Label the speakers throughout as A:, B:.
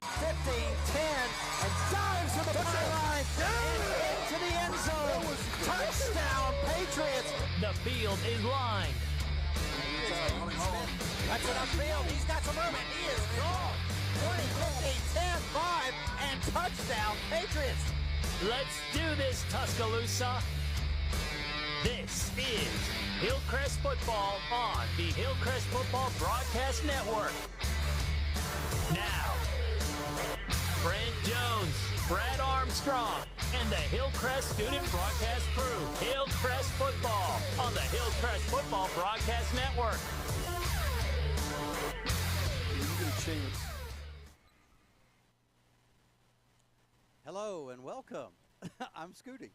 A: 15, 10, and dives to the pylon and into the end zone. Touchdown, Patriots.
B: The field is lined.
A: That's it upfield. He's got some room, and he is gone. 20, 15, 10, 5, and touchdown, Patriots.
B: Let's do this, Tuscaloosa. This is Hillcrest Football on the Hillcrest Football Broadcast Network. Now, Brent Jones, Brad Armstrong, and the Hillcrest Student Broadcast Crew. Hillcrest Football on the Hillcrest Football Broadcast Network.
A: Hello and welcome. I'm Scooty.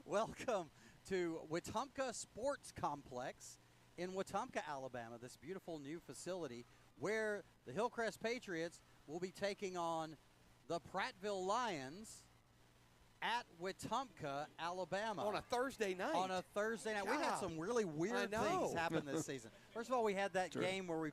A: Welcome to Wetumpka Sports Complex in Wetumpka, Alabama, this beautiful new facility where the Hillcrest Patriots will be taking on the Prattville Lions at Wetumpka, Alabama.
C: On a Thursday night.
A: On a Thursday night.
C: God.
A: We had some really weird things happen this season. First of all, we had that game where we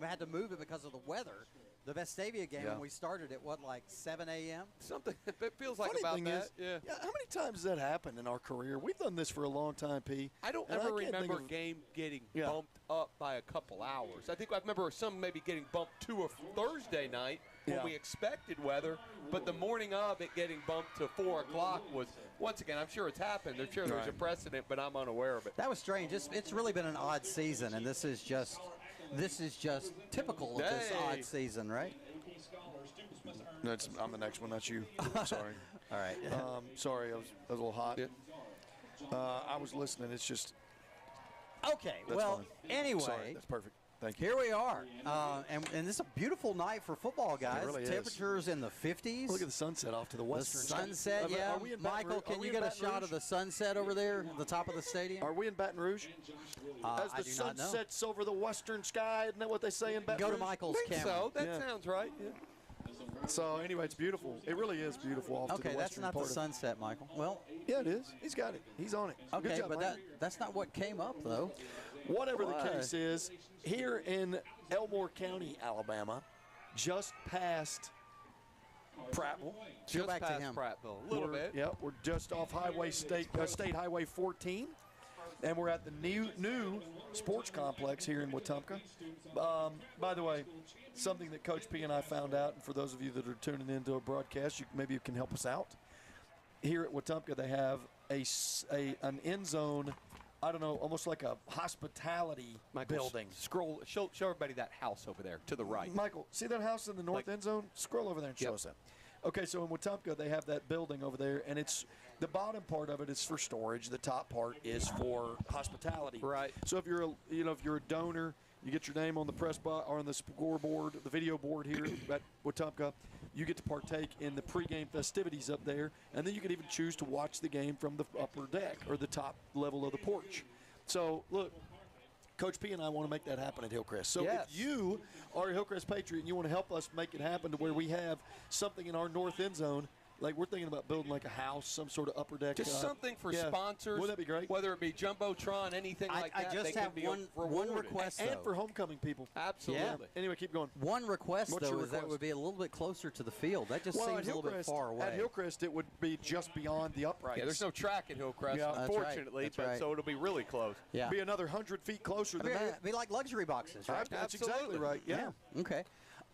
A: had to move it because of the weather. The Vestavia game, and we started at, like 7 a.m.?
C: Something, it feels like
D: Funny
C: about
D: thing
C: that.
D: is, how many times has that happened in our career? We've done this for a long time, P.
C: I don't ever remember a game getting bumped up by a couple hours. I think I remember some maybe getting bumped to a Thursday night when we expected weather, but the morning of it getting bumped to 4 o'clock was, once again, I'm sure it's happened. I'm sure there's a precedent, but I'm unaware of it.
A: That was strange. It's really been an odd season, and this is just typical of this odd season, right?
D: I'm the next one. That's you. Sorry.
A: All right.
D: Sorry, I was a little hot. I was listening. It's just.
A: Okay. Well,
D: fine.
A: anyway.
D: Sorry, that's perfect. Thank you.
A: Here we are. And this is a beautiful night for football, guys.
D: It really
A: Temperatures
D: is.
A: in the 50s.
D: Look at the sunset off to the western.
A: The sunset, yeah.
D: Are we in
A: Michael, can you get a shot of the sunset over there at the top of the stadium?
D: Are we in Baton Rouge? As the sun sets over the western sky, isn't that what they say in Baton Rouge?
A: Go to Michael's camera.
C: So that sounds right. Yeah.
D: So anyway, it's beautiful. It really is beautiful off to the western part.
A: Okay, that's not the sunset, Michael. Well,
D: yeah, it is. He's got it. He's on it.
A: Okay,
D: Good job,
A: but
D: Michael.
A: that's not what came up, though.
D: Whatever the case is, here in Elmore County, Alabama, just past Prattville.
C: Just
A: back to
C: past
A: him.
C: Prattville. A little bit.
D: Yep, we're just off State Highway 14, and we're at the new sports complex here in Wetumpka. By the way, something that Coach P and I found out, and for those of you that are tuning into a broadcast, maybe you can help us out. Here at Wetumpka, they have an end zone. I don't know, almost like a hospitality building.
C: Show everybody that house over there to the right.
D: Michael, see that house in the north end zone? Scroll over there and show us that. Okay, so in Wetumpka, they have that building over there, and it's the bottom part of it is for storage. The top part is for hospitality.
C: Right.
D: So if you're a donor, you get your name on the press box or on the scoreboard, the video board here at Wetumpka. You get to partake in the pregame festivities up there, and then you can even choose to watch the game from the upper deck or the top level of the porch. So, look, Coach P and I want to make that happen at Hillcrest. So if you are a Hillcrest Patriot and you want to help us make it happen to where we have something in our north end zone, like we're thinking about building like a house, some sort of upper deck.
C: Just something for sponsors.
D: Wouldn't that be great?
C: Whether it be Jumbotron, anything like that.
A: I just have one request,
D: and for homecoming people.
C: Absolutely.
A: Yeah.
D: Anyway, keep going.
A: One request,
D: What's
A: though,
D: your
A: is that
D: request?
A: would be a little bit closer to the field. That just seems a little bit far away.
D: At Hillcrest, it would be just beyond the uprights.
C: Yeah, there's no track at Hillcrest, unfortunately, so it'll be really close.
A: Yeah.
D: Be another 100 feet closer than that.
A: It'd be like luxury boxes, right?
D: That's exactly right. Yeah.
A: Okay.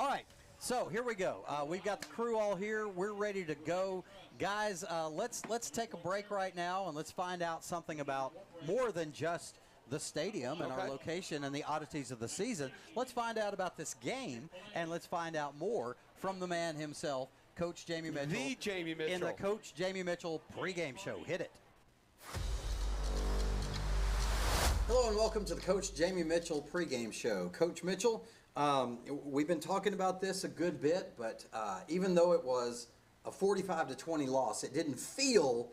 A: All right. So here we go. We've got the crew all here. We're ready to go. Guys, let's take a break right now, and let's find out something about more than just the stadium and our location and the oddities of the season. Let's find out about this game, and let's find out more from the man himself, Coach Jamie Mitchell.
C: The Jamie Mitchell.
A: In the Coach Jamie Mitchell pregame show. Hit it. Hello and welcome to the Coach Jamie Mitchell pregame show. Coach Mitchell, we've been talking about this a good bit, but even though it was a 45-20 loss, it didn't feel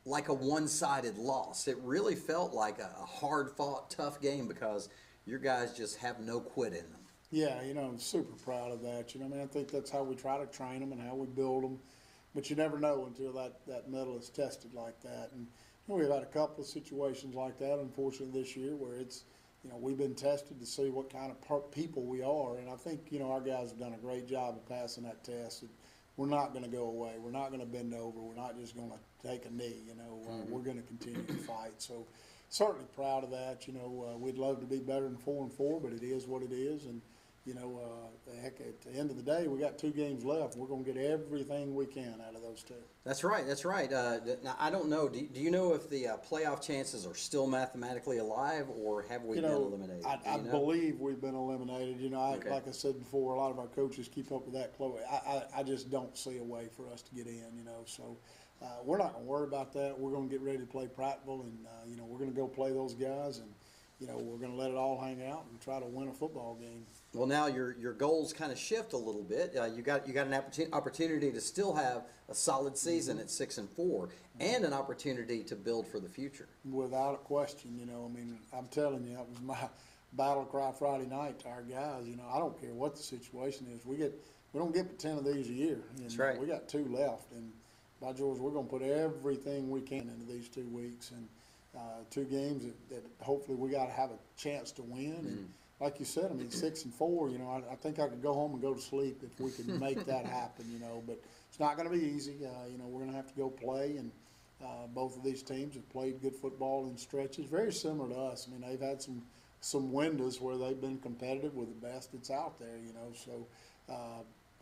A: like a one-sided loss. It really felt like a hard-fought, tough game because your guys just have no quit in them.
E: Yeah, I'm super proud of that. I think that's how we try to train them and how we build them. But you never know until that metal is tested like that. And we've had a couple of situations like that, unfortunately, this year where it's we've been tested to see what kind of people we are, and I think, our guys have done a great job of passing that test. We're not going to go away. We're not going to bend over. We're not just going to take a knee. We're going to continue to fight. So certainly proud of that. We'd love to be better than 4-4, but it is what it is. And heck, at the end of the day, we got 2 games left. We're going to get everything we can out of those 2.
A: That's right. That's right. Now, I don't know. Do you know if the playoff chances are still mathematically alive, or have we been eliminated?
E: I believe we've been eliminated.
A: Okay.
E: Like I said before, a lot of our coaches keep up with that close. I just don't see a way for us to get in. So we're not going to worry about that. We're going to get ready to play Prattville, and we're going to go play those guys, and we're going to let it all hang out and try to win a football game.
A: Well, now your goals kind of shift a little bit. You got an opportunity to still have a solid season at 6-4, and an opportunity to build for the future.
E: Without a question, I'm telling you, that was my battle cry Friday night to our guys. I don't care what the situation is. We don't get 10 of these a year.
A: That's right.
E: We got 2 left, and by George, we're going to put everything we can into these 2 weeks, and 2 games that hopefully we got to have a chance to win. And like you said, 6-4. I think I could go home and go to sleep if we could make that happen. But it's not going to be easy. We're going to have to go play, and both of these teams have played good football in stretches, very similar to us. They've had some windows where they've been competitive with the best that's out there. So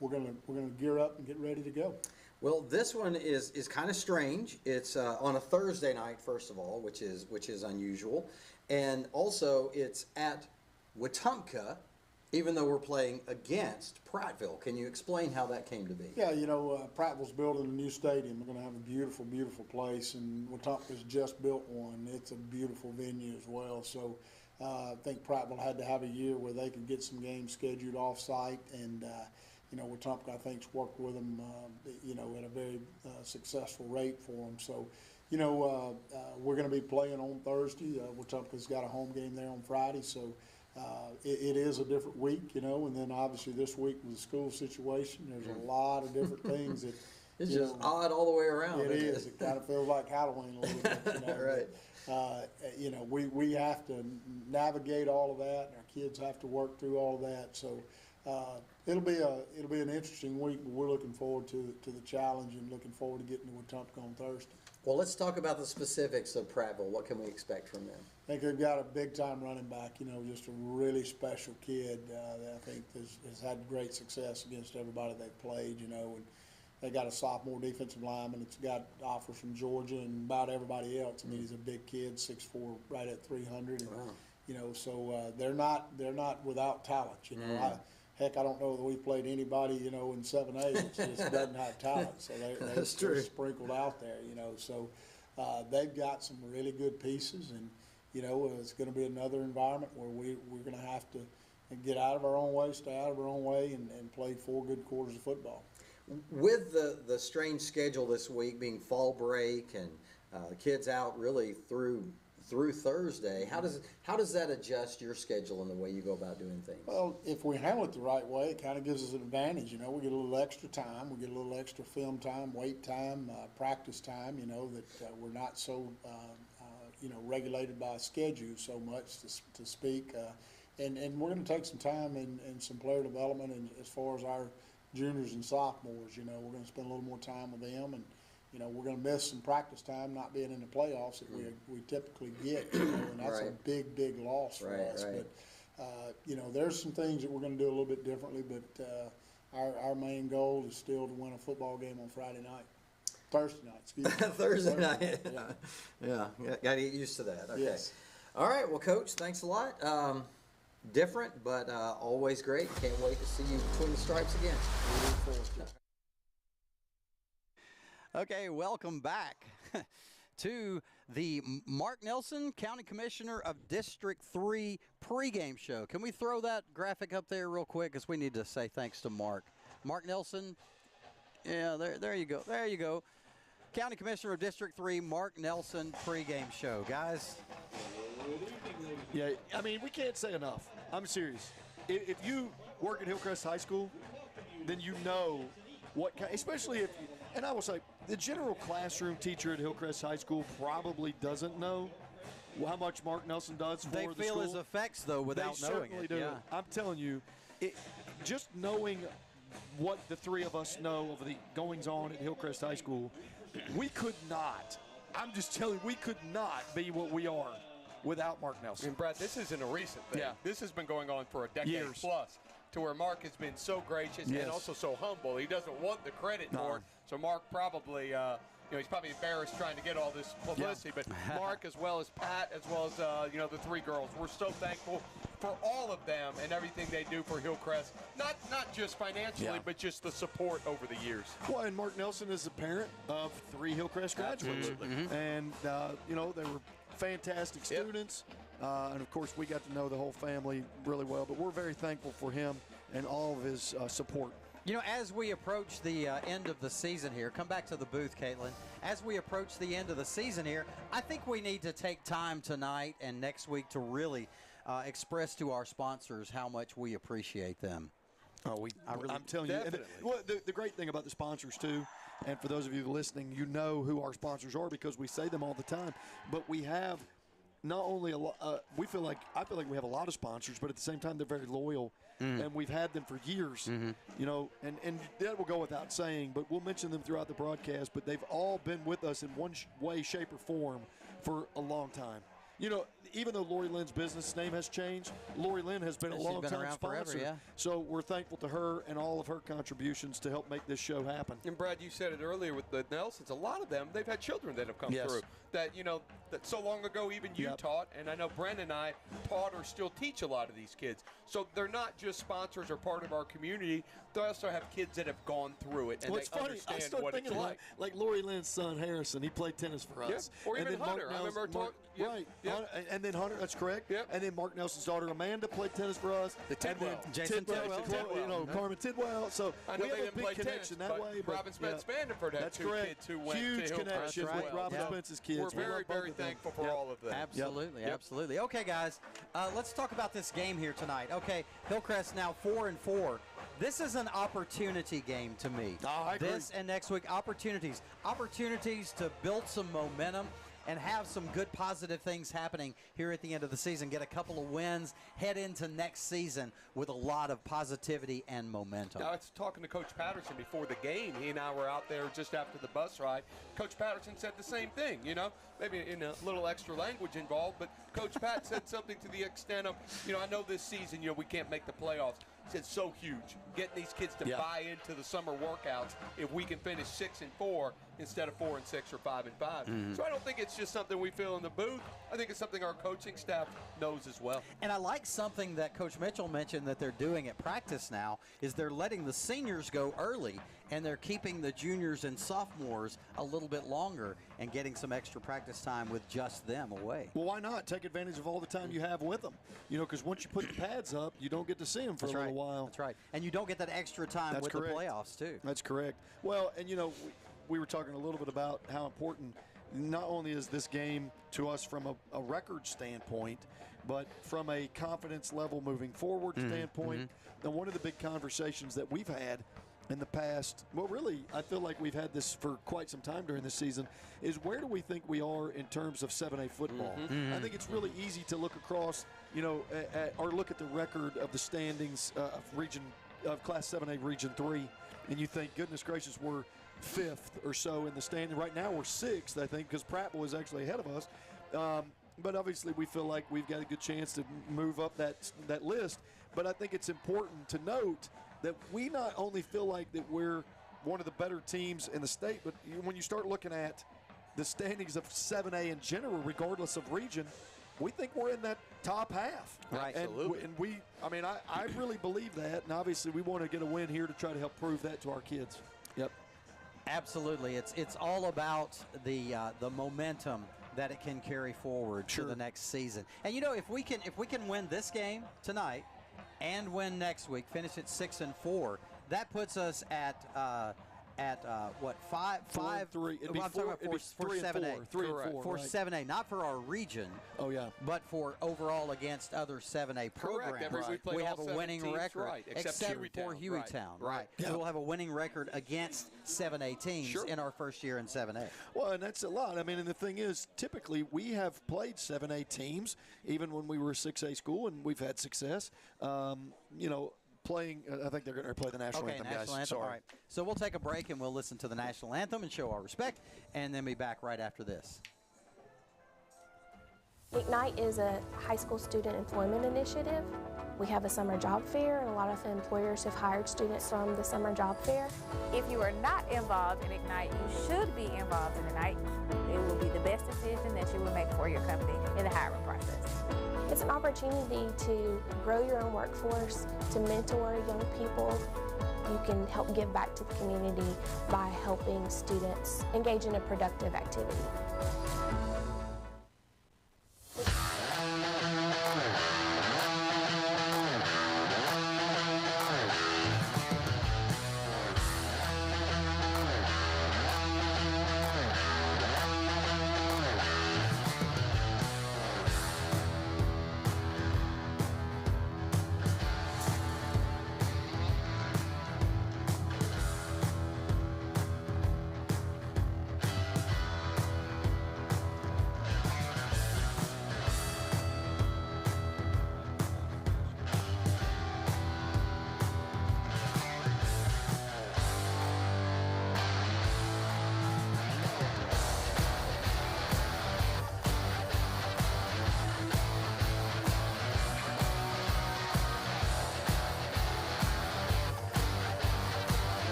E: we're gonna gear up and get ready to go.
A: Well, this one is kind of strange. It's on a Thursday night, first of all, which is unusual, and also it's at Wetumpka, even though we're playing against Prattville. Can you explain how that came to be?
E: Yeah, Prattville's building a new stadium. We're going to have a beautiful, beautiful place, and Wetumpka's just built one. It's a beautiful venue as well. So I think Prattville had to have a year where they could get some games scheduled off-site, and Wetumpka, I think, has worked with them, at a very successful rate for them. So, we're going to be playing on Thursday. Wetumpka's got a home game there on Friday, so it is a different week, and then obviously this week with the school situation, there's a lot of different things that
A: it's just odd all the way around.
E: It is. It kind of feels like Halloween a little bit.
A: Right.
E: But, we have to navigate all of that, and our kids have to work through all of that. So it'll be an interesting week, but we're looking forward to the challenge and looking forward to getting to Wetumpka on Thursday.
A: Well, let's talk about the specifics of Prattville. What can we expect from them?
E: I think they've got a big-time running back, just a really special kid that I think has had great success against everybody they've played, and they got a sophomore defensive lineman that's got offers from Georgia and about everybody else. He's a big kid, 6'4", right at 300. And,
A: wow.
E: So they're not without talent, Heck, I don't know that we've played anybody, in 7A that just doesn't have talent. So they're sprinkled out there, So they've got some really good pieces, and, it's going to be another environment where we're going to have to get out of our own way, stay out of our own way, and play 4 good quarters of football.
A: With the strange schedule this week being fall break and the kids out really through Thursday, how does that adjust your schedule and the way you go about doing things?
E: Well, if we handle it the right way, it kind of gives us an advantage. We get a little extra time, we get a little extra film time, weight time, practice time. That we're not so regulated by a schedule so much to speak. And we're going to take some time in some player development, and as far as our juniors and sophomores, we're going to spend a little more time with them, and we're going to miss some practice time not being in the playoffs that we typically get, and that's
A: right.
E: a big loss for us.
A: Right.
E: But there's some things that we're going to do a little bit differently, but our main goal is still to win a football game on Thursday night, excuse me.
A: Thursday night. Yeah. Got to get used to that. Okay.
E: Yes.
A: All right. Well, Coach, thanks a lot. Different, but always great. Can't wait to see you between the stripes again.
E: We look forward to it.
F: Okay, welcome back to the Mark Nelson, County Commissioner of District 3 pregame show. Can we throw that graphic up there real quick, because we need to say thanks to Mark. Mark Nelson, yeah, there you go. There you go. County Commissioner of District 3, Mark Nelson pregame show. Guys.
D: Yeah, we can't say enough. I'm serious. If you work at Hillcrest High School, then you know what, especially if, and I will say, the general classroom teacher at Hillcrest High School probably doesn't know, how much Mark Nelson does for the school.
F: They feel his effects, though, without
D: they
F: knowing
D: certainly
F: it.
D: do.
F: Yeah.
D: I'm telling you, just knowing what the three of us know of the goings-on at Hillcrest High School, we could not, I'm just telling you, we could not be what we are without Mark Nelson.
C: And Brad, this isn't a recent thing.
D: Yeah.
C: This has been going on for a decade
D: Years.
C: plus, to where Mark has been so gracious
D: Yes.
C: and also so humble. He doesn't want the credit for it. So Mark probably, he's probably embarrassed trying to get all this publicity. But Mark, as well as Pat, as well as the three girls, we're so thankful for all of them and everything they do for Hillcrest. Not just financially, but just the support over the years.
D: Well, and Mark Nelson is a parent of 3 Hillcrest graduates.
C: Absolutely.
D: And, they were fantastic students. And, of course, we got to know the whole family really well. But we're very thankful for him and all of his support.
F: As we approach the end of the season here, come back to the booth, Caitlin. As we approach the end of the season here, I think we need to take time tonight and next week to really express to our sponsors how much we appreciate them.
D: I'm telling you. And the great thing about the sponsors, too, and for those of you listening, you know who our sponsors are because we say them all the time. But we have not only a lot, I feel like we have a lot of sponsors, but at the same time, they're very loyal. And we've had them for years, and that will go without saying, but we'll mention them throughout the broadcast, but they've all been with us in one way, shape, or form for a long time. Even though Lori Lynn's business name has changed, Lori Lynn has been a long-time sponsor.
F: Forever, yeah.
D: So we're thankful to her and all of her contributions to help make this show happen.
C: And Brad, you said it earlier with the Nelsons. A lot of them, they've had children that have come through that that so long ago even you taught, and I know Brent and I taught or still teach a lot of these kids. So they're not just sponsors or part of our community. They also have kids that have gone through it and
D: What's
C: they
D: funny,
C: understand
D: I started
C: what
D: thinking
C: it's
D: about like Lori Lynn's son Harrison. He played tennis for us.
C: Yeah. Or
D: and
C: even
D: then
C: Hunter.
D: Mark
C: I remember
D: Nelson, right.
C: Yep.
D: And then Hunter, that's correct.
C: Yep.
D: And then Mark Nelson's daughter Amanda played tennis for us.
C: The Tidwell.
D: And then
F: Jason Tidwell.
D: Carmen Tidwell. So
C: I know
D: we
C: they
D: have a
C: didn't
D: big
C: play
D: connection
C: tennis,
D: that
C: but
D: way. But
C: Robin Spence-Vanderford had
D: that's
C: 2
D: correct.
C: kids who went
D: Huge
C: to Hillcrest
D: connection
C: as
D: with
C: well.
D: Robin Spence's kids.
C: We're
D: We
C: very,
D: love both
C: very
D: of them.
C: thankful for all of them.
F: Absolutely,
C: Yep.
F: absolutely. Okay, guys, let's talk about this game here tonight. Okay, Hillcrest now 4-4. This is an opportunity game to me.
D: I agree.
F: This and next week, opportunities to build some momentum and have some good positive things happening here at the end of the season. Get a couple of wins, head into next season with a lot of positivity and momentum.
C: I was talking to Coach Patterson before the game. He and I were out there just after the bus ride. Coach Patterson said the same thing, maybe in a little extra language involved, but Coach Pat said something to the extent of, I know this season, we can't make the playoffs. He said so huge. Getting these kids to buy into the summer workouts if we can finish 6-4 instead of 4-6 or 5-5. So I don't think it's just something we feel in the booth. I think it's something our coaching staff knows as well.
F: And I like something that Coach Mitchell mentioned that they're doing at practice now is they're letting the seniors go early and they're keeping the juniors and sophomores a little bit longer and getting some extra practice time with just them away.
D: Well, why not? Take advantage of all the time you have with them. Because once you put the pads up, you don't get to see them for a little while.
F: That's right. And you don't get that extra time with
D: correct.
F: the playoffs, too.
D: That's correct. Well, and we were talking a little bit about how important not only is this game to us from a record standpoint, but from a confidence level moving forward standpoint. And one of the big conversations that we've had in the past, well, really, I feel like we've had this for quite some time during this season, is where do we think we are in terms of 7A football? I think it's really easy to look across, or look at the record of the standings of Class 7A Region 3, and you think, goodness gracious, we're 5th or so in the standing. Right now we're 6th, I think, because Prattville is actually ahead of us. But obviously we feel like we've got a good chance to move up that list. But I think it's important to note that we not only feel like that we're one of the better teams in the state, but when you start looking at the standings of 7A in general, regardless of region, we think we're in that top half.
F: Right.
C: Absolutely.
D: And I really believe that, and obviously we want to get a win here to try to help prove that to our kids. Yep.
F: Absolutely. It's all about the momentum that it can carry forward to the next season. And if we can win this game tonight and win next week, finish at 6-4, that puts us at at what, five?
D: 4 and 3. It'd be
F: I'm talking about
D: it'd be
F: for
D: 3 and
F: 7A.
D: 4. 3 and 4.
F: For
D: right.
F: 7A, not for our region.
D: Oh, yeah.
F: But for overall against other 7A programs.
C: We
F: We have a
C: all
F: winning
C: 7 teams,
F: record,
C: right, except
F: for
C: Hueytown,
F: Hueytown.
C: right.
F: So we'll have a winning record against 7A teams
D: Sure.
F: in our first year in 7A.
D: Well, and that's a lot. I mean, and the thing is, typically we have played 7A teams, even when we were a 6A school, and we've had success. Playing, I think they're going to play the national anthem, guys.
F: National anthem.
D: Sorry.
F: All right. So we'll take a break and we'll listen to the national anthem and show our respect, and then be back right after this.
G: Ignite is a high school student employment initiative. We have a summer job fair, and a lot of employers have hired students from the summer job fair.
H: If you are not involved in Ignite, you should be involved in Ignite. It will be the best decision that you will make for your company in the hiring process.
G: It's an opportunity to grow your own workforce, to mentor young people. You can help give back to the community by helping students engage in a productive activity.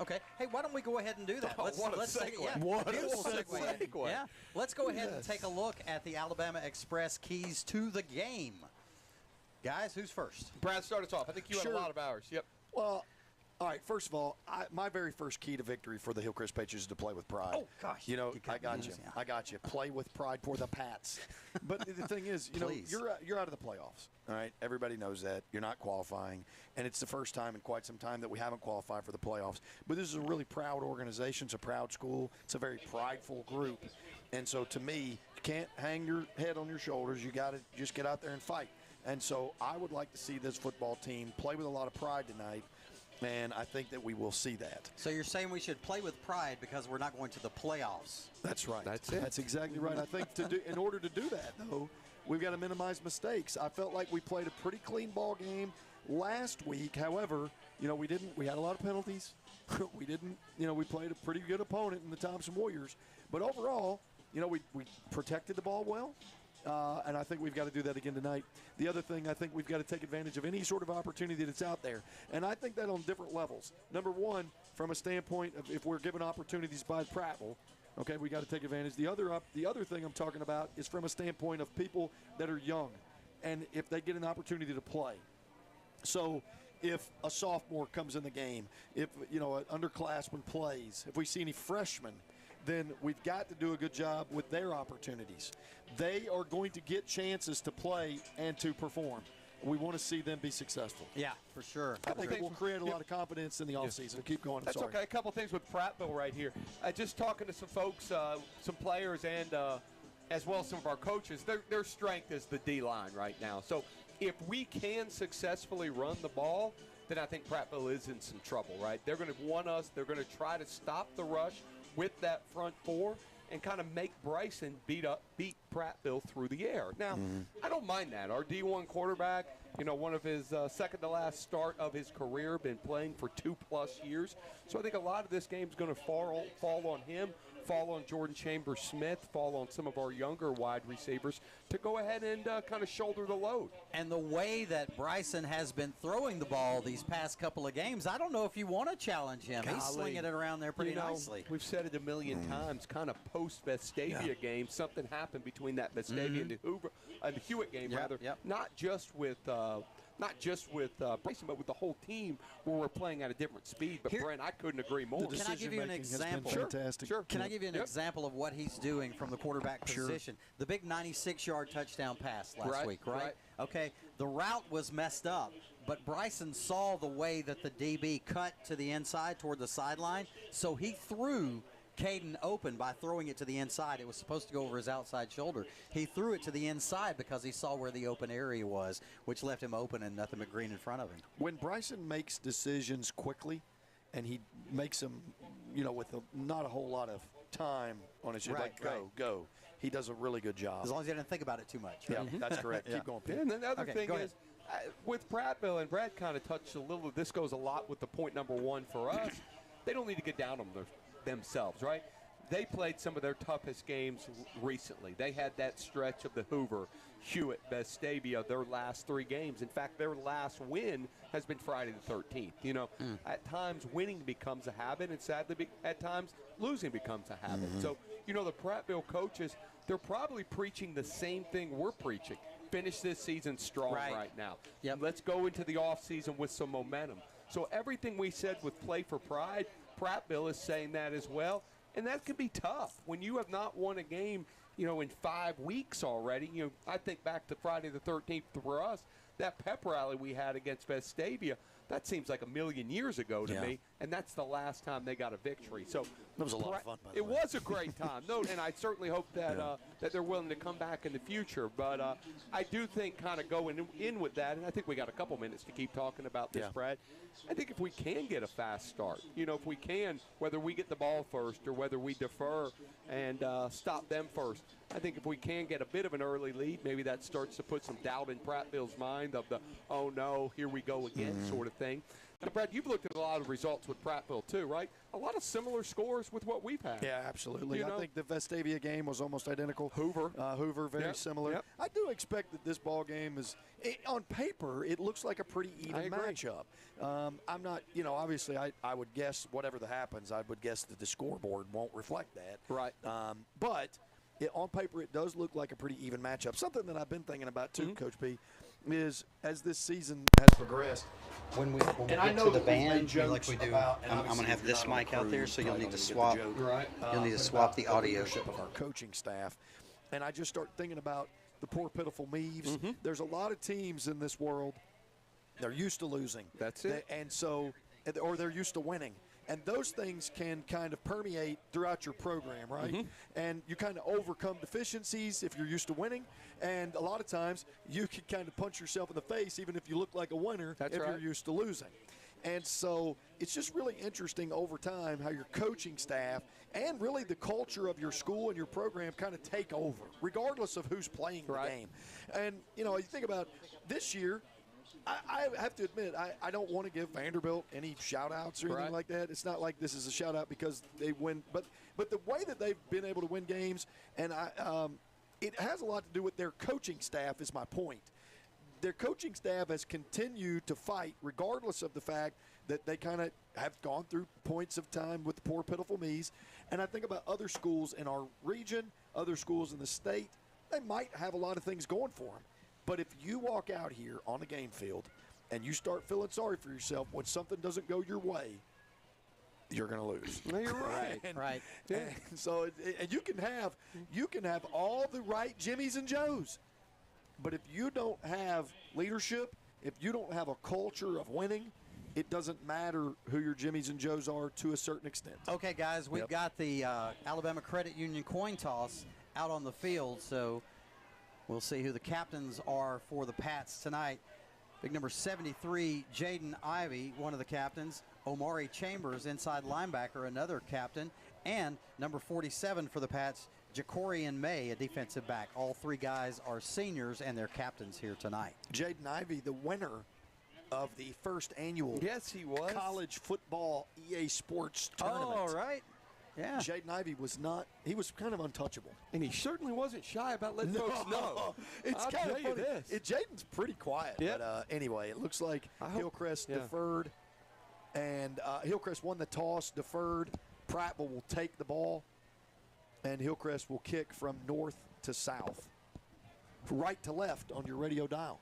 F: Okay. Hey, why don't we go ahead and do that? Let's
C: segue.
F: What a
C: Beautiful
F: segue. Yeah. Let's go ahead and take a look at the Alabama Express keys to the game. Guys, who's first?
C: Brad, start us off. I think you had a lot of hours. Yep.
D: Well, all right, first of all, my very first key to victory for the Hillcrest Patriots is to play with pride.
F: Oh, gosh.
D: I got you. I got you. Play with pride for the Pats. But the thing is, you're out of the playoffs, all right? Everybody knows that. You're not qualifying, and it's the first time in quite some time that we haven't qualified for the playoffs. But this is a really proud organization. It's a proud school. It's a very prideful group. And so, to me, you can't hang your head on your shoulders. You got to just get out there and fight. And so I would like to see this football team play with a lot of pride tonight. And I think that we will see that.
F: So you're saying we should play with pride because we're not going to the playoffs.
D: That's right.
C: That's it.
D: That's exactly right. I think in order to do that, though, we've got to minimize mistakes. I felt like we played a pretty clean ball game last week. However, we had a lot of penalties. We played a pretty good opponent in the Thompson Warriors. But overall, we protected the ball well. And I think we've got to do that again tonight. The other thing, I think we've got to take advantage of any sort of opportunity that's out there. And I think that on different levels. Number one, from a standpoint of if we're given opportunities by Prattville, okay, we got to take advantage. The other thing I'm talking about is from a standpoint of people that are young and if they get an opportunity to play. So if a sophomore comes in the game, if, an underclassman plays, if we see any freshmen then we've got to do a good job with their opportunities. They are going to get chances to play and to perform. We want to see them be successful.
F: Yeah, for sure.
D: I think it will create a lot of confidence in the offseason. Keep going.
C: That's okay. A couple things with Prattville right here. Just talking to some folks, some players, and as well as some of our coaches, their strength is the D-line right now. So if we can successfully run the ball, then I think Prattville is in some trouble, right? They're going to want us. They're going to try to stop the rush with that front four and kind of make Bryson beat Prattville through the air. Now, I don't mind that. Our D1 quarterback, one of his second to last start of his career, been playing for 2+ years. So I think a lot of this game is going to fall on him, fall on Jordan Chambers-Smith, fall on some of our younger wide receivers to go ahead and kind of shoulder the load.
F: And the way that Bryson has been throwing the ball these past couple of games, I don't know if you want to challenge him. He's slinging it around there pretty nicely.
C: We've said it a million times, kind of post-Vestavia game, something happened between that Vestavia and the Hewitt game, not just with Bryson, but with the whole team where we're playing at a different speed. But, Brent, I couldn't agree more.
F: Can I give you an example?
D: Sure.
F: Can I give you an example of what he's doing from the quarterback position? The big 96-yard touchdown pass last week, right? Okay, the route was messed up, but Bryson saw the way that the DB cut to the inside toward the sideline, so he threw Caden open by throwing it to the inside. It was supposed to go over his outside shoulder. He threw it to the inside because he saw where the open area was, which left him open and nothing but green in front of him.
D: When Bryson makes decisions quickly, and he makes them, with not a whole lot of time on his go. He does a really good job.
F: As long as he doesn't think about it too much.
D: Yeah, that's correct. Keep going.
C: And then the other thing is, with Prattville, and Brad kind of touched a little, this goes a lot with the point number one for us, they don't need to get down on themselves, right? They played some of their toughest games recently. They had that stretch of the Hoover, Hewitt, Vestavia, their last 3 games. In fact, their last win has been Friday the 13th. At times winning becomes a habit, and sadly at times losing becomes a habit. So, the Prattville coaches, they're probably preaching the same thing we're preaching. Finish this season strong right now. Let's go into the offseason with some momentum. So everything we said with Play for Pride, Prattville is saying that as well. And that can be tough when you have not won a game, in 5 weeks already. I think back to Friday the 13th for us, that pep rally we had against Vestavia, that seems like a million years ago to me, and that's the last time they got a victory. So
D: that was a lot of fun, by the way.
C: It was a great time. And I certainly hope that that they're willing to come back in the future. But I do think kind of going in with that, and I think we got a couple minutes to keep talking about this, Brad. I think if we can get a fast start, if we can, whether we get the ball first or whether we defer and stop them first, I think if we can get a bit of an early lead, maybe that starts to put some doubt in Prattville's mind of the, oh no, here we go again sort of thing. Now, Brad, you've looked at a lot of results with Prattville too, right? A lot of similar scores with what we've had.
D: Yeah, absolutely. I think the Vestavia game was almost identical. Hoover, very similar.
C: Yep.
D: I do expect that this ball game is, on paper, it looks like a pretty even matchup. I'm not, obviously I would guess whatever that happens, I would guess that the scoreboard won't reflect that.
C: Right.
D: But on paper, it does look like a pretty even matchup. Something that I've been thinking about too, Coach P, is as this season has progressed.
F: When we get to the band, like we do, I'm going to have this mic out there, so you'll need to swap. You'll need to swap the audio.
D: Of our coaching staff, and I just start thinking about the poor pitiful Meaves. There's a lot of teams in this world. They're used to losing.
C: That's it.
D: And so, or they're used to winning. And those things can kind of permeate throughout your program, right? And you kind of overcome deficiencies if you're used to winning. And a lot of times you can kind of punch yourself in the face even if you look like a winner if you're used to losing. And so it's just really interesting over time how your coaching staff and really the culture of your school and your program kind of take over, regardless of who's playing the game. And, you think about this year, I have to admit, I don't want to give Vanderbilt any shout-outs or anything like that. It's not like this is a shout-out because they win. But the way that they've been able to win games, and it has a lot to do with their coaching staff is my point. Their coaching staff has continued to fight regardless of the fact that they kind of have gone through points of time with the poor pitiful Me's. And I think about other schools in our region, other schools in the state, they might have a lot of things going for them. But if you walk out here on the game field and you start feeling sorry for yourself when something doesn't go your way, you're going to lose.
C: No, you're right.
F: Right.
D: And so and you can have all the right Jimmies and Joes, but if you don't have leadership, if you don't have a culture of winning, it doesn't matter who your Jimmies and Joes are to a certain extent.
F: Okay, guys, we've got the Alabama Credit Union coin toss out on the field, so we'll see who the captains are for the Pats tonight. Big number 73, Jaden Ivey, one of the captains. Omari Chambers, inside linebacker, another captain. And number 47 for the Pats, Jacorian May, a defensive back. All three guys are seniors, and they're captains here tonight.
D: Jaden Ivey, the winner of the first annual
C: Yes, he was.
D: college football EA Sports tournament.
F: Oh, right. Yeah.
D: Jaden Ivey was kind of untouchable.
C: And he certainly wasn't shy about letting folks know.
D: It's
C: I'll
D: kind of
C: tell you
D: funny.
C: this.
D: Jaden's pretty quiet.
C: Yep.
D: But anyway, it looks like Hillcrest deferred. And Hillcrest won the toss, deferred. Prattville will take the ball. And Hillcrest will kick from north to south. Right to left on your radio dial.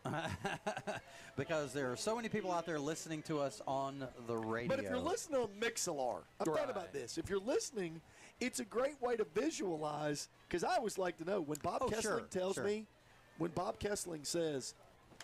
F: Because there are so many people out there listening to us on the radio.
D: But if you're listening on Mixlr, I've thought about this. If you're listening, it's a great way to visualize, because I always like to know when Bob Kessling tells me, when Bob Kessling says,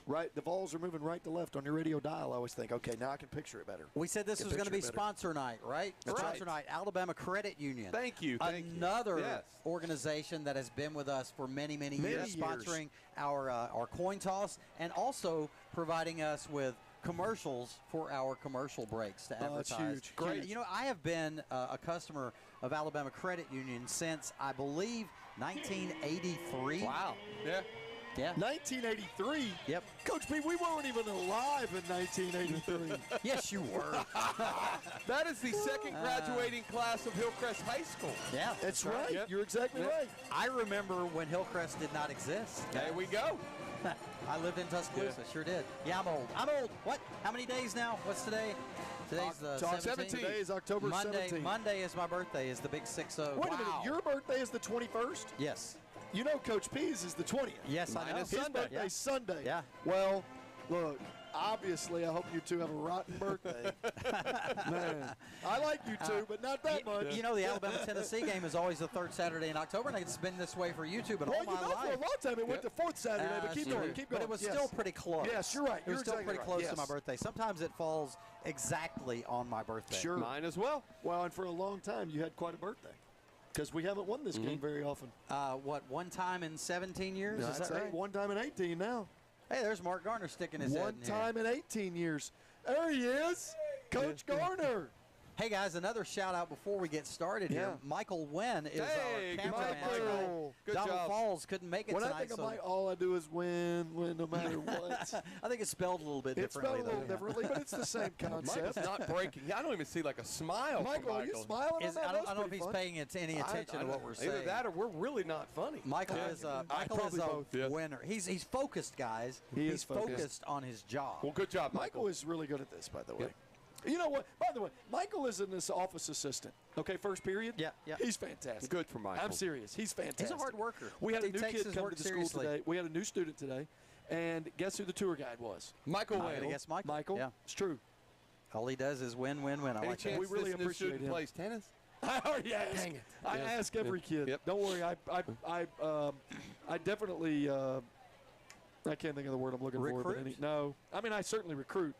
D: right, the balls are moving right to left on your radio dial, I always think, okay, now I can picture it better.
F: We said this was going to be sponsor night, right? Sponsor night, Alabama Credit Union.
C: Thank you.
F: Another organization that has been with us for many, many years, sponsoring our coin toss and also providing us with commercials for our commercial breaks to advertise.
D: That's huge.
F: Great. You know, I have been a customer of Alabama Credit Union since, I believe, 1983.
C: Wow. Yeah.
F: Yeah.
D: 1983?
F: Yep.
D: Coach P, we weren't even alive in 1983.
F: Yes, you were.
C: That is the second graduating class of Hillcrest High School.
F: Yeah.
D: That's right.
C: Yep.
D: You're exactly right.
F: I remember when Hillcrest did not exist.
C: There we go.
F: I lived in Tuscaloosa, sure did. Yeah, I'm old. What? How many days now? What's today? Today's the 17th.
D: Today is October 17th.
F: Monday is my birthday, is the big 6-0.
D: Wait a minute, your birthday is the 21st?
F: Yes.
D: You know Coach P's is the 20th.
F: Yes, I know.
D: His birthday's Sunday.
F: Yeah.
D: Well, look, obviously I hope you two have a rotten birthday. Man, I like you two, but not that much.
F: You know, the Alabama-Tennessee game is always the third Saturday in October, and it's been this way for you two, but all my life.
D: For a long time it went to fourth Saturday, but keep going.
F: But it was still pretty close.
D: Yes, you're right.
F: It was still pretty close to my birthday. Sometimes it falls exactly on my birthday.
D: Sure.
C: Mine as well.
D: Well, and for a long time you had quite a birthday. Because we haven't won this game very often.
F: One time in 17 years? Is that right?
D: One time in 18 now.
F: Hey, there's Mark Garner sticking his head in
D: One time in 18 years. There he is, Coach Garner.
F: Hey, guys, another shout-out before we get started here. Michael Wynn is our cameraman.
D: Michael.
C: Good
F: Donald
C: job.
F: Falls couldn't make it
D: When
F: tonight.
D: I think of Mike, all I do is win no matter what.
F: I think it's spelled a little bit
D: It's
F: differently.
D: spelled a little differently, but it's the same
C: Michael's
D: concept.
C: not breaking. I don't even see like a smile.
D: Michael, are you smiling?
F: I don't know if he's paying any attention to what we're saying.
C: Either that or we're really not funny.
F: Michael is a winner. He's focused, guys. He's focused on his job.
C: Well, good job,
D: Michael is really good at this, by the way. You know what? By the way, Michael is an office assistant. Okay, first period?
F: Yeah.
D: He's fantastic.
C: Good for Michael.
D: I'm serious. He's fantastic.
F: He's a hard worker.
D: We had a
F: He
D: new
F: takes
D: kid
F: his
D: come
F: work
D: to the school
F: seriously.
D: today. We had a new student today. And guess who the tour guide was?
C: Michael
F: I'm gonna
C: Wynn.
F: guess Michael.
D: Michael.
F: Yeah.
D: It's true.
F: All he does is win, win, win. I
C: Any
F: like that.
C: chance
D: We really
C: this new
D: appreciate
C: student
D: him.
C: plays tennis?
D: I already asked.
C: Dang it.
D: I ask every kid.
C: Yep.
D: Don't worry. I definitely. I can't think of the word I'm looking for. But no. I mean, I certainly recruit.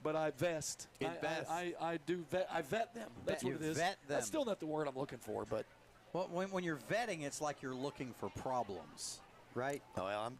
D: But I vest. I do vet. I vet them. That's what it is.
F: Vet them.
D: That's still not the word I'm looking for. But
F: Well, when you're vetting, it's like you're looking for problems, right?
D: well,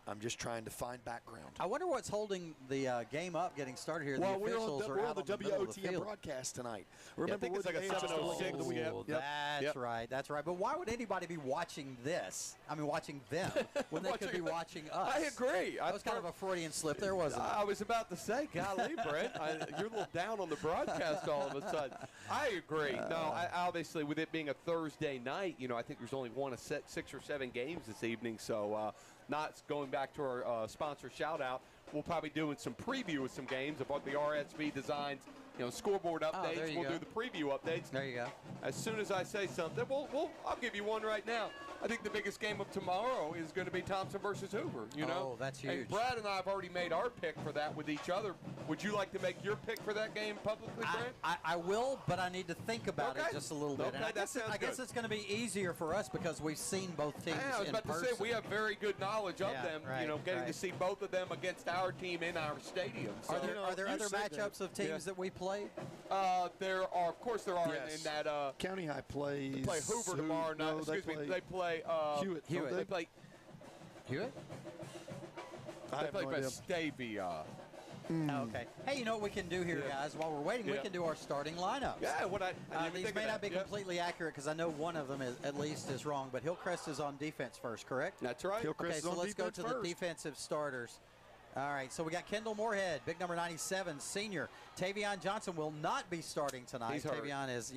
D: I'm just trying to find background.
F: I wonder what's holding the game up, getting started here.
D: Well,
F: the officials
D: we're
F: are
D: on
F: out
D: the
F: on the middle of the
D: WOTM
F: field.
D: broadcast tonight. Remember,
C: I think it's
D: we're
C: like a
D: the AHL
C: 7:06
D: of the week.
F: Oh, that's right. That's right. But why would anybody be watching this? I mean, watching them when they could be watching us?
C: I agree.
F: That was kind of a Freudian slip there, wasn't it?
C: I was about to say, golly, Brent, you're a little down on the broadcast all of a sudden. I agree. No, obviously, with it being a Thursday night, I think there's only one of 6 or 7 games this evening. So, not going back to our sponsor shout-out, we'll probably doing some preview of some games about the RSV designs, scoreboard updates.
F: We'll
C: do the preview updates.
F: There you go.
C: As soon as I say something, I'll give you one right now. I think the biggest game of tomorrow is going to be Thompson versus Hoover, you know?
F: Oh, that's huge.
C: And Brad and I have already made our pick for that with each other. Would you like to make your pick for that game publicly, Brad?
F: I will, but I need to think about it just a little bit.
C: Okay,
F: And I guess it's going to be easier for us because we've seen both teams in person.
C: I was about to say, we have very good knowledge of them, getting to see both of them against our team in our stadium. So,
F: are there other matchups of teams that we play?
C: There are, of course, there are in that.
D: County High plays.
C: They play Hoover tomorrow night. Excuse me. They play
D: Hewitt.
C: They play
F: Hewitt.
C: They play Vestavia.
F: Okay. Hey, you know what we can do here, guys? While we're waiting, we can do our starting lineups.
C: Yeah,
F: these may not be completely accurate because I know one of them at least is wrong, but Hillcrest is on defense first, correct?
C: That's right.
D: Hillcrest is on
F: let's go to
D: defense
F: the defensive starters. All right, so we got Kendall Moorhead, big number 97, senior. Tavion Johnson will not be starting tonight.
C: He's hurt.
F: Tavion is,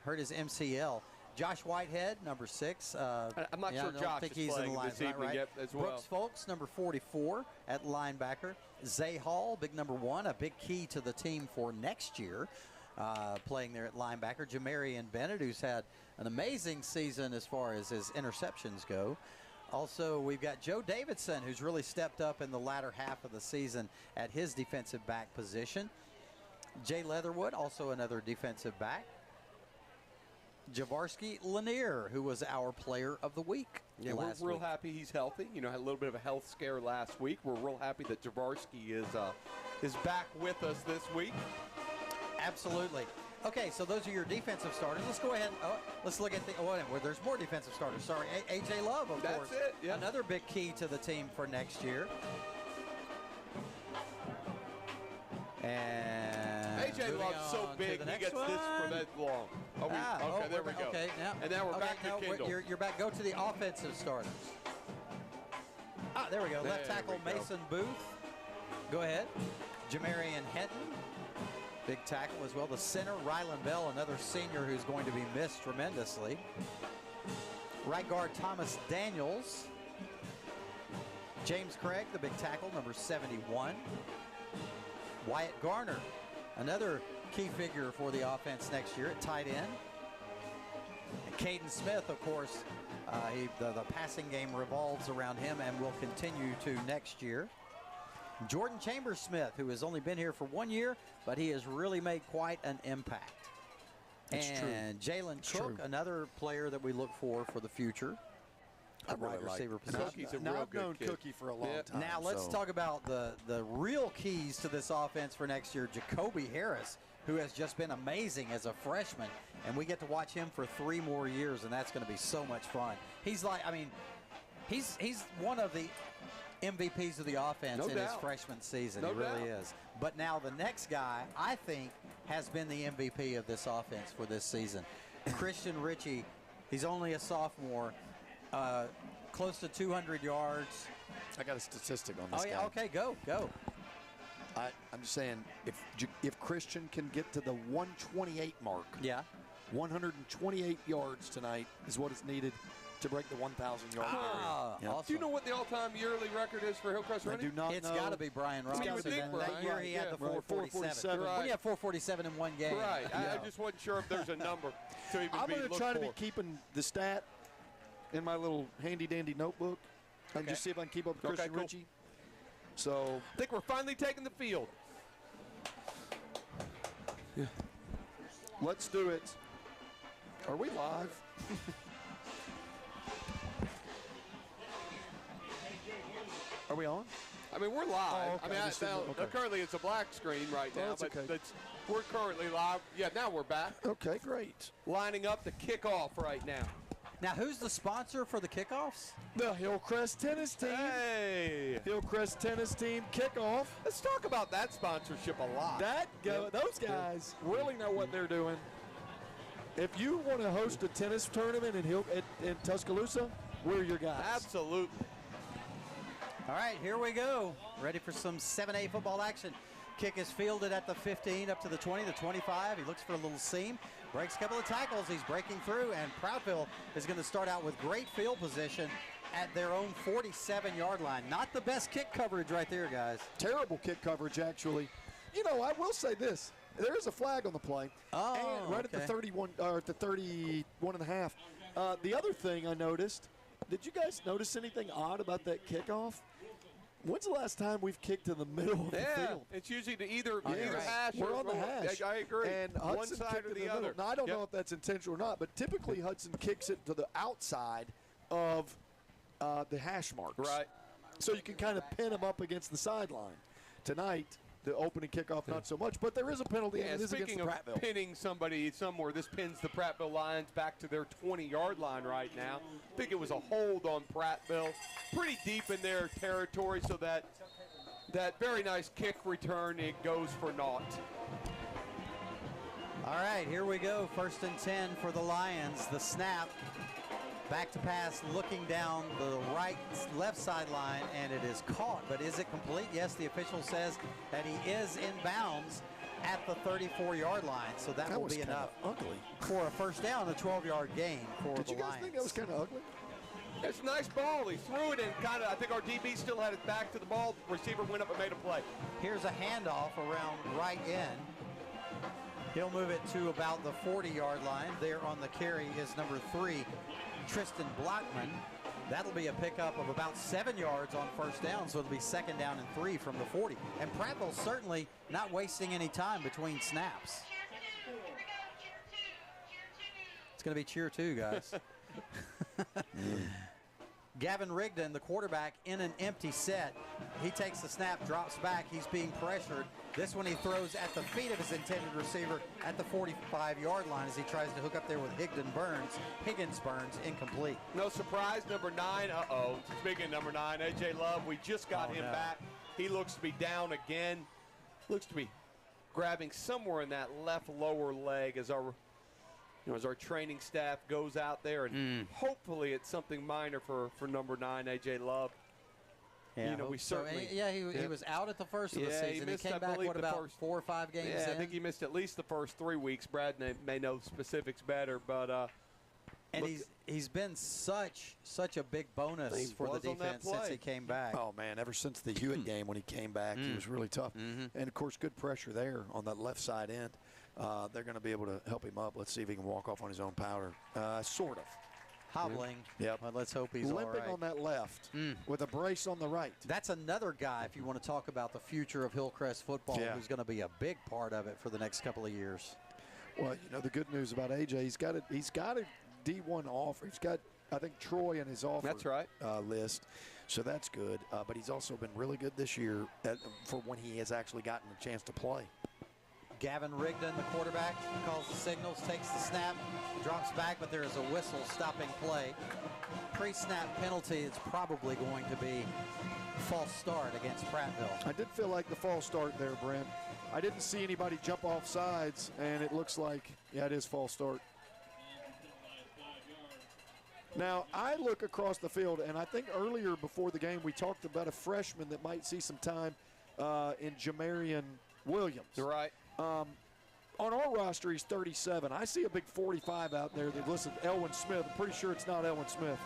F: hurt his MCL. Josh Whitehead, number 6.
C: I'm not sure Josh
F: think
C: is
F: he's
C: playing
F: in the line
C: this evening yet as well.
F: Brooks Folks, number 44 at linebacker. Zay Hall, big number 1, a big key to the team for next year, playing there at linebacker. Jamarian Bennett, who's had an amazing season as far as his interceptions go. Also, we've got Joe Davidson, who's really stepped up in the latter half of the season at his defensive back position. Jay Leatherwood, also another defensive back. Javarsky Lanier, who was our player of the week last
C: we're real
F: week.
C: happy he's healthy. You know, had a little bit of a health scare last week. We're real happy that Javarsky is back with us this week.
F: Absolutely. Okay, so those are your defensive starters. Let's go ahead. Let's look at there's more defensive starters. Sorry, A.J. Love, of course.
C: That's it. Yeah.
F: Another big key to the team for next year. And
C: A.J. Love's so big, he gets this for that long. Okay, there we go.
F: Okay,
C: and now we're back to Kendall.
F: You're back. Go to the offensive starters. There we go. Left tackle Mason Booth. Go ahead. Jamarian Henton. Big tackle as well. The center, Rylan Bell, another senior who's going to be missed tremendously. Right guard, Thomas Daniels. James Craig, the big tackle, number 71. Wyatt Garner, another key figure for the offense next year at tight end. And Caden Smith, of course, the passing game revolves around him and will continue to next year. Jordan Chambers-Smith, who has only been here for 1 year, but he has really made quite an impact. And Jalen Cook, another player that we look for the future.
D: I really
F: wide receiver position.
C: Cookie's a
D: Now,
C: real
D: I've
C: good
D: known
C: kid.
D: Cookie for a long time.
F: Now let's talk about the real keys to this offense for next year. Jacoby Harris, who has just been amazing as a freshman, and we get to watch him for 3 more years, and that's going to be so much fun. He's he's one of the MVPs of the offense in his freshman season. He really is. But now the next guy, I think, has been the MVP of this offense for this season. Christian Ritchie, he's only a sophomore, close to 200 yards.
D: I got a statistic on this guy.
F: Okay, go.
D: I'm just saying, if Christian can get to the 128 mark, 128 yards tonight is what is needed to break the 1,000-yard barrier.
F: Awesome.
C: Do you know what the all-time yearly record is for Hillcrest running?
D: I do not know.
F: It's got to be Brian Robinson.
C: You would think,
F: that year he had the 447.
C: Right.
F: When you have 447 in one game.
C: Right. I just wasn't sure if there's a number to even
D: I'm
C: be
D: going to
C: looked
D: try to
C: for.
D: be keeping the stat in my little handy-dandy notebook and just see if I can keep up with Christian
C: cool.
D: Ritchie. So
C: I think we're finally taking the field.
D: let's do it. Are we live? Are we on?
C: I mean, we're live.
D: Oh, okay.
C: Currently it's a black screen right now,
D: that's okay.
C: we're currently live. Yeah, now we're back.
D: Okay, great.
C: Lining up the kickoff right now.
F: Now, who's the sponsor for the kickoffs?
D: The Hillcrest tennis team.
C: Hey!
D: Hillcrest tennis team kickoff.
C: Let's talk about that sponsorship a lot.
D: Those guys really know what they're doing. If you want to host a tennis tournament in Tuscaloosa, we're your guys.
C: Absolutely.
F: All right, here we go. Ready for some 7A football action. Kick is fielded at the 15, up to the 20, the 25. He looks for a little seam, breaks a couple of tackles. He's breaking through, and Prattville is going to start out with great field position at their own 47-yard line. Not the best kick coverage right there, guys.
D: Terrible kick coverage, actually. You know, I will say this. There is a flag on the play.
F: Oh,
D: and right at the 31, or at the 31 and a half. The other thing I noticed Did you guys notice anything odd about that kickoff? When's the last time we've kicked in the middle of the field?
C: It's usually to either
F: right.
C: hash
D: We're
C: or
D: on the hash.
C: I agree.
D: And
C: one
D: Hudson
C: side
D: kicked
C: or
D: in
C: the
D: the
C: other.
D: middle. Now, I don't
C: Yep.
D: know if that's intentional or not, but typically Hudson kicks it to the outside of the hash marks.
C: Right.
D: So you can kind of pin them up against the sideline. Tonight, the opening kickoff, not so much, but there is a penalty, and it is against
C: speaking
D: the
C: of
D: Prattville.
C: pinning somebody somewhere, this pins the Prattville Lions back to their 20-yard line right now. I think it was a hold on Prattville, pretty deep in their territory, so that very nice kick return, it goes for naught.
F: All right, here we go. 1st and 10 for the Lions. The snap. Back to pass, looking down the left sideline, and it is caught. But is it complete? Yes, the official says that he is in bounds at the 34-yard line. So that will be enough
D: ugly
F: for a first down, a 12-yard gain for
D: Did
F: the
D: you guys
F: Lions.
D: think that was kind of ugly?
C: It's a nice ball. He threw it and kind of, I think our DB still had it back to the ball. The receiver went up and made a play.
F: Here's a handoff around right end. He'll move it to about the 40-yard line. There on the carry is number 3, Tristan Blackman. That'll be a pickup of about 7 yards on first down, so it'll be 2nd down and 3 from the 40. And Prattville certainly not wasting any time between snaps. It's going to be cheer 2, guys. Gavin Rigdon, the quarterback, in an empty set. He takes the snap, drops back. He's being pressured. This one he throws at the feet of his intended receiver at the 45-yard line as he tries to hook up there with Higgins Burns, incomplete.
C: No surprise, number 9. Speaking of number 9, A.J. Love, we just got him back. He looks to be down again. Looks to be grabbing somewhere in that left lower leg as our training staff goes out there, and hopefully it's something minor for number 9, A.J. Love.
F: Yeah,
C: we certainly.
F: He was out at the first of the season.
C: He missed,
F: came back, what, about 4 or 5 games in?
C: I think he missed at least the first 3 weeks. Brad may know specifics better, but
F: and he's been such a big bonus for the defense since he came back.
D: Oh, man, ever since the Hewitt game when he came back, he was really tough. And, of course, good pressure there on that left side end. They're going to be able to help him up. Let's see if he can walk off on his own powder. Sort of.
F: Hobbling.
D: Yep.
F: But let's hope he's all right.
D: Limping on that left with a brace on the right.
F: That's another guy, if you want to talk about the future of Hillcrest football, who's going to be a big part of it for the next couple of years.
D: Well, the good news about AJ, he's got a D1 offer. He's got, I think, Troy in his offer list. So that's good. But he's also been really good this year for when he has actually gotten a chance to play.
F: Gavin Rigdon, the quarterback, calls the signals, takes the snap, drops back, but there is a whistle stopping play. Pre-snap penalty is probably going to be false start against Prattville.
D: I did feel like the false start there, Brent. I didn't see anybody jump off sides, and it looks like, it is false start. Now, I look across the field, and I think earlier before the game we talked about a freshman that might see some time in Jamarian Williams.
C: Right.
D: On our roster, he's 37. I see a big 45 out there that listed Elwin Smith. I'm pretty sure it's not Elwin Smith.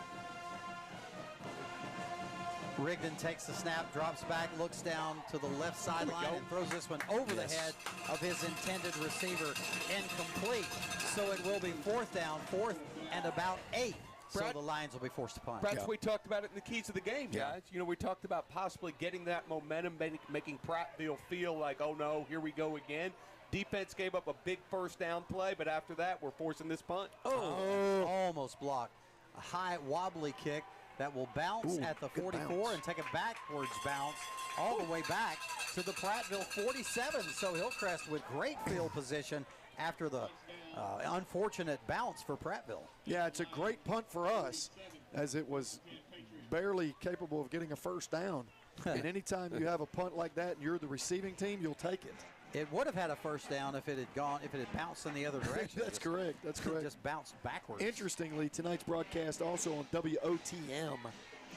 F: Rigdon takes the snap, drops back, looks down to the left sideline, and throws this one over the head of his intended receiver. Incomplete. So it will be 4th down, 4th and about 8.
C: Brad,
F: so the Lions will be forced to punt.
C: Brad, we talked about it in the keys of the game, guys. We talked about possibly getting that momentum, making Prattville feel like, oh, no, here we go again. Defense gave up a big first down play, but after that, we're forcing this punt.
F: Almost blocked. A high, wobbly kick that will bounce at the 44 and take a backwards bounce all the way back to the Prattville 47. So Hillcrest with great field position after the unfortunate bounce for Prattville.
D: Yeah, it's a great punt for us, as it was barely capable of getting a first down. And anytime you have a punt like that and you're the receiving team, you'll take it.
F: It would have had a first down if it had bounced in the other direction.
D: That's correct. That's correct.
F: Just bounced backwards.
D: Interestingly, tonight's broadcast also on WOTM,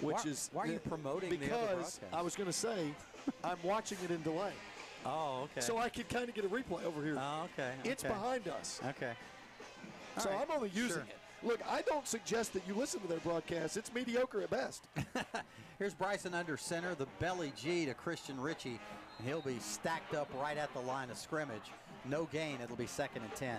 D: which is
F: why are you promoting the other
D: because
F: broadcast?
D: I was going to say I'm watching it in delay.
F: Oh, okay.
D: So I could kind of get a replay over here.
F: Oh, okay.
D: It's behind us.
F: Okay.
D: So I'm only using it. Look, I don't suggest that you listen to their broadcast. It's mediocre at best.
F: Here's Bryson under center, the belly G to Christian Ritchie, and he'll be stacked up right at the line of scrimmage. No gain. It'll be 2nd and 10.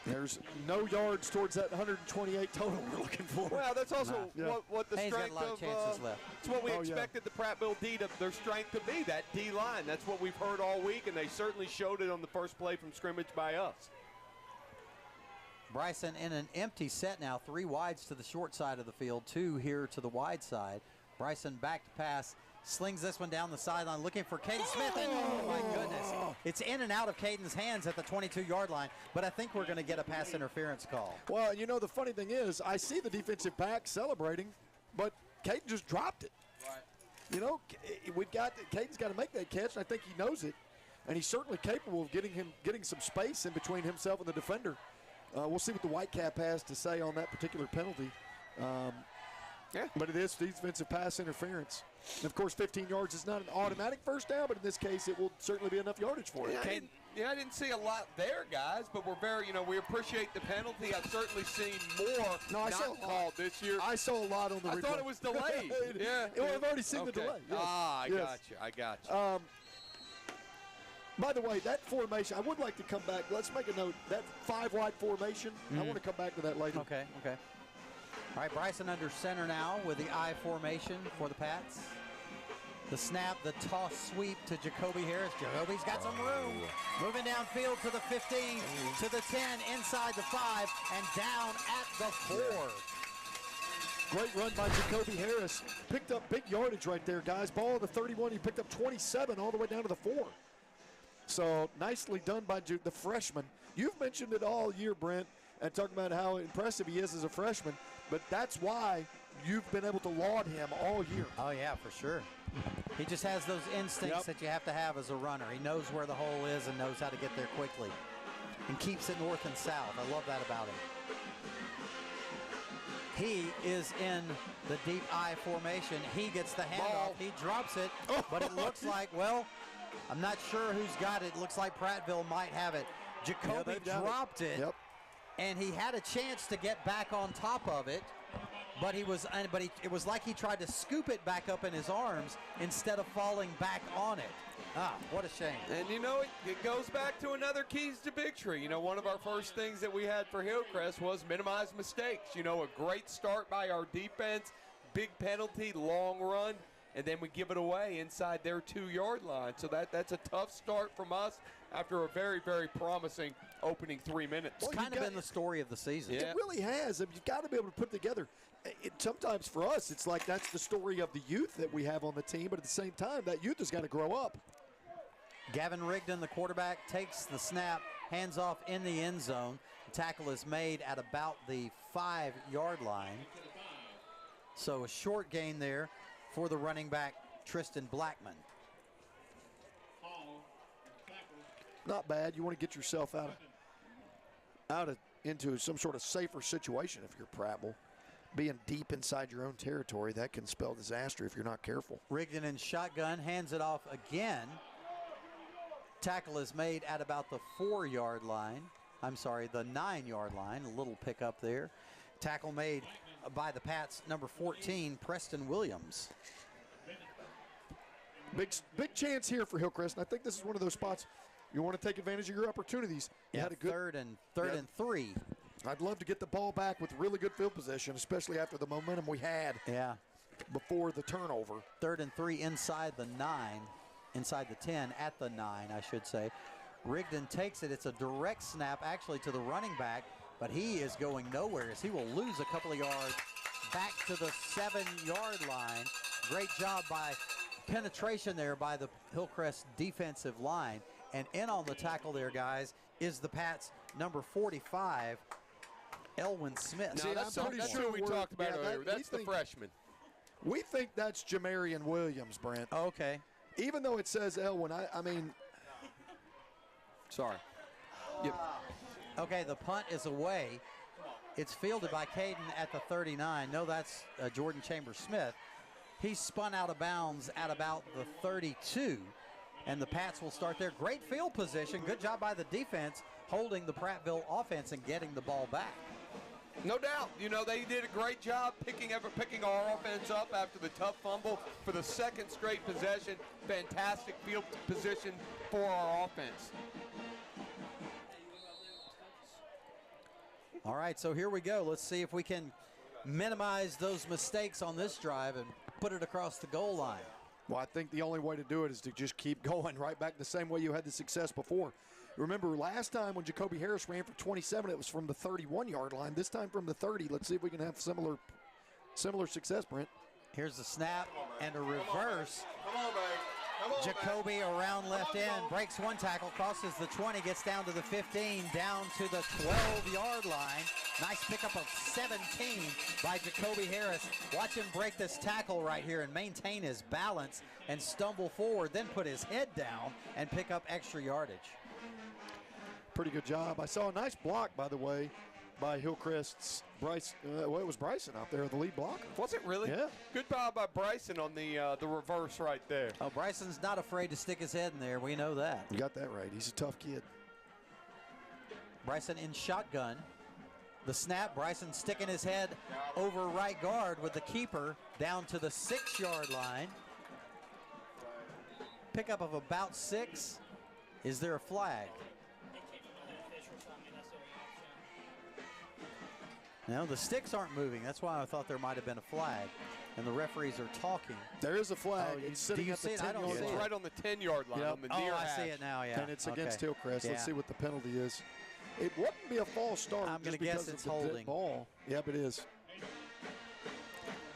D: There's no yards towards that 128 total we're looking for.
C: Well, that's also what the
F: Hayes got
C: strength
F: a lot of chances left.
C: It's what we expected the Prattville D their strength to be, that D line. That's what we've heard all week, and they certainly showed it on the first play from scrimmage by us.
F: Bryson in an empty set now, 3 wides to the short side of the field, 2 here to the wide side. Bryson back to pass, slings this one down the sideline, looking for Caden Smith, and oh my goodness. It's in and out of Caden's hands at the 22-yard line, but I think we're going to get a pass interference call.
D: Well, you know, the funny thing is, I see the defensive back celebrating, but Caden just dropped it.
A: Right.
D: You know, Caden's got to make that catch, and I think he knows it, and he's certainly capable of getting some space in between himself and the defender. We'll see what the Whitecap has to say on that particular penalty. But it is defensive pass interference. And of course, 15 yards is not an automatic first down, but in this case, it will certainly be enough yardage for it.
C: I didn't see a lot there, guys, but we're very, we appreciate the penalty. I've certainly seen more not called this year.
D: I saw a lot on the replay.
C: I thought it was delayed.
D: I've already seen the delay. Yes.
C: I got you.
D: By the way, that formation, I would like to come back. Let's make a note. That 5-wide formation, I want to come back to that later.
F: Okay. All right, Bryson under center now with the I formation for the Pats. The snap, the toss sweep to Jacoby Harris. Jacoby's got some room. Moving downfield to the 15, to the 10, inside the 5, and down at the 4.
D: Great run by Jacoby Harris. Picked up big yardage right there, guys. Ball at the 31, he picked up 27 all the way down to the 4. So nicely done by the freshman. You've mentioned it all year, Brent, and talking about how impressive he is as a freshman, but that's why you've been able to laud him all year.
F: Oh, yeah, for sure. He just has those instincts that you have to have as a runner. He knows where the hole is and knows how to get there quickly and keeps it north and south. I love that about him. He is in the deep I formation. He gets the handoff. He drops it, but it looks like, well, I'm not sure who's got it. It looks like Prattville might have it. Jacoby dropped it, and he had a chance to get back on top of it, but it was like he tried to scoop it back up in his arms instead of falling back on it. Ah, what a shame.
C: And it goes back to another keys to victory. One of our first things that we had for Hillcrest was minimize mistakes. A great start by our defense, big penalty, long run, and then we give it away inside their 2-yard line. So that's a tough start from us after a very, very promising opening 3 minutes.
F: It's kind of been the story of the season.
D: It really has. You've got to be able to put it together. Sometimes for us, it's like that's the story of the youth that we have on the team, but at the same time, that youth has got to grow up.
F: Gavin Rigdon, the quarterback, takes the snap, hands off in the end zone. The tackle is made at about the 5-yard line. So a short gain there for the running back, Tristan Blackman.
D: Not bad. You want to get yourself into some sort of safer situation if you're Prattville. Being deep inside your own territory, that can spell disaster if you're not careful.
F: Rigdon in shotgun, hands it off again. Tackle is made at about the 4-yard line. I'm sorry, the 9-yard line. A little pickup there. Tackle made by the Pats, number 14, Preston Williams.
D: Big chance here for Hillcrest, and I think this is one of those spots you want to take advantage of your opportunities. You had a good
F: third and 3.
D: I'd love to get the ball back with really good field position, especially after the momentum we had before the turnover.
F: 3rd and 3 inside the 9, inside the 10, at the 9, I should say. Rigdon takes it. It's a direct snap, actually, to the running back, but he is going nowhere as he will lose a couple of yards back to the 7-yard line. Great job by penetration there by the Hillcrest defensive line. And in on the tackle there, guys, is the Pats' number 45, Elwin Smith.
C: Now, that's who we talked about earlier. That's the freshman.
D: We think that's Jamarian Williams, Brent.
F: Oh, okay.
D: Even though it says Elwin, I mean.
C: Sorry.
F: Yep. Okay, the punt is away. It's fielded by Caden at the 39. No, that's Jordan Chambers-Smith. He's spun out of bounds at about the 32, and the Pats will start there. Great field position. Good job by the defense holding the Prattville offense and getting the ball back.
C: No doubt. They did a great job picking our offense up after the tough fumble for the second straight possession. Fantastic field position for our offense.
F: All right, so here we go. Let's see if we can minimize those mistakes on this drive and put it across the goal line.
D: Well, I think the only way to do it is to just keep going right back the same way you had the success before. Remember last time when Jacoby Harris ran for 27, it was from the 31-yard line. This time from the 30. Let's see if we can have similar success, Brent.
F: Here's the snap and a reverse.
C: Come on, babe. Come on,
F: Jacoby around left end, breaks one tackle, crosses the 20, gets down to the 15, down to the 12-yard line. Nice pickup of 17 by Jacoby Harris. Watch him break this tackle right here and maintain his balance and stumble forward, then put his head down and pick up extra yardage.
D: Pretty good job. I saw a nice block, by the way, by Hillcrest's Bryce. Well, it was Bryson out there, the lead blocker.
C: Was it really?
D: Yeah.
C: Good job by Bryson on the reverse right there.
F: Oh, Bryson's not afraid to stick his head in there. We know that.
D: You got that right. He's a tough kid.
F: Bryson in shotgun. The snap, Bryson sticking his head over right guard with the keeper down to the 6-yard line. Pickup of about 6. Is there a flag? No, the sticks aren't moving. That's why I thought there might have been a flag. And the referees are talking.
D: There is a flag.
F: Oh,
D: it's sitting at the 10-yard line.
C: It's right on the 10-yard line on the near
F: I
C: hash.
F: see it now, yeah.
D: And it's against Hillcrest.
F: Yeah.
D: Let's see what the penalty is. It wouldn't be a false start.
F: I'm
D: just
F: gonna guess
D: because
F: it's
D: of the
F: holding.
D: dead ball. Yep, it is.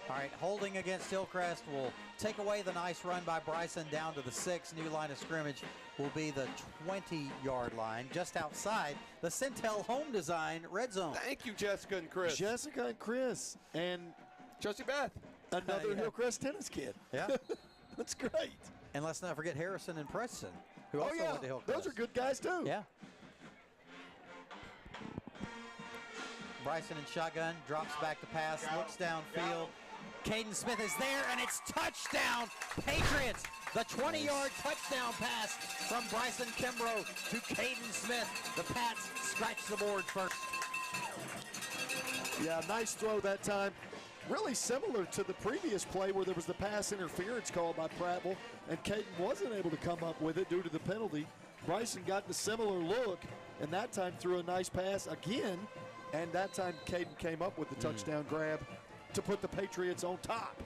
F: All right, holding against Hillcrest will take away the nice run by Bryson down to the 6. New line of scrimmage will be the 20-yard line, just outside the Centel Home Design red zone.
C: Thank you, Jessica and Chris.
D: Jessica and Chris and
C: Josie Beth.
D: another
F: Yeah.
D: Hillcrest tennis kid.
F: Yeah.
D: That's great.
F: And let's not forget Harrison and Preston, who also went to Hillcrest.
D: Those are good guys, too.
F: Yeah. Bryson in shotgun, drops back to pass, looks downfield. Caden Smith is there, and it's touchdown, Patriots. The 20-yard touchdown pass from Bryson Kimbrough to Caden Smith. The Pats scratch the board first.
D: Yeah, nice throw that time. Really similar to the previous play where there was the pass interference called by Prattville, and Caden wasn't able to come up with it due to the penalty. Bryson got the similar look, and that time threw a nice pass again, and that time Caden came up with the touchdown grab to put the Patriots on top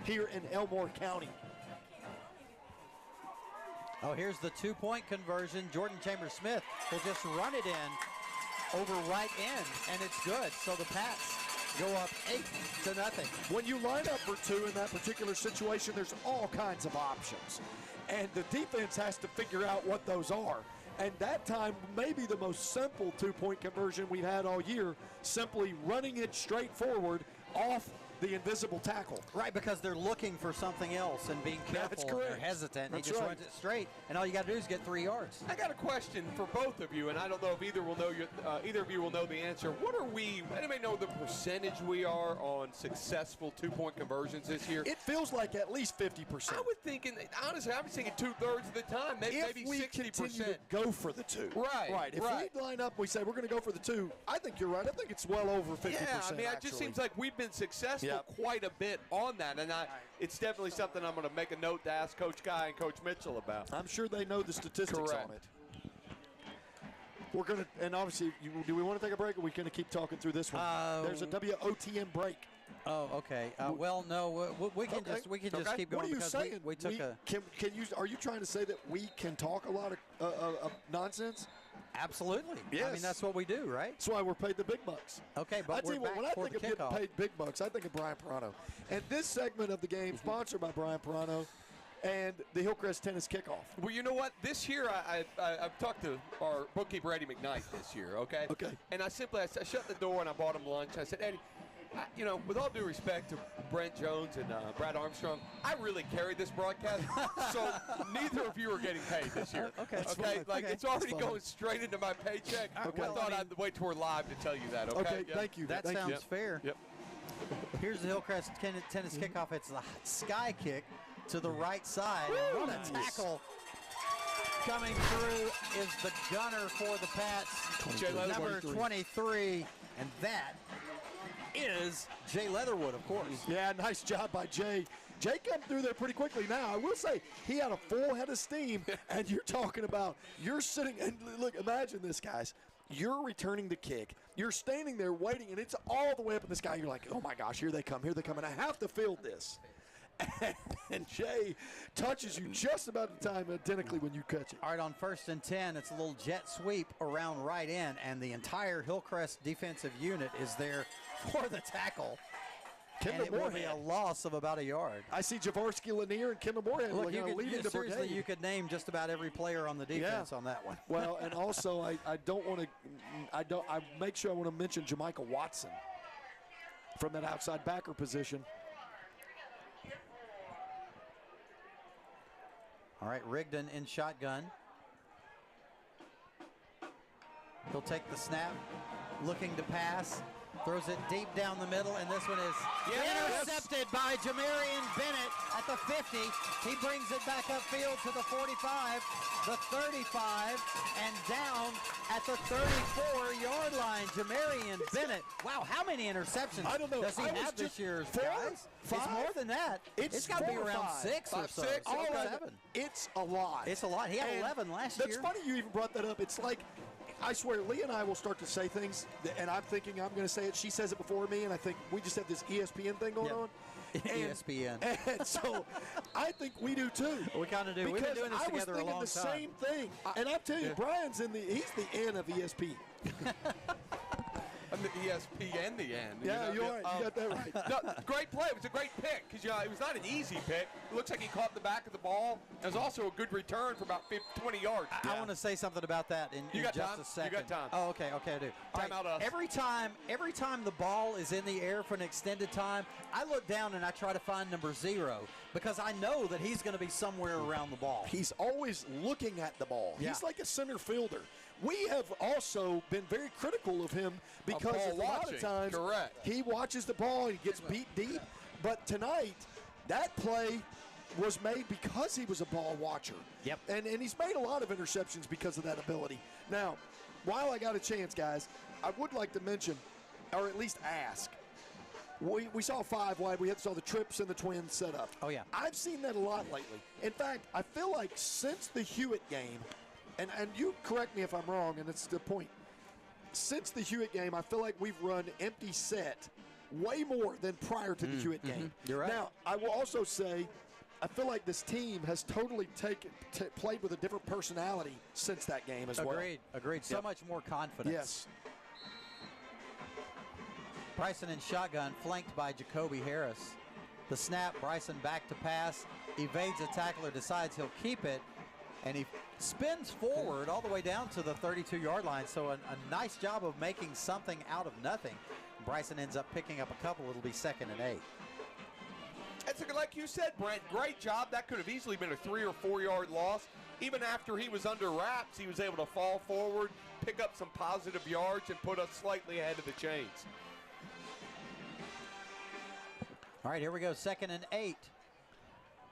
D: here in Elmore County.
F: Oh, here's the two-point conversion. Jordan Chambers-Smith will just run it in over right end, and it's good. So the Pats go up 8-0.
D: When you line up for two in that particular situation, there's all kinds of options. And the defense has to figure out what those are. And that time, maybe the most simple two-point conversion we've had all year, simply running it straight forward off the invisible tackle.
F: Right, because they're looking for something else and being careful.
D: That's
F: and
D: correct.
F: they're hesitant.
D: That's
F: He just
D: right.
F: runs it straight, and all you got to do is get 3 yards.
C: I got a question for both of you, and I don't know if either of you will know the answer. What are we? Anybody know the percentage we are on successful two-point conversions this year?
D: It feels like at least 50%.
C: I was thinking, honestly, I was thinking 2/3 of the time, maybe
D: if we
C: 60%.
D: continue to go for the two.
C: Right,
D: If
C: right.
D: we line up, we say we're going to go for the two, I think you're right. I think it's well over 50%.
C: Yeah, I mean, it
D: actually.
C: just seems like we've been successful
D: Yep.
C: quite a bit on that, and it's definitely something I'm going to make a note to ask Coach Guy and Coach Mitchell about.
D: I'm sure they know the statistics
C: Correct.
D: on it. We're going to, and obviously, do we want to take a break, or are we going to keep talking through this one? There's a WOTM break.
F: Oh, okay. Well, no, we can just keep going
D: What are you
F: because
D: saying?
F: we took a.
D: Can you? Are you trying to say that we can talk a lot of nonsense?
F: Absolutely. I
D: Yes.
F: mean, that's what we do, right?
D: That's why we're paid the big bucks.
F: Okay,
D: I
F: but
D: tell
F: we're
D: you what,
F: back
D: when I
F: for
D: think
F: the
D: of getting
F: kickoff.
D: paid big bucks, I think of Brian Pirano. And this segment of the game sponsored by Brian Pirano and the Hillcrest Tennis Kickoff.
C: Well, you know what? This year, I've talked to our bookkeeper, Eddie McKnight, this year, okay?
D: Okay.
C: And I shut the door and I bought him lunch. I said, Eddie, with all due respect to Brent Jones and Brad Armstrong, I really carried this broadcast, so neither of you are getting paid this year.
F: Okay. That's
C: Okay?
F: fine.
C: Like,
F: Okay.
C: it's already
D: That's fine.
C: going straight into my paycheck.
F: Okay.
C: I thought I'd wait till we're live to tell you that, okay?
D: Okay,
C: Yeah.
D: thank you.
F: That
D: Thank
F: sounds
D: you.
F: fair.
C: Yep.
F: Here's the Hillcrest tennis kickoff. It's the sky kick to the right side. And what a tackle coming through is the gunner for the Pats,
C: Jay Leatherwood.
F: number 23, and that is Jay Leatherwood, of course.
D: Yeah, nice job by Jay. Jay came through there pretty quickly. Now, I will say, he had a full head of steam, and you're talking about, you're sitting, and look, imagine this, guys. You're returning the kick. You're standing there waiting, and it's all the way up in the sky. You're like, oh, my gosh, here they come, and I have to field this. And Jay touches you just about the time identically when you catch it.
F: All right, on 1st and 10, it's a little jet sweep around right in, and the entire Hillcrest defensive unit is there for the tackle. And it will be a loss of about a yard.
D: I see Javarsky Lanier and Kendall Moorhead leading the
F: seriously,
D: brigade.
F: you could name just about every player on the defense on that one.
D: Well, and also I make sure I want to mention Jamichael Watson from that outside backer position.
F: All right, Rigdon in shotgun. He'll take the snap, looking to pass. Throws it deep down the middle, and this one is intercepted by Jamarian Bennett at the 50. He brings it back upfield to the 45, the 35, and down at the 34-yard line. Jamarian Bennett. Wow, how many interceptions does he have this year, guys? It's more than that. It's got to be around 6 or so.
C: 6,
F: 7.
D: It's a lot.
F: It's a lot. He had 11 last year.
D: That's funny you even brought that up. It's like, I swear, Lee and I will start to say things, and I'm thinking I'm going to say it. She says it before me, and I think we just have this ESPN thing going on.
F: ESPN.
D: And so I think we do too.
F: We kind of do. We've been doing this together a long time.
D: I was thinking the same thing. And I'll tell you, Brian's he's the N of ESP.
C: I'm the ESPN, the end.
D: Yeah, you're right. You got that right.
C: No, great play. It was a great pick because it was not an easy pick. It looks like he caught the back of the ball. It was also a good return for about 20 yards.
F: I want to say something about that in just a second.
C: You got time.
F: Oh, okay, I do.
C: Time out us.
F: Every time the ball is in the air for an extended time, I look down and I try to find number 0 because I know that he's going to be somewhere around the ball.
D: He's always looking at the ball.
F: Yeah.
D: He's like a center fielder. We have also been very critical of him because a lot of times he watches the ball, he gets beat deep. But tonight, that play was made because he was a ball watcher.
F: Yep.
D: And he's made a lot of interceptions because of that ability. Now, while I got a chance, guys, I would like to mention, or at least ask, we saw 5 wide. We saw the trips and the twins set up.
F: Oh, yeah.
D: I've seen that a lot lately. In fact, I feel like since the Hewitt game, and you correct me if I'm wrong, and it's the point. Since the Hewitt game, I feel like we've run empty set way more than prior to the Hewitt game.
F: You're right.
D: Now, I will also say, I feel like this team has totally played with a different personality since that game as well.
F: Agreed. So much more confidence.
D: Yes.
F: Bryson in shotgun, flanked by Jacoby Harris. The snap, Bryson back to pass, evades a tackler, decides he'll keep it, and he spins forward all the way down to the 32-yard line. So a nice job of making something out of nothing. Bryson ends up picking up a couple. It'll be 2nd and 8.
C: It's like you said, Brent, great job. That could have easily been a 3 or 4 yard loss. Even after he was under wraps, he was able to fall forward, pick up some positive yards, and put us slightly ahead of the chains.
F: All right, here we go. 2nd and 8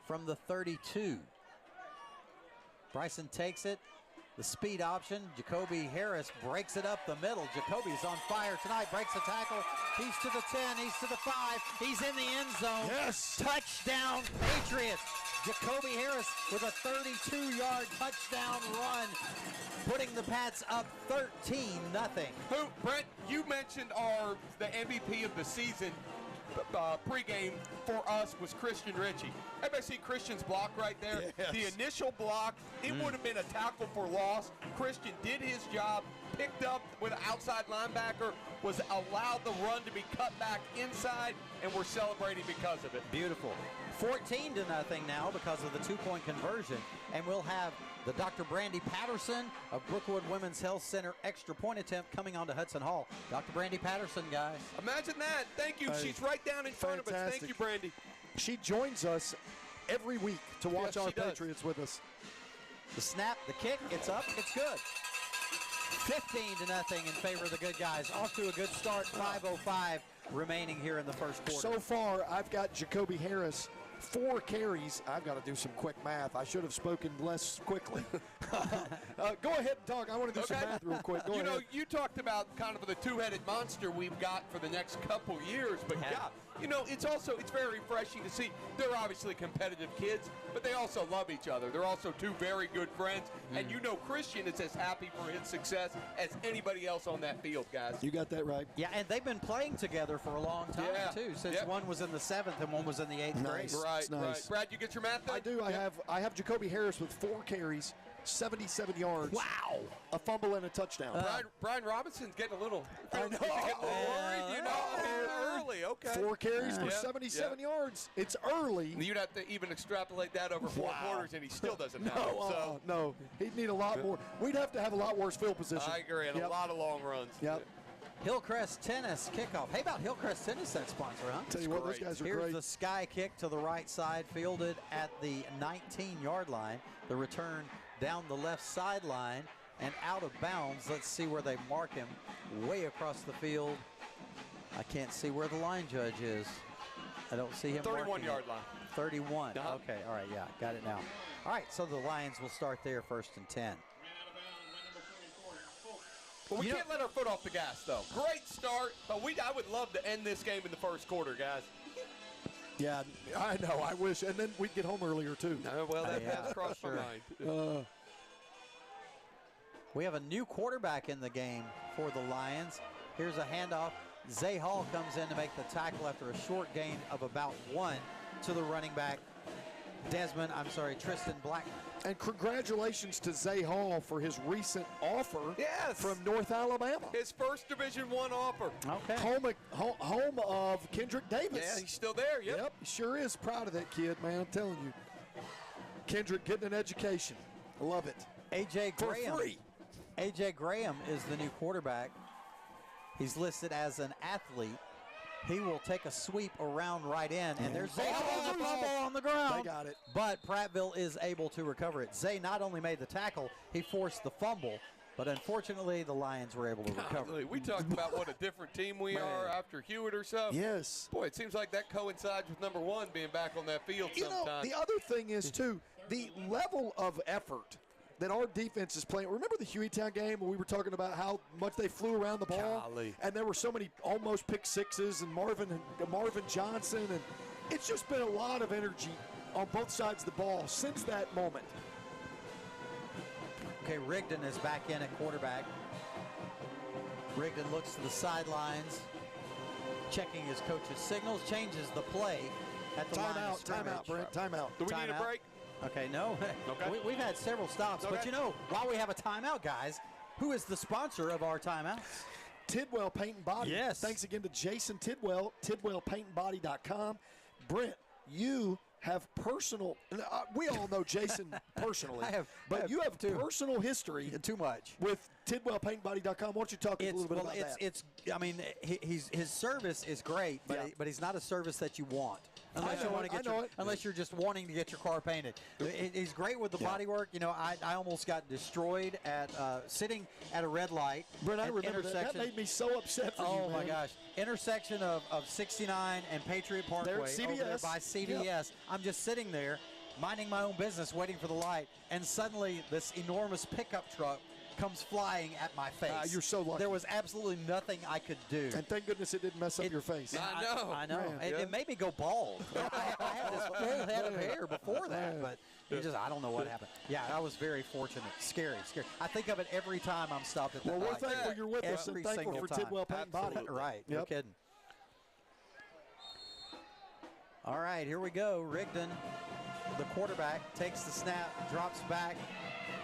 F: from the 32. Bryson takes it. The speed option. Jacoby Harris breaks it up the middle. Jacoby's on fire tonight. Breaks the tackle. He's to the 10. He's to the 5. He's in the end zone.
D: Yes.
F: Touchdown, Patriots. Jacoby Harris with a 32-yard touchdown run, putting the Pats up 13-0.
C: Brent, you mentioned the MVP of the season pregame for us was Christian Ritchie. Everybody see Christian's block right there?
D: Yes.
C: The initial block, it would have been a tackle for loss. Christian did his job, picked up with an outside linebacker, was allowed the run to be cut back inside, and we're celebrating because of it.
F: Beautiful. 14-0 now because of the 2-point conversion, and we'll have the Dr. Brandy Patterson of Brookwood Women's Health Center extra point attempt coming onto Hudson Hall. Dr. Brandy Patterson, guys.
C: Imagine that. Thank you. She's right down in front of us. Thank you, Brandy.
D: She joins us every week to watch our Patriots with us.
F: The snap, the kick, it's up, it's good. 15-0 in favor of the good guys. Off to a good start, 5:05 remaining here in the first quarter.
D: So far, I've got Jacoby Harris, 4 carries. I've got to do some quick math. I should have spoken less quickly. Go ahead and talk. I want to do some math real quick. Go ahead.
C: You talked about kind of the two-headed monster we've got for the next couple years, but it's very refreshing to see. They're obviously competitive kids, but they also love each other. They're also two very good friends, and Christian is as happy for his success as anybody else on that field, guys.
D: You got that right.
F: Yeah, and they've been playing together for a long time, too, since one was in the 7th and one was in the 8th grade.
C: Right,
D: nice.
C: right. Brad, you get your math done?
D: I do. I have Jacoby Harris with 4 carries, 77 yards.
F: Wow.
D: A fumble and a touchdown.
C: Brian Robinson's getting a little
D: I know.
C: getting a little worried, early. Okay.
D: 4 carries for 77 yards. It's early.
C: You'd have to even extrapolate that over 4 quarters, and he still doesn't have it. So.
D: No. He'd need a lot more. We'd have to have a lot worse field position.
C: I agree, and a lot of long runs.
D: Yep.
F: Hillcrest Tennis kickoff. Hey, about Hillcrest Tennis, that sponsor, huh?
D: Tell you what, those guys are
F: Here's
D: great.
F: the sky kick to the right side, fielded at the 19-yard line. The return down the left sideline and out of bounds. Let's see where they mark him. Way across the field. I can't see where the line judge is. I don't see him.
C: 31-yard line.
F: 31. Okay, all right, yeah, got it now. All right, so the Lions will start there, 1st and 10.
C: Well, we can't let our foot off the gas, though. Great start, but I would love to end this game in the first quarter, guys.
D: Yeah, I know. I wish. And then we'd get home earlier, too.
C: Well, that's crossed my mind.
F: We have a new quarterback in the game for the Lions. Here's a handoff. Zay Hall comes in to make the tackle after a short gain of about 1 to the running back, Tristan Blackman.
D: And congratulations to Zay Hall for his recent offer from North Alabama.
C: His first Division I offer.
F: Okay.
D: Home of Kendrick Davis.
C: Yeah, he's still there.
D: Yep, he sure is. Proud of that kid, man. I'm telling you. Kendrick getting an education. I love it.
F: A.J. Graham.
D: For free.
F: A.J. Graham is the new quarterback. He's listed as an athlete. He will take a sweep around right in, and there's Zay on the ground.
D: They got it.
F: But Prattville is able to recover it. Zay not only made the tackle, he forced the fumble, but unfortunately the Lions were able to recover.
C: We talked about what a different team we are after Hewitt or so.
D: Yes.
C: Boy, it seems like that coincides with number 1 being back on that field sometime.
D: The other thing is, too, the level of effort that our defense is playing. Remember the Hueytown game where we were talking about how much they flew around the ball?
C: Golly.
D: And there were so many almost pick sixes and Marvin Johnson. And it's just been a lot of energy on both sides of the ball since that moment.
F: Okay, Rigdon is back in at quarterback. Rigdon looks to the sidelines, checking his coach's signals, changes the play at the line of scrimmage.
D: Timeout, Brent, timeout.
C: Do we need a break?
F: Okay, no.
C: Okay.
F: We've had several stops, but while we have a timeout, guys, who is the sponsor of our timeouts?
D: Tidwell Paint and Body.
F: Yes.
D: Thanks again to Jason Tidwell, tidwellpaintandbody.com. Brent, you have personal, we all know Jason personally, but you have personal history.
F: Too much.
D: With tidwellpaintandbody.com. Why don't you talk a little bit about that?
F: I mean, his service is great, but he's not a service that you want. Unless you're just wanting to get your car painted. He's great with the body work. I almost got destroyed at sitting at a red light.
D: Brent, I remember that. That made me so upset for you,
F: man. Oh, my gosh. Intersection of 69 and Patriot Parkway over there by CVS. Yep. I'm just sitting there, minding my own business, waiting for the light, and suddenly this enormous pickup truck comes flying at my face.
D: You're so lucky.
F: There was absolutely nothing I could do.
D: And thank goodness it didn't mess up your face.
F: I know. It made me go bald. I had this full head of hair before that, but I don't know what happened. Yeah, I was very fortunate. Scary. I think of it every time I'm stopped at that light.
D: Well, we're thankful you're with us and thankful for Tidwell Paint and Body.
F: Right. No kidding. All right, here we go. Rigdon, the quarterback, takes the snap, drops back.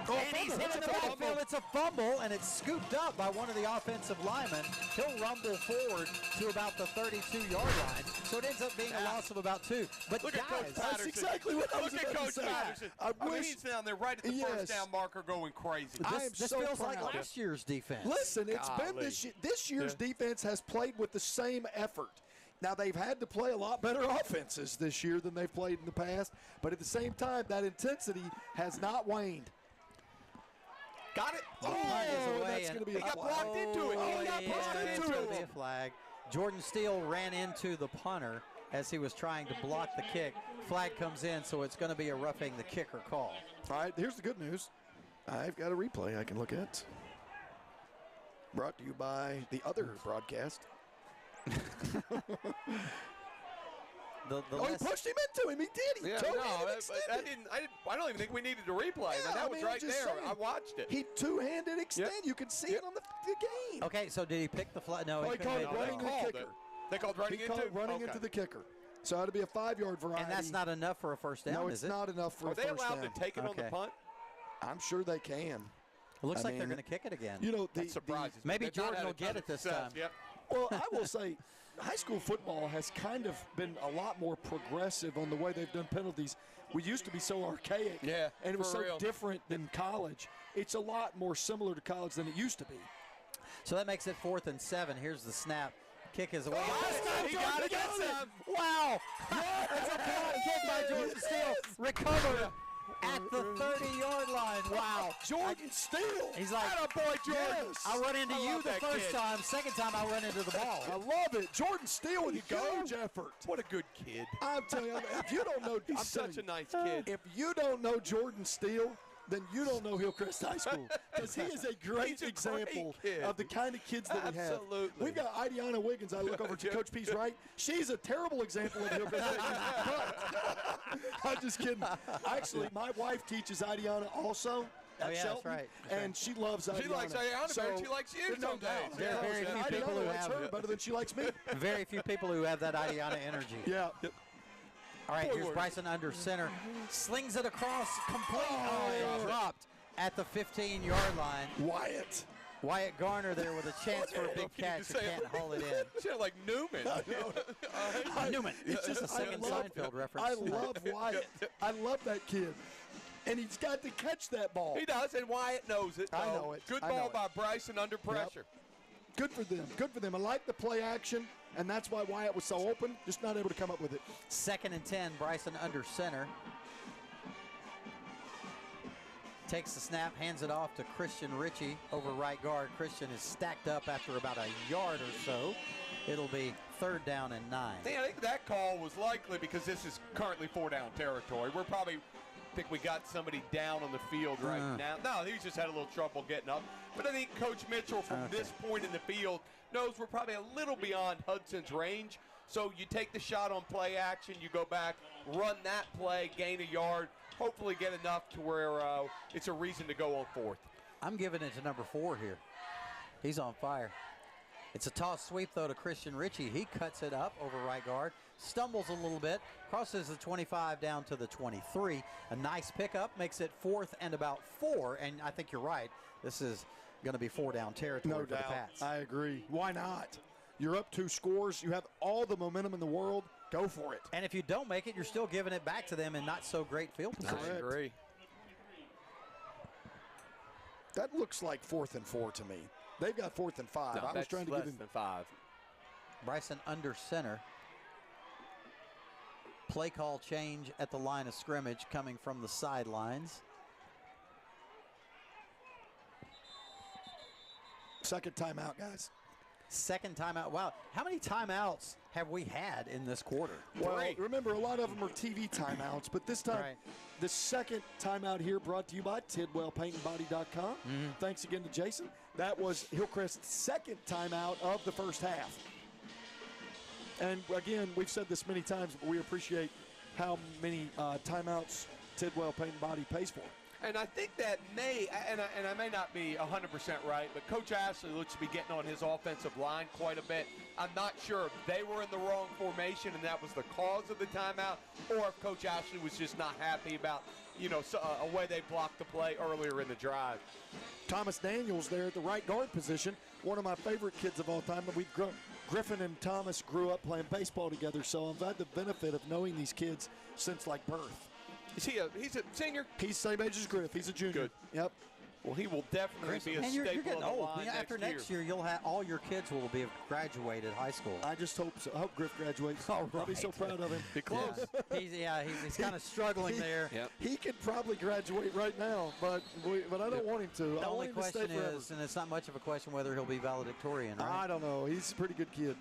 F: And he's hit in the backfield. It's a fumble, and it's scooped up by one of the offensive linemen. He'll rumble forward to about the 32-yard line. So it ends up being a loss of about 2. But
C: look
F: guys,
C: at Coach Patterson.
D: That's exactly what I was
C: about to say. Look at Coach Patterson. I mean, he's down there right at the first down marker going crazy.
F: This feels like last year's defense.
D: Listen, it's been this year's defense has played with the same effort. Now, they've had to play a lot better offenses this year than they've played in the past. But at the same time, that intensity has not waned.
C: Got it.
D: That's going to be a flag.
C: He got blocked into it. He got pushed into it.
F: Be a flag. Jordan Steele ran into the punter as he was trying to block the kick. Flag comes in, so it's going to be a roughing the kicker call.
D: All right, here's the good news. I've got a replay I can look at. Brought to you by the other broadcast.
F: the
D: he
F: list.
D: pushed him into him. He did. He
C: Yeah,
D: two-handed
C: no,
D: extended.
C: I don't even think we needed to replay.
D: Yeah,
C: that
D: I
C: was
D: mean,
C: right
D: I'm just
C: there.
D: saying.
C: I watched it.
D: He two-handed extend. You could see it on the game.
F: Okay, so did he pick the flag? No,
D: Oh, he
F: couldn't
D: called
F: make
D: it
F: the
D: running
F: ball.
D: the
C: called
D: kicker.
C: it. They called running
D: He called it running
C: Okay.
D: into the kicker. So it had to be a 5-yard variety.
F: And that's not enough for a first down,
D: No,
F: is
D: it's
F: it?
D: not enough for
C: Are
D: a
C: they
D: first
C: allowed
D: down.
C: to take it on the
F: Okay.
C: punt?
D: I'm sure they can.
F: It looks
D: I
F: like they're
D: mean,
F: going to kick it again.
D: You know,
C: That surprises me.
F: maybe
C: They've not
F: Jordan
C: had a
F: will get
C: ton
F: it
C: of
F: this
C: success.
F: time.
C: Yep.
D: Well, I will say, high school football has kind of been a lot more progressive on the way they've done penalties. We used to be so archaic,
C: Yeah,
D: and it was
C: for
D: so
C: real.
D: different than college. It's a lot more similar to college than it used to be.
F: So that makes it 4th and 7. Here's the snap. Kick is away.
C: He got it.
F: Wow! It's a block kick by Jordan Steele. Recovered at the 30-yard line. Wow.
D: Jordan Steele.
F: He's like,
C: boy, Jordan.
D: Yes.
F: I'll run into
C: I
F: you
C: love
F: the
C: that
F: first
C: kid.
F: time. Second time, I'll run into the ball.
D: I love it. Jordan Steele with a huge effort.
C: What a good kid.
D: I'm telling you, if you don't know,
C: He's such a nice kid.
D: If you don't know Jordan Steele, then you don't know Hillcrest High School, because he is a great
C: He's a
D: example
C: great kid.
D: of the kind of kids that we have.
C: Absolutely.
D: We've got Idiana Wiggins. I look over to Coach P's right. She's a terrible example of Hillcrest High School. But I'm just kidding. Actually, my wife teaches Idiana also. At
F: Oh, yeah, that's
D: Shelton,
F: right.
D: and she loves Idiana.
C: She likes Idiana better than she likes you
D: no
C: some
D: doubt.
C: days.
F: There are very few people who
D: Idiana likes
F: have
D: her
F: it.
D: better than she likes me.
F: Very few people who have that Idiana energy.
D: Yeah.
F: All right, here's
C: Forward.
F: Bryson under center. Slings it across, complete. Oh, dropped at the 15-yard line. Wyatt Garner there with a chance for a big catch. He can't haul it in.
C: Sound like Newman.
F: Newman. It's just a second Seinfeld reference.
D: I love Wyatt. I love that kid. And he's got to catch that ball.
C: He does, and Wyatt knows it.
D: I
C: though.
D: know it.
C: Good
D: I know
C: ball
D: it.
C: by Bryson under pressure.
D: Good for them. Good for them. I like the play action, and that's why Wyatt was so open, just not able to come up with it.
F: 2nd and 10, Bryson under center. Takes the snap, hands it off to Christian Ritchie over right guard. Christian is stacked up after about a yard or so. It'll be 3rd down and 9.
C: I think that call was likely because this is currently 4-down territory. We're probably think we got somebody down on the field right now. No, he just had a little trouble getting up. But I think Coach Mitchell from this point in the field knows we're probably a little beyond Hudson's range. So you take the shot on play action, you go back, run that play, gain a yard, hopefully get enough to where it's a reason to go on 4th.
F: I'm giving it to number 4 here. He's on fire. It's a toss sweep, though, to Christian Ritchie. He cuts it up over right guard, stumbles a little bit, crosses the 25 down to the 23. A nice pickup, makes it 4th and about 4, and I think you're right. This is going to be 4-down territory
D: No
F: for the
D: doubt.
F: Pats.
D: I agree. Why not? You're up 2 scores. You have all the momentum in the world. Go for it.
F: And if you don't make it, you're still giving it back to them in not so great field position.
C: I agree.
D: That looks like 4th and 4 to me. They've got 4th and 5.
C: No,
D: I was
C: that's
D: trying to
C: less
D: give him
C: than 5.
F: Bryson under center. Play call change at the line of scrimmage coming from the sidelines.
D: second timeout, guys.
F: Second timeout. Wow. How many timeouts have we had in this quarter?
D: Well, remember, a lot of them are TV timeouts, but this time, the second timeout here brought to you by TidwellPaintandBody.com. Thanks again to Jason. That was Hillcrest's second timeout of the first half. And again, we've said this many times, but we appreciate how many timeouts Tidwell Paint and Body pays for.
C: And I think that may, and I may not be 100% right, but Coach Ashley looks to be getting on his offensive line quite a bit. I'm not sure if they were in the wrong formation and that was the cause of the timeout, or if Coach Ashley was just not happy about, a way they blocked the play earlier in the drive.
D: Thomas Daniels there at the right guard position, one of my favorite kids of all time. Griffin and Thomas grew up playing baseball together, so I've had the benefit of knowing these kids since like birth.
C: He's a senior?
D: He's same age as Griff. He's a junior.
C: Good.
D: Yep.
C: Well, he will definitely be a
F: and you're
C: staple
F: getting
C: of the
F: old.
C: line
F: After next year, you'll have all your kids will be graduated high school.
D: I just hope so. I hope Griff graduates.
F: All
D: I'll be
F: right.
D: so proud of him.
C: Be close.
F: He's kind of struggling there.
C: Yep.
D: He could probably graduate right now, but I don't want him to.
F: The
D: I
F: only
D: want him to stay
F: question
D: forever.
F: is, and it's not much of a question, whether he'll be valedictorian, right?
D: I don't know. He's a pretty good kid.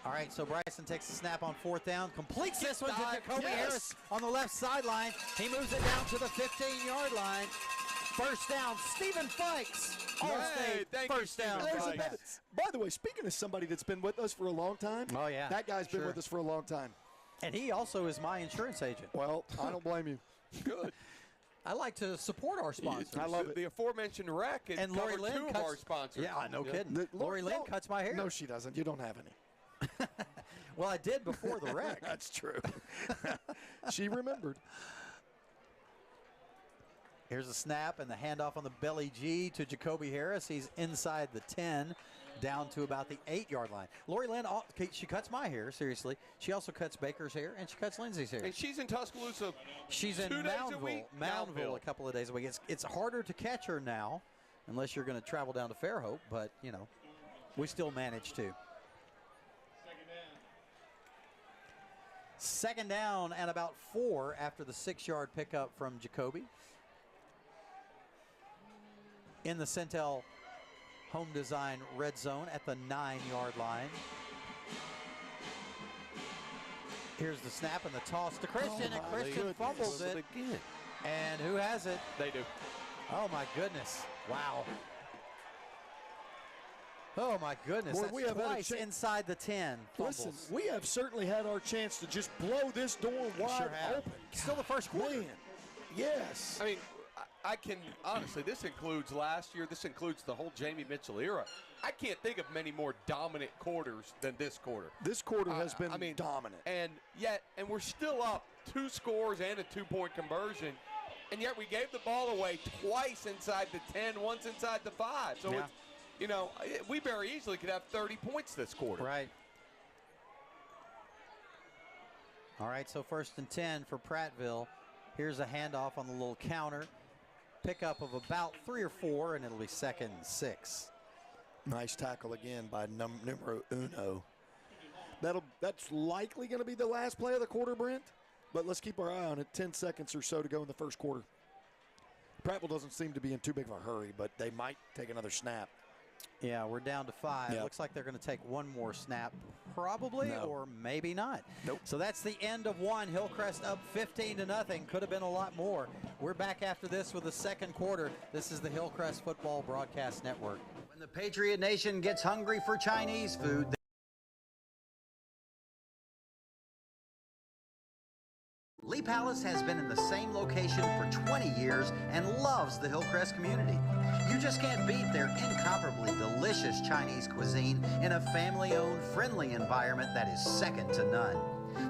F: All right, so Bryson takes the snap on fourth down, completes this one to
C: dive,
F: Jacoby
C: yes.
F: Harris on the left sideline. He moves it down to the 15-yard line. First down, Stephen Fikes. All-State
C: thank you,
F: first down.
C: Stephen
D: There's
C: Fikes.
D: by the way, speaking of somebody that's been with us for a long time.
F: Oh, yeah.
D: That guy's been
F: Sure.
D: with us for a long time.
F: And he also is my insurance agent.
D: Well, I don't blame you.
C: Good.
F: I like to support our sponsors.
D: I love it.
C: The aforementioned wreck
F: And Lori
C: covered
F: Lynn
C: two of
F: cuts,
C: our sponsors.
F: Yeah, no kidding. Lori Lynn cuts my hair.
D: No, she doesn't. You don't have any.
F: Well, I did before the wreck.
D: That's true. She remembered.
F: Here's a snap and the handoff on the belly G to Jacoby Harris. He's inside the 10, down to about the 8-yard line. Lori Lynn, she cuts my hair, seriously. She also cuts Baker's hair, and she cuts Lindsay's hair.
C: And she's in Tuscaloosa.
F: She's in
C: 2 days a week.
F: Moundville a couple of days a week. It's harder to catch her now, unless you're going to travel down to Fairhope, but, you know, we still manage to. Second down and about 4 after the 6-yard pickup from Jacoby. In the Centel Home Design red zone at the 9-yard line. Here's the snap and the toss to Christian, and Christian fumbles it.
C: Again.
F: And who has it?
C: They do.
F: Oh, my goodness. Wow. Oh, my goodness.
D: Boy,
F: That's
D: we have had a
F: twice inside the 10 fumbles.
D: Listen, we have certainly had our chance to just blow this door wide
F: Sure have.
D: open.
F: Still the first quarter.
D: Man, yes.
C: I mean, I can honestly, this includes last year. This includes the whole Jamie Mitchell era. I can't think of many more dominant quarters than this quarter.
D: This quarter has been
C: I mean,
D: dominant.
C: And we're still up 2 scores and a 2-point conversion. And yet we gave the ball away twice inside the 10, once inside the 5. So,
F: Yeah.
C: it's, you know, we very easily could have 30 points this quarter.
F: Right. All right, so 1st and 10 for Prattville. Here's a handoff on the little counter. Pickup of about 3 or 4, and it'll be 2nd and 6.
D: Nice tackle again by numero uno. That's likely going to be the last play of the quarter, Brent. But let's keep our eye on it. 10 seconds or so to go in the first quarter. Prattville doesn't seem to be in too big of a hurry, but they might take another snap.
F: Yeah, we're down to 5.
D: Yep.
F: Looks like they're going to take one more snap, probably,
D: No.
F: or maybe not.
D: Nope.
F: So that's the end of 1. Hillcrest up 15-0. Could have been a lot more. We're back after this with the second quarter. This is the Hillcrest Football Broadcast Network. When the Patriot Nation gets hungry for Chinese food, Lee Palace has been in the same location for 20 years and loves the Hillcrest community. You just can't beat their incomparably delicious Chinese cuisine in a family-owned, friendly environment that is second to none.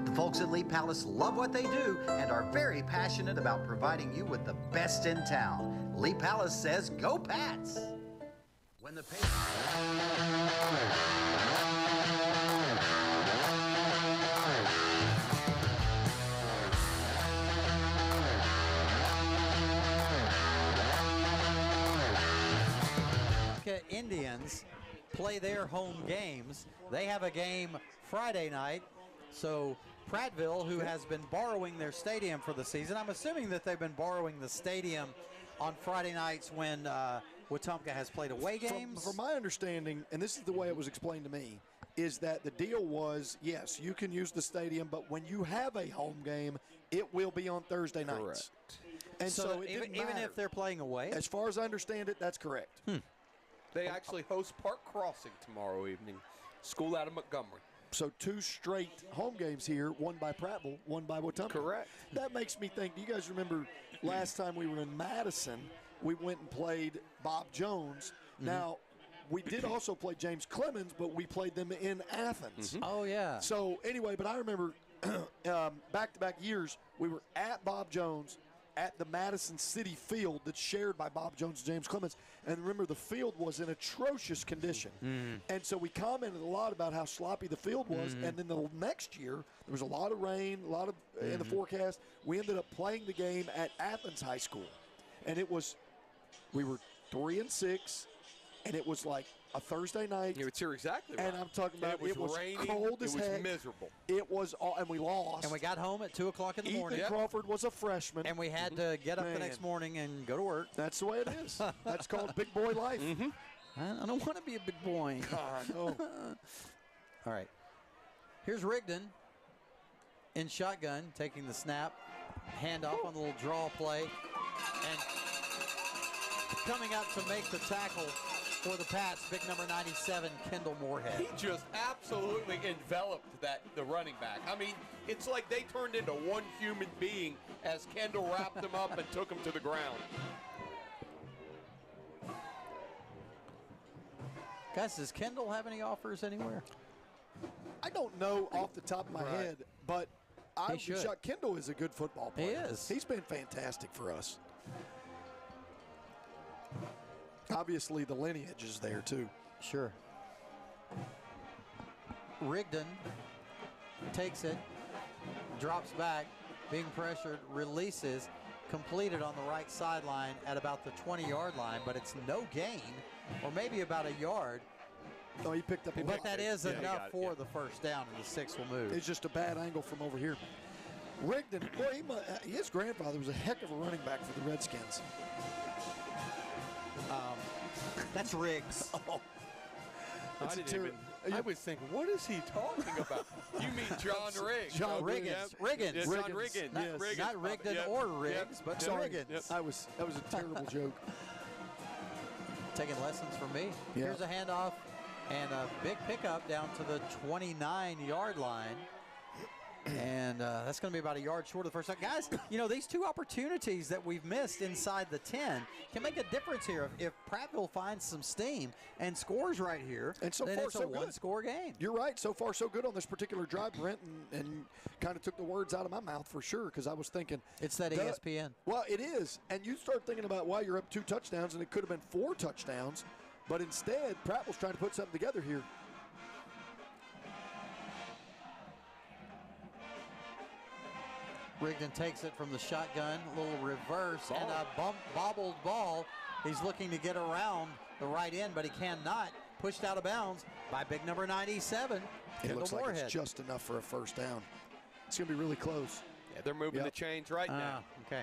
F: The folks at Lee Palace love what they do and are very passionate about providing you with the best in town. Lee Palace says, go Pats! When the Indians play their home games. They have a game Friday night. So Prattville, who has been borrowing their stadium for the season, I'm assuming that they've been borrowing the stadium on Friday nights when Wetumpka has played away games.
D: From my understanding, and this is the way it was explained to me, is that the deal was, yes, you can use the stadium, but when you have a home game, it will be on Thursday nights.
C: Correct.
D: And so it
F: even
D: didn't matter.
F: if they're playing away?
D: As far as I understand it, that's correct.
C: They actually host Park Crossing tomorrow evening. School out of Montgomery.
D: So 2 straight home games here, one by Prattville, one by Wetumpka.
C: Correct.
D: That makes me think, do you guys remember last time we were in Madison, we went and played Bob Jones. Now, we did also play James Clemens, but we played them in Athens.
F: Oh, yeah.
D: So anyway, but I remember back-to-back years, we were at Bob Jones at the Madison City field that's shared by Bob Jones and James Clemens. And remember, the field was in atrocious condition. And so we commented a lot about how sloppy the field was. And then the next year, there was a lot of rain, a lot of in the forecast. We ended up playing the game at Athens High School. And it was, we were 3-6, and it was like a Thursday night.
C: You're exactly right.
D: And I'm talking about
C: it was raining,
D: cold as
C: it was
D: heck.
C: Miserable.
D: It was, and we lost.
F: And we got home at 2 o'clock in the morning.
D: Ethan Crawford was a freshman.
F: And we had to get up the
D: Man.
F: next morning and go to work.
D: That's the way it is. That's called big boy life.
F: I don't want to be a big boy.
D: I know.
F: All right. Here's Rigdon in shotgun, taking the snap. Handoff on the little draw play. And coming up to make the tackle for the Pats, big number 97, Kendall Moorhead.
C: He just absolutely enveloped the running back. I mean, it's like they turned into one human being as Kendall wrapped him up and took him to the ground.
F: Guys, does Kendall have any offers anywhere?
D: I don't know off the top of my head, but I would be
F: should.
D: shocked. Kendall is a good football player.
F: He is.
D: He's been fantastic for us. Obviously, the lineage is there, too.
F: Sure. Rigdon takes it, drops back, being pressured, releases, completed on the right sideline at about the 20-yard line, but it's no gain, or maybe about a yard.
D: No, he picked up a
F: But that is enough for the first down, and the 6 will move.
D: It's just a bad angle from over here. Rigdon, boy, his grandfather was a heck of a running back for the Redskins.
F: That's Riggs.
C: I was thinking, what is he talking about? You mean John Riggs?
D: John
F: Riggins.
C: Yep.
F: Riggins.
C: Yes, John Riggins.
F: Not,
C: Yes. Riggins,
F: not Rigdon
C: yep.
F: or Riggs,
C: Yep.
F: but
D: Sorry.
F: Riggins.
C: Yep.
D: That was a terrible joke.
F: Taking lessons from me.
D: Yeah.
F: Here's a handoff and a big pickup down to the 29-yard line. And that's going to be about a yard short of the first down. Guys, you know, these two opportunities that we've missed inside the 10 can make a difference here. If Prattville finds some steam and scores right here,
D: And so
F: then
D: far,
F: it's
D: so
F: a
D: good.
F: one-score game.
D: You're right. So far, so good on this particular drive, Brent, and kind of took the words out of my mouth for sure because I was thinking.
F: It's that ESPN.
D: Well, it is. And you start thinking about why you're up 2 touchdowns, and it could have been 4 touchdowns. But instead, Prattville's trying to put something together here.
F: Rigdon takes it from the shotgun, a little reverse, and a bobbled ball. He's looking to get around the right end, but he cannot. Pushed out of bounds by big number 97,
D: It
F: Kendall
D: looks like
F: Moorhead.
D: it's just enough for a first down. It's going to be really close.
C: Yeah, they're moving the chains right now.
F: Okay.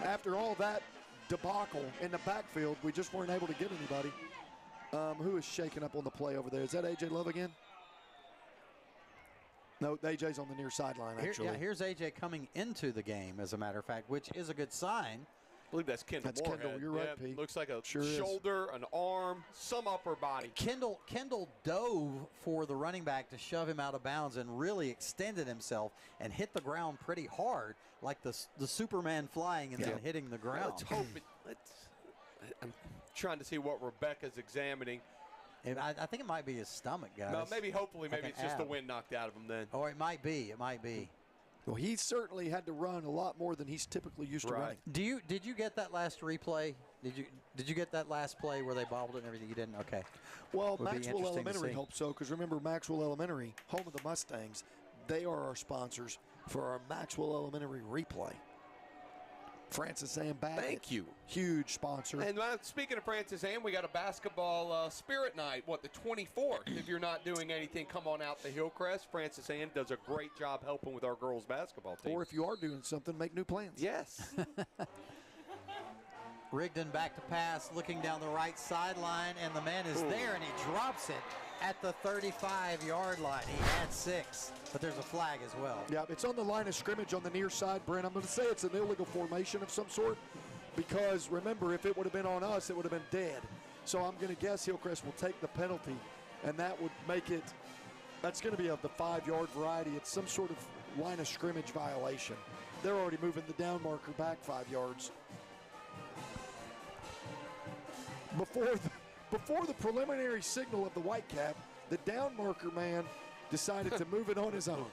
D: After all that debacle in the backfield, we just weren't able to get anybody. Who is shaking up on the play over there? Is that A.J. Love again? No, A.J.'s on the near sideline, actually.
F: Here's A.J. coming into the game, as a matter of fact, which is a good sign.
C: I believe that's Kendall
D: That's
C: Moorhead.
D: Kendall. You're right,
C: Yeah,
D: Pete.
C: looks like a
D: Sure is.
C: shoulder, an arm, some upper body.
F: Kendall dove for the running back to shove him out of bounds and really extended himself and hit the ground pretty hard, like the Superman flying and then hitting the ground.
C: Let's hope I'm trying to see what Rebecca's examining.
F: And I think it might be his stomach, guys.
C: No, hopefully,
F: Like
C: it's
F: an
C: just the
F: ab.
C: wind knocked out of him then.
F: Or it might be. It might be.
D: Well, he certainly had to run a lot more than he's typically used to running.
F: Did you get that last replay? Did you get that last play where they bobbled it and everything? You didn't? Okay.
D: Well,
F: Would be
D: Maxwell
F: interesting to
D: Elementary
F: see.
D: hopes so, because remember, Maxwell Elementary, home of the Mustangs, they are our sponsors for our Maxwell Elementary replay. Francis Ann Baggett.
C: Thank you.
D: Huge sponsor.
C: And speaking of Francis Ann, we got a basketball spirit night, the 24th. If you're not doing anything, come on out to Hillcrest. Francis Ann does a great job helping with our girls' basketball team.
D: Or if you are doing something, make new plans.
C: Yes.
F: Rigdon back to pass, looking down the right sideline, and the man is there, and he drops it at the 35-yard line. He had 6, but there's a flag as well.
D: Yeah, it's on the line of scrimmage on the near side, Brent. I'm going to say it's an illegal formation of some sort because, remember, if it would have been on us, it would have been dead. So I'm going to guess Hillcrest will take the penalty, and that would make it – that's going to be of the 5-yard variety. It's some sort of line of scrimmage violation. They're already moving the down marker back 5 yards. Before the preliminary signal of the white cap, the down marker man decided to move it on his own.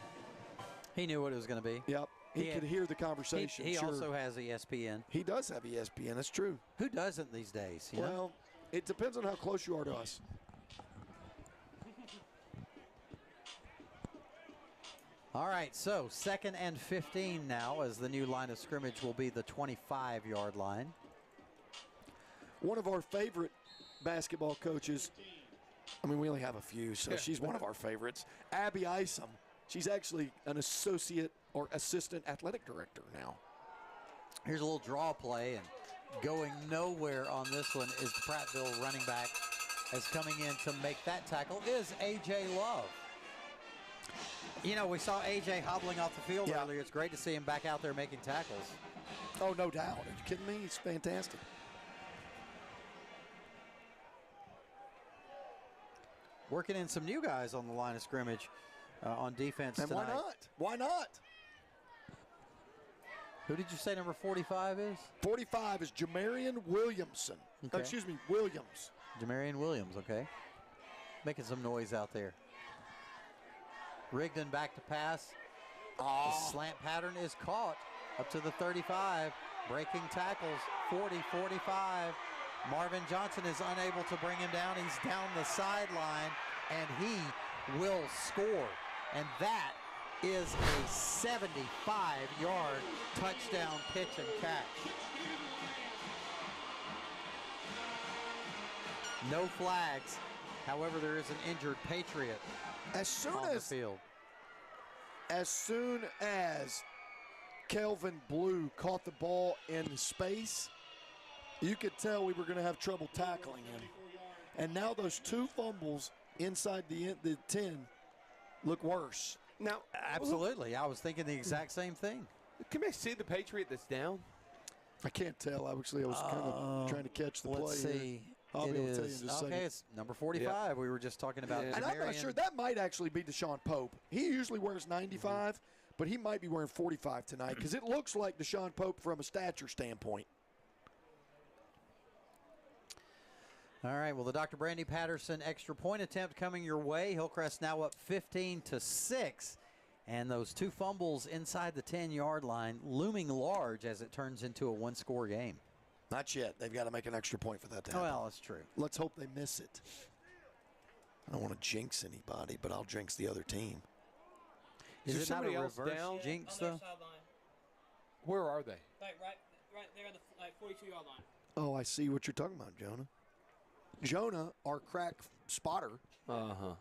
F: He knew what it was going to be.
D: Yep. He could hear the conversation.
F: He
D: sure.
F: also has ESPN.
D: He does have ESPN. That's true.
F: Who doesn't these days? You know?
D: Well, it depends on how close you are to us.
F: All right, so 2nd and 15 now, as the new line of scrimmage will be the 25-yard line.
D: One of our favorite basketball coaches, I mean, we only have a few, so she's one of our favorites, Abby Isom. She's actually an associate or assistant athletic director now.
F: Here's a little draw play, and going nowhere on this one is the Prattville running back. As coming in to make that tackle is A.J. Love. You know, we saw A.J. hobbling off the field earlier. It's great to see him back out there making tackles.
D: Oh, no doubt. Are you kidding me? He's fantastic.
F: working in some new guys on the line of scrimmage on defense
D: And
F: tonight.
D: why not? Why not?
F: Who did you say number 45 is?
D: 45 is Jamarian Williamson.
F: Okay.
D: Excuse me, Williams.
F: Jamarian Williams, okay. Making some noise out there. Rigdon back to pass. The slant pattern is caught up to the 35. Breaking tackles, 40, 45. Marvin Johnson is unable to bring him down. He's down the sideline, and he will score. And that is a 75-yard touchdown pitch and catch. No flags. However, there is an injured Patriot on the field.
D: As soon as Kelvin Blue caught the ball in space, you could tell we were going to have trouble tackling him. And now those 2 fumbles inside the 10 look worse.
C: Now,
F: Absolutely. I was thinking the exact same thing.
C: Can we see the Patriot that's down?
D: I can't tell. Actually, I was kind of trying to catch the play.
F: Let's see.
D: I'll
F: It
D: be able to tell you
F: is
D: in just a
F: okay.
D: second.
F: It's number 45. We were just talking about.
C: Yeah.
D: And I'm not
F: Jamarian.
D: sure. That might actually be Deshaun Pope. He usually wears 95, but he might be wearing 45 tonight because it looks like Deshaun Pope from a stature standpoint.
F: All right. Well, the Dr. Brandy Patterson extra point attempt coming your way. Hillcrest now up 15-6. And those 2 fumbles inside the 10-yard line looming large as it turns into a 1-score game.
D: Not yet. They've got to make an extra point for that to happen.
F: Well, that's true.
D: Let's hope they miss it. I don't want to jinx anybody, but I'll jinx the other team.
F: Is
C: there
F: it not
C: somebody
F: a
C: else
F: reverse
C: down?
F: jinx,
I: on their
F: though?
I: sideline.
C: Where are they?
I: Like right there, the 42-yard line.
D: Oh, I see what you're talking about, Jonah. Jonah, our crack spotter.
C: Uh-huh.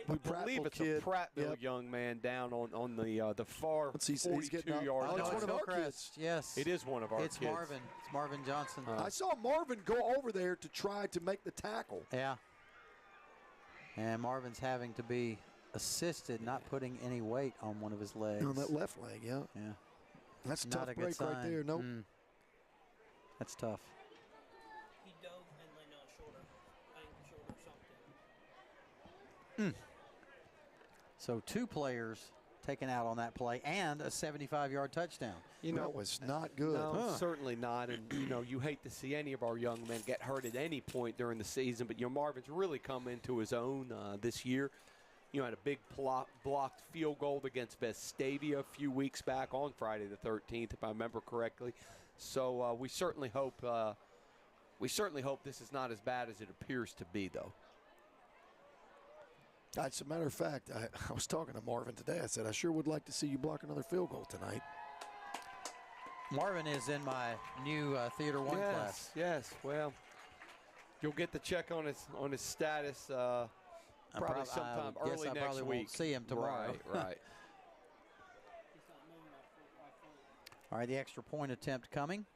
D: We
C: believe it's
D: kid.
C: a Prattville
D: Yep.
C: young man down on the far
D: Let's see, he's getting up.
C: 42-yard
D: Oh,
C: line.
D: it's one of our
F: Hillcrest.
D: kids.
F: Yes.
C: It is one of our
F: It's
C: kids.
F: Marvin. It's Marvin Johnson.
D: I saw Marvin go over there to try to make the tackle.
F: Yeah. And Marvin's having to be assisted, not putting any weight on one of his legs.
D: On that left leg, yeah.
F: Yeah.
D: That's a
F: Not
D: tough
F: a good
D: break right
F: sign.
D: there. Nope.
F: That's tough.
I: He dove and landed on his shoulder, ankle, shoulder, something.
F: So 2 players taken out on that play and a 75-yard touchdown.
C: You know,
D: That was not good.
C: No, certainly not. And, you hate to see any of our young men get hurt at any point during the season. But, Marvin's really come into his own this year. Had a big blocked field goal against Vestavia a few weeks back on Friday the 13th, if I remember correctly. So we certainly hope this is not as bad as it appears to be, though.
D: As a matter of fact, I was talking to Marvin today. I said, I sure would like to see you block another field goal tonight.
F: Marvin is in my new Theater 1 class.
C: Yes. Well, you'll get the check on his status probably sometime
F: I guess
C: early
F: I
C: next
F: probably
C: week.
F: won't see him tomorrow.
C: Right.
I: He's not moving right foot.
F: All right, the extra point attempt coming.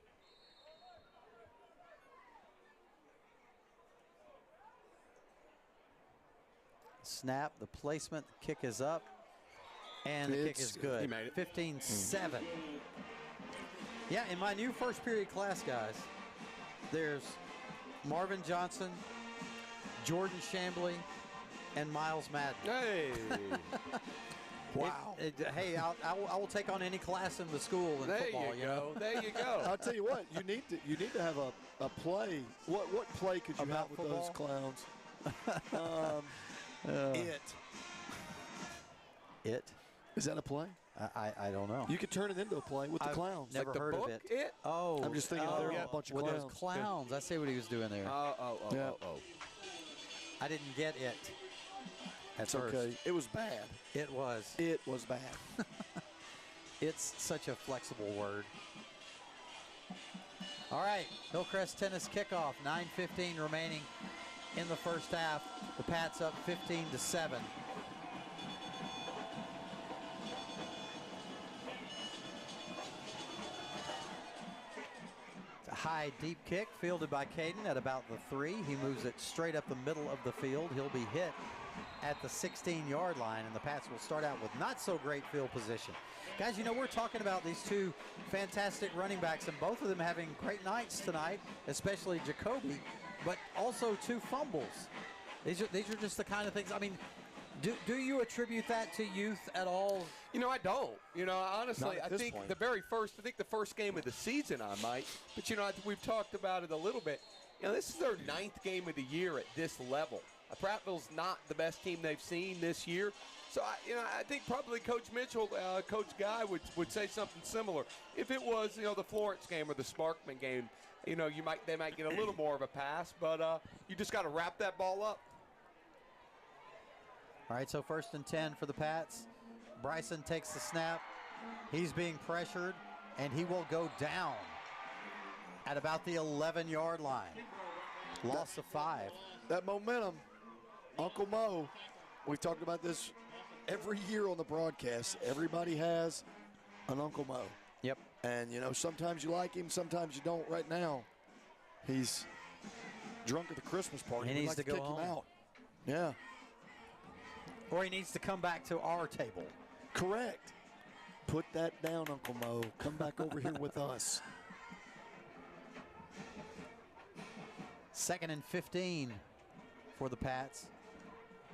F: Snap, the placement, the kick is up, and the kick is good.
C: He made it.
F: 15-7. Yeah, in my new first period class, guys, there's Marvin Johnson, Jordan Chambly, and Miles Madden.
C: Hey.
D: Wow.
F: Hey, I will take on any class in the school in
C: There
F: football.
C: you go. There you go.
D: I'll tell you what, you need to have a play. What play could you
F: About
D: have with those clowns?
F: It?
D: Is that a play?
F: I don't know.
D: You could turn it into a play with the
F: I've
D: clowns.
F: never
C: Like the
F: heard
C: book,
F: of it.
C: It?
F: Oh,
D: I'm just thinking they're a bunch of
F: with
D: clowns.
F: those clowns. I see what he was doing there.
D: Yeah.
F: I didn't get it at
D: It's
F: first.
D: okay. It was bad.
F: It was.
D: It was bad.
F: It's such a flexible word. All right, Hillcrest tennis kickoff. 9:15 remaining in the first half. The Pats up 15-7. It's a high, deep kick fielded by Caden at about the 3. He moves it straight up the middle of the field. He'll be hit at the 16-yard line, and the Pats will start out with not so great field position. Guys, we're talking about these 2 fantastic running backs, and both of them having great nights tonight, especially Jacoby. but also 2 fumbles. These are just the kind of things. I mean, do you attribute that to youth at all?
C: I don't. Honestly, I think
D: point.
C: the first game of the season I might. But, we've talked about it a little bit. This is their 9th game of the year at this level. Prattville's not the best team they've seen this year. So, I think probably Coach Mitchell, Coach Guy would say something similar. If it was, the Florence game or the Sparkman game, they might get a little more of a pass. But you just got to wrap that ball up.
F: All right, so 1st and 10 for the Pats. Bryson takes the snap. He's being pressured, and he will go down at about the 11-yard line. Loss of 5.
D: That momentum, Uncle Mo, we've talked about this every year on the broadcast. Everybody has an Uncle Mo.
F: Yep.
D: And, sometimes you like him, sometimes you don't. Right now, he's drunk at the Christmas party.
F: He needs to go home.
D: Him out. Yeah.
F: Or he needs to come back to our table.
D: Correct. Put that down, Uncle Mo. Come back over here with us.
F: 2nd and 15 for the Pats.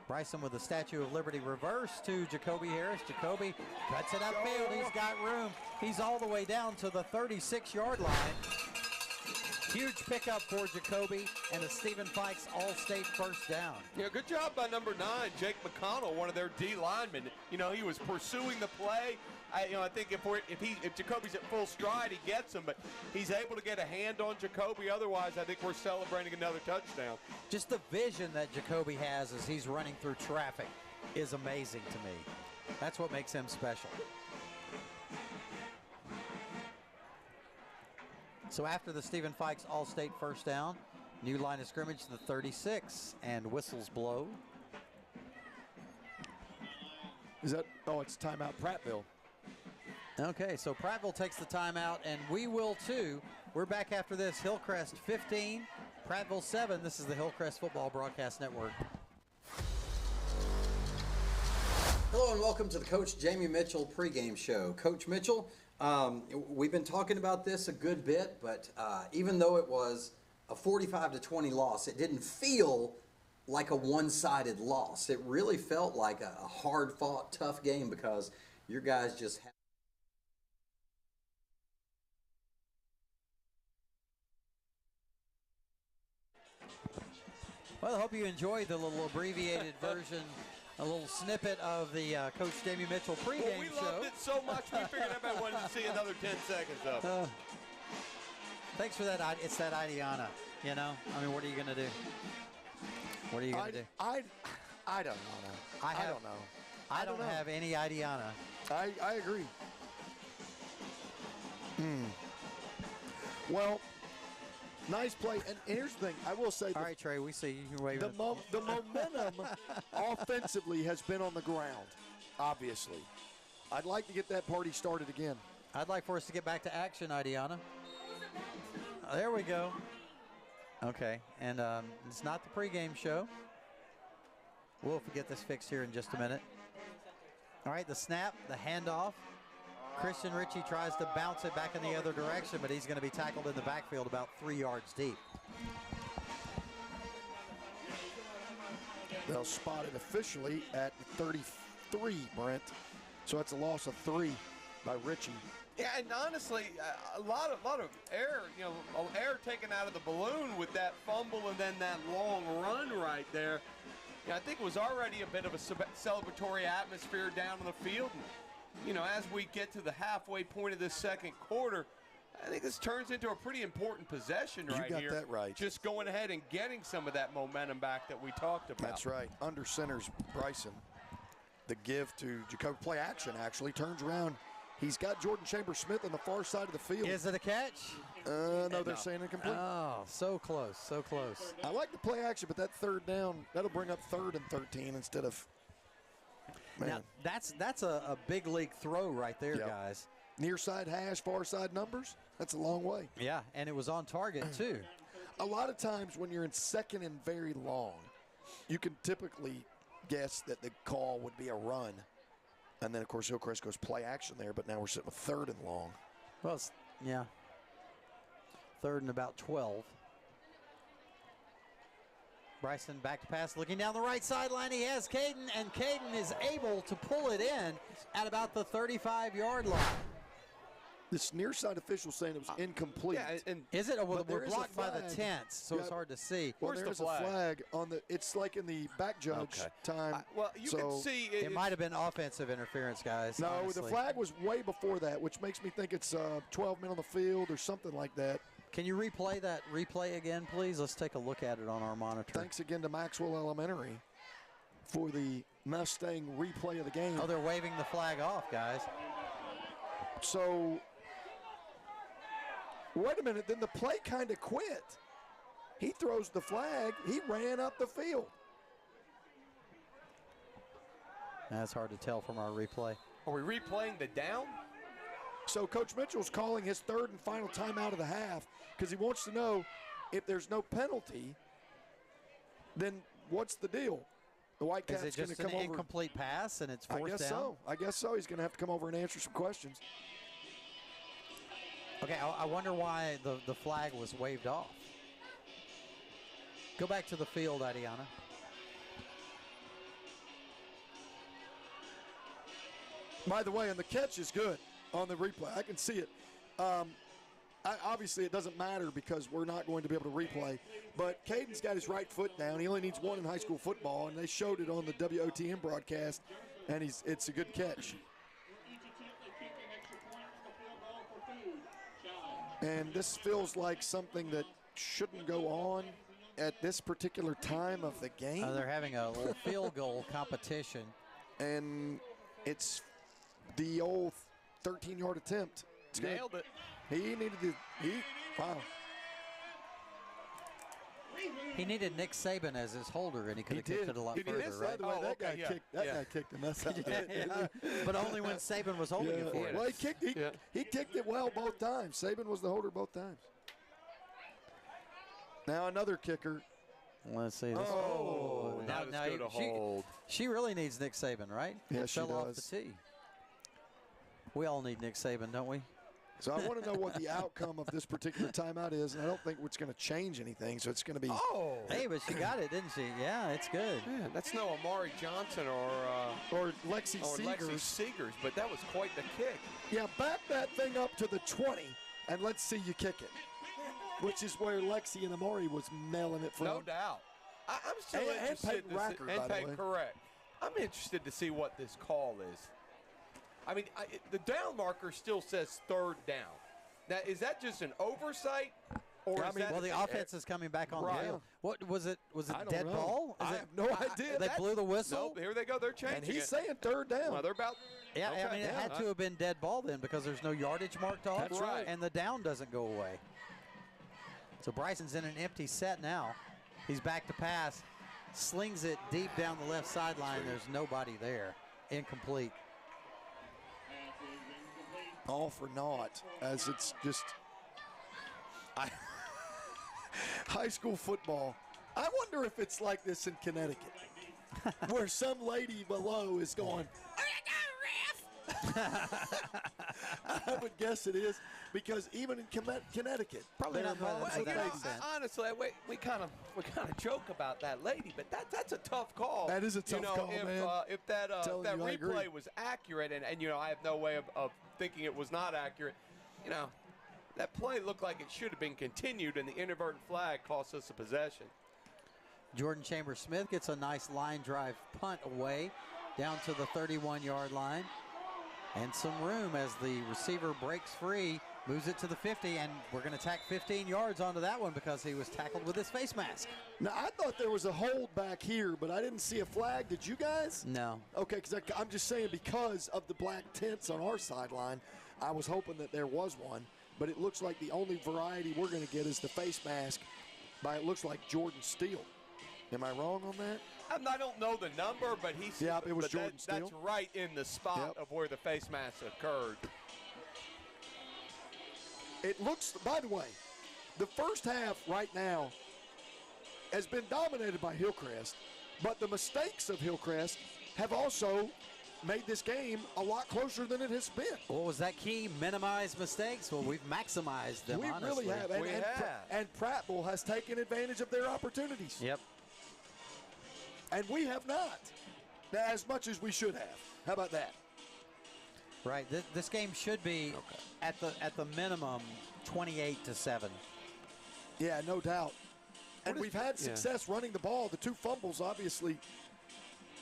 F: Bryson with the Statue of Liberty reverse to Jacoby Harris. Jacoby cuts it upfield. He's got room. He's all the way down to the 36-yard line. Huge pickup for Jacoby and a Stephen Fikes All-State first down.
C: Yeah, good job by number 9, Jake McConnell, one of their D linemen. He was pursuing the play. I think if Jacoby's at full stride, he gets him, but he's able to get a hand on Jacoby. Otherwise, I think we're celebrating another touchdown.
F: Just the vision that Jacoby has as he's running through traffic is amazing to me. That's what makes him special. So after the Stephen Fikes All-State first down, new line of scrimmage to the 36, and whistles blow.
D: Is that, it's timeout Prattville.
F: Okay, so Prattville takes the timeout, and we will too. We're back after this. Hillcrest 15, Prattville 7. This is the Hillcrest Football Broadcast Network.
A: Hello and welcome to the Coach Jamie Mitchell pregame show. Coach Mitchell, we've been talking about this a good bit, but even though it was a 45-20 loss, it didn't feel like a one-sided loss. It really felt like a hard-fought, tough game because your guys just had.
F: Well, I hope you enjoyed the little abbreviated version, a little snippet of the Coach Jamie Mitchell pregame show.
C: We loved it so much, we figured everybody wanted to see another 10 seconds of it.
F: Thanks for that. It's that Idiana, I mean, what are you going to do? What are you going to do?
D: I don't know. I don't know.
F: I don't have any Idiana.
D: I agree. Well, nice play. And here's the thing. I will say.
F: All right, Trey, we see you. You're waving.
D: The momentum offensively has been on the ground, obviously. I'd like to get that party started again.
F: I'd like for us to get back to action, Idiana. There we go. Okay, and it's not the pregame show. We'll get this fixed here in just a minute. All right, the snap, the handoff. Christian Ritchie tries to bounce it back in the other direction, but he's going to be tackled in the backfield about 3 yards deep.
D: They'll spot it officially at 33, Brent. So that's a loss of 3 by Ritchie.
C: Yeah, and honestly, a lot of air, air taken out of the balloon with that fumble and then that long run right there. Yeah, I think it was already a bit of a celebratory atmosphere down on the field. And, as we get to the halfway point of this second quarter, I think this turns into a pretty important possession right here.
D: You got that right.
C: Just going ahead and getting some of that momentum back that we talked about.
D: That's right. Under center's Bryson. The give to Jacoby. Play action, actually. Turns around. He's got Jordan Chambers-Smith on the far side of the field.
F: Is it a catch?
D: No, they're saying incomplete.
F: Oh, so close, so close.
D: I like the play action, but that third down, that'll bring up 3rd and 13 instead of, man.
F: Now, that's a big league throw right there, guys.
D: Near side hash, far side numbers, that's a long way.
F: Yeah, and it was on target, too.
D: A lot of times when you're in 2nd and very long, you can typically guess that the call would be a run. And then, of course, Hillcrest goes play action there, but now we're sitting with 3rd and long.
F: Well, 3rd and about 12. Bryson back to pass, looking down the right sideline. He has Caden, and Caden is able to pull it in at about the 35-yard line.
D: This near side official saying it was incomplete.
C: Yeah, and
F: Is it? Oh, well,
D: But
F: we're
D: there is a
F: blocked by the
D: flag.
F: tents, so it's hard to see.
D: Well,
C: Where's the
D: there's
C: flag?
D: a flag on the. It's like in the back judge time.
C: well, you can see
F: It might have been offensive interference, guys.
D: No,
F: honestly.
D: the flag was way before that, which makes me think it's 12 men on the field or something like that.
F: Can you replay that replay again, please? Let's take a look at it on our monitor.
D: Thanks again to Maxwell Elementary for the Mustang replay of the game.
F: Oh, they're waving the flag off, guys.
D: So, wait a minute, then the play kind of quit. He throws the flag. He ran up the field.
F: That's hard to tell from our replay.
C: Are we replaying the down?
D: So Coach Mitchell's calling his third and final timeout of the half because he wants to know if there's no penalty, then what's the deal? The
F: Is
D: Whitecaps
F: it
D: going to
F: just
D: come
F: an
D: over.
F: incomplete pass and it's
D: I
F: fourth
D: guess
F: down?
D: so. I guess so. He's going to have to come over and answer some questions.
F: Okay, I wonder why the flag was waved off. Go back to the field, Adiana.
D: By the way, and the catch is good on the replay. I can see it. Obviously, it doesn't matter because we're not going to be able to replay. But Caden's got his right foot down. He only needs one in high school football, and they showed it on the WOTM broadcast, and it's a good catch. And this feels like something that shouldn't go on at this particular time of the game.
F: They're having a little field goal competition.
D: And it's the old 13-yard attempt. It's good.
C: Nailed it.
D: He needed to. Wow.
F: He needed Nick Saban as his holder, and he could have kicked it a lot further,
D: By
F: right?
D: the way,
C: Oh,
D: that
C: okay,
D: guy
C: yeah.
D: kicked. That guy kicked him. That's how
F: Yeah, but only when Saban was holding it for it.
D: Well, he kicked it well both times. Saban was the holder both times. Now another kicker.
F: Let's see. This
C: Now it's go to hold.
F: She really needs Nick Saban, right?
D: Yeah,
F: It
D: she
F: fell off
D: does.
F: the tee. We all need Nick Saban, don't we?
D: So I want to know what the outcome of this particular timeout is, and I don't think it's going to change anything. So it's going to be.
C: Oh.
F: Hey, but she got it, didn't she? Yeah, it's good.
C: Yeah, that's no Amari Johnson
D: Or Lexi
C: or
D: Seegers.
C: Lexi Seegers, but that was quite the kick.
D: Yeah, back that thing up to the 20, and let's see you kick it. Which is where Lexi and Amari was nailing it from.
C: No doubt. I'm still
D: And
C: interested
D: Peyton Racker, by the way.
C: correct. I'm interested to see what this call is. I mean, the down marker still says third down. Now, is that just an oversight? Or is that
F: Well, the offense is coming back on
C: Right.
F: the field. What was it? Was it
D: I don't
F: dead
D: know.
F: ball?
D: I have no idea.
F: They blew the whistle.
C: Nope, here they go. They're changing
D: And he's
C: it.
D: saying third down.
C: Well, they're about.
F: Yeah,
C: okay,
F: I mean, it had to have been dead ball then because there's no yardage marked off.
C: That's right.
F: And the down doesn't go away. So Bryson's in an empty set now. He's back to pass. Slings it deep down the left sideline. There's nobody there. Incomplete.
D: All for naught, as it's just high school football. I wonder if it's like this in Connecticut, where some lady below is going, I would guess it is, because even in Connecticut,
F: Probably
D: they're
F: not more than
D: that's
F: that
D: what they
F: makes
D: do.
F: sense.
C: Honestly, we kind of joke about that lady, but that's a tough call.
D: That is a tough call,
C: if,
D: man.
C: If that
D: Telling
C: that
D: you, I agree.
C: replay was accurate, and I have no way of thinking it was not accurate, that play looked like it should have been continued, and the inadvertent flag cost us a possession.
F: Jordan Chambers-Smith gets a nice line drive punt away down to the 31-yard line. And some room as the receiver breaks free, moves it to the 50, and we're going to tack 15 yards onto that one because he was tackled with his face mask.
D: Now, I thought there was a hold back here, but I didn't see a flag. Did you guys?
F: No.
D: Okay, because I'm just saying because of the black tents on our sideline, I was hoping that there was one. But it looks like the only variety we're going to get is the face mask by, it looks like, Jordan Steele. Am I wrong on that?
C: I don't know the number, but he's
D: Yeah, it was
C: but
D: Jordan
C: that's
D: Steele.
C: right in the spot of where the face mask occurred.
D: It looks, by the way, the first half right now has been dominated by Hillcrest, but the mistakes of Hillcrest have also made this game a lot closer than it has been.
F: What was that key? Minimize mistakes? Well, we've maximized them,
D: We
F: honestly.
D: really have. And Prattville has taken advantage of their opportunities.
F: Yep.
D: And we have not, as much as we should have. How about that?
F: Right. This game should be at the minimum 28-7.
D: Yeah, no doubt. And we've had success running the ball. The 2 fumbles, obviously.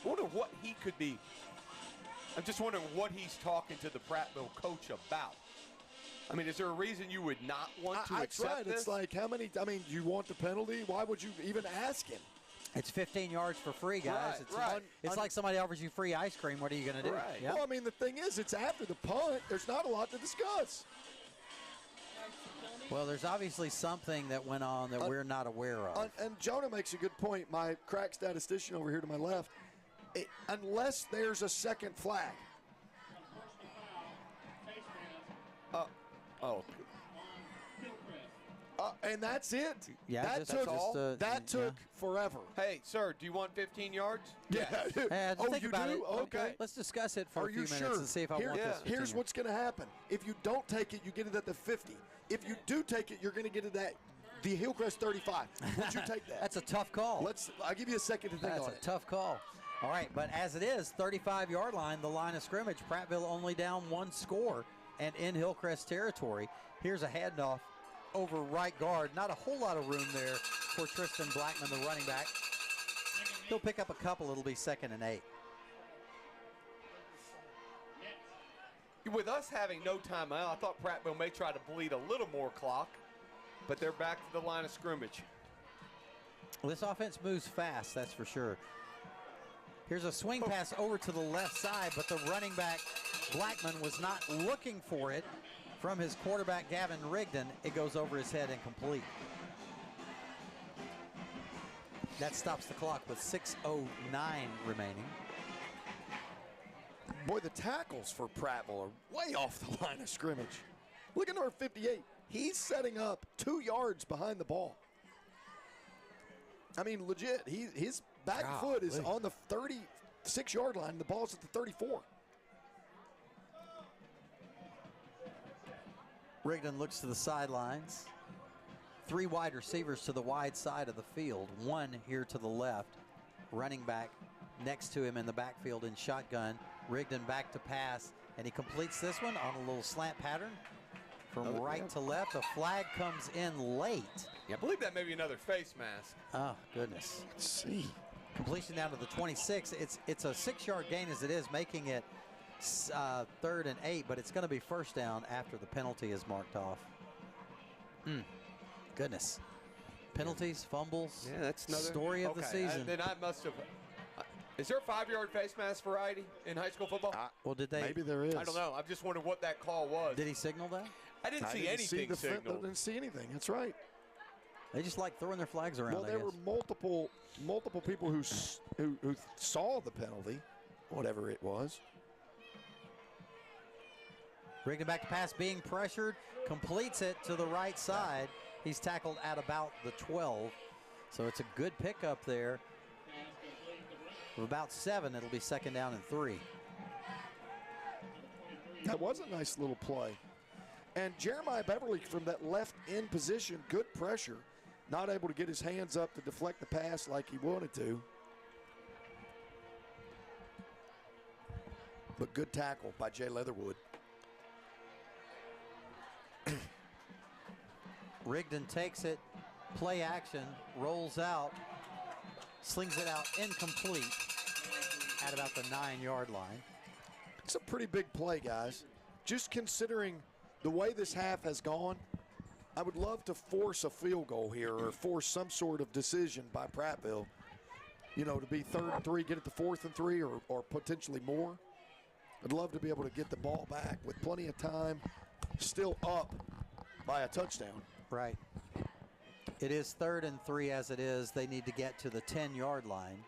C: I wonder what he could be. I'm just wondering what he's talking to the Prattville coach about. I mean, is there a reason you would not want to accept this?
D: It's like how many? I mean, you want the penalty? Why would you even ask him?
F: It's 15 yards for free, guys.
C: Right,
F: it's like somebody offers you free ice cream. What are you going to do?
C: Right.
F: Yep.
D: Well, I mean, the thing is, it's after the punt. There's not a lot to discuss.
F: Well, there's obviously something that went on that we're not aware of.
D: And Jonah makes a good point. My crack statistician over here to my left, unless there's a second flag. And that's it.
F: Yeah,
D: that took forever.
C: Hey, sir, do you want 15 yards?
D: Yeah.
F: Think
D: you
F: about
D: do?
F: it.
D: Okay.
F: Let's discuss it for
D: Are
F: a few
D: you
F: minutes
D: sure?
F: and see if I want this. 15
D: Here's
F: yards.
D: what's going to happen. If you don't take it, you get it at the 50. If you do take it, you're going to get it at the Hillcrest 35. Would you take that?
F: That's a tough call.
D: I'll give you a second to think on it.
F: That's a tough call. All right, but as it is, 35-yard line, the line of scrimmage. Prattville only down 1 score and in Hillcrest territory. Here's a handoff over right guard. Not a whole lot of room there for Tristan Blackman, the running back. He'll pick up a couple. It'll be 2nd and 8.
C: With us having no timeout, I thought Prattville may try to bleed a little more clock, but they're back to the line of scrimmage.
F: Well, this offense moves fast, that's for sure. Here's a swing pass over to the left side, but the running back, Blackman, was not looking for it from his quarterback, Gavin Rigdon. It goes over his head and complete. That stops the clock with 6:09 remaining.
D: Boy, the tackles for Prattville are way off the line of scrimmage. Look at number 58. He's setting up 2 yards behind the ball. I mean, legit, his back foot is on the 36-yard line, and the ball's at the 34.
F: Rigdon looks to the sidelines. 3 wide receivers to the wide side of the field. 1 here to the left. Running back next to him in the backfield in shotgun. Rigdon back to pass, and he completes this one on a little slant pattern from right to left. A flag comes in late.
C: Yeah, I believe that may be another face mask.
F: Oh, goodness.
D: Let's see.
F: Completion down to the 26. It's a 6-yard gain as it is, making it 3rd and 8, but it's going to be first down after the penalty is marked off. Goodness. Penalties, fumbles.
C: Yeah, that's another
F: story of the season.
C: Then I must have. Is there a 5-yard face mask variety in high school football?
F: Well, did they?
D: Maybe there is.
C: I don't know. I'm just wondering what that call was.
F: Did he signal that?
C: I didn't see anything signaled.
D: I didn't see anything. That's right.
F: They just like throwing their flags around.
D: Well, there were multiple people who saw the penalty, whatever it was.
F: Rigdon back to pass, being pressured, completes it to the right side. He's tackled at about the 12, so it's a good pickup there. Of about 7, it'll be 2nd down and 3.
D: That was a nice little play. And Jeremiah Beverly from that left end position, good pressure, not able to get his hands up to deflect the pass like he wanted to. But good tackle by Jay Leatherwood.
F: Rigdon takes it, play action, rolls out, slings it out incomplete at about the 9-yard line.
D: It's a pretty big play, guys. Just considering the way this half has gone, I would love to force a field goal here or force some sort of decision by Prattville, you know, to be 3rd and 3, get it to 4th and 3 or potentially more. I'd love to be able to get the ball back with plenty of time, still up by a touchdown.
F: Right. It is 3rd and 3 as it is. They need to get to the 10-yard line.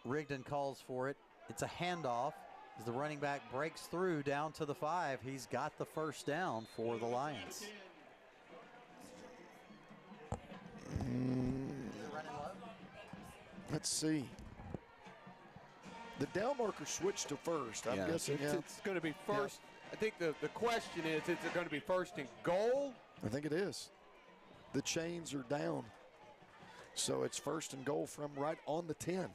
F: Rigdon calls for it. It's a handoff as the running back breaks through down to the 5. He's got the first down for the Lions.
D: Let's see. The down marker switched to first. I'm guessing
C: it's going to be first. Yeah. I think the question is it going to be 1st and goal
D: I think it is. The chains are down. So it's 1st and goal from right on the 10.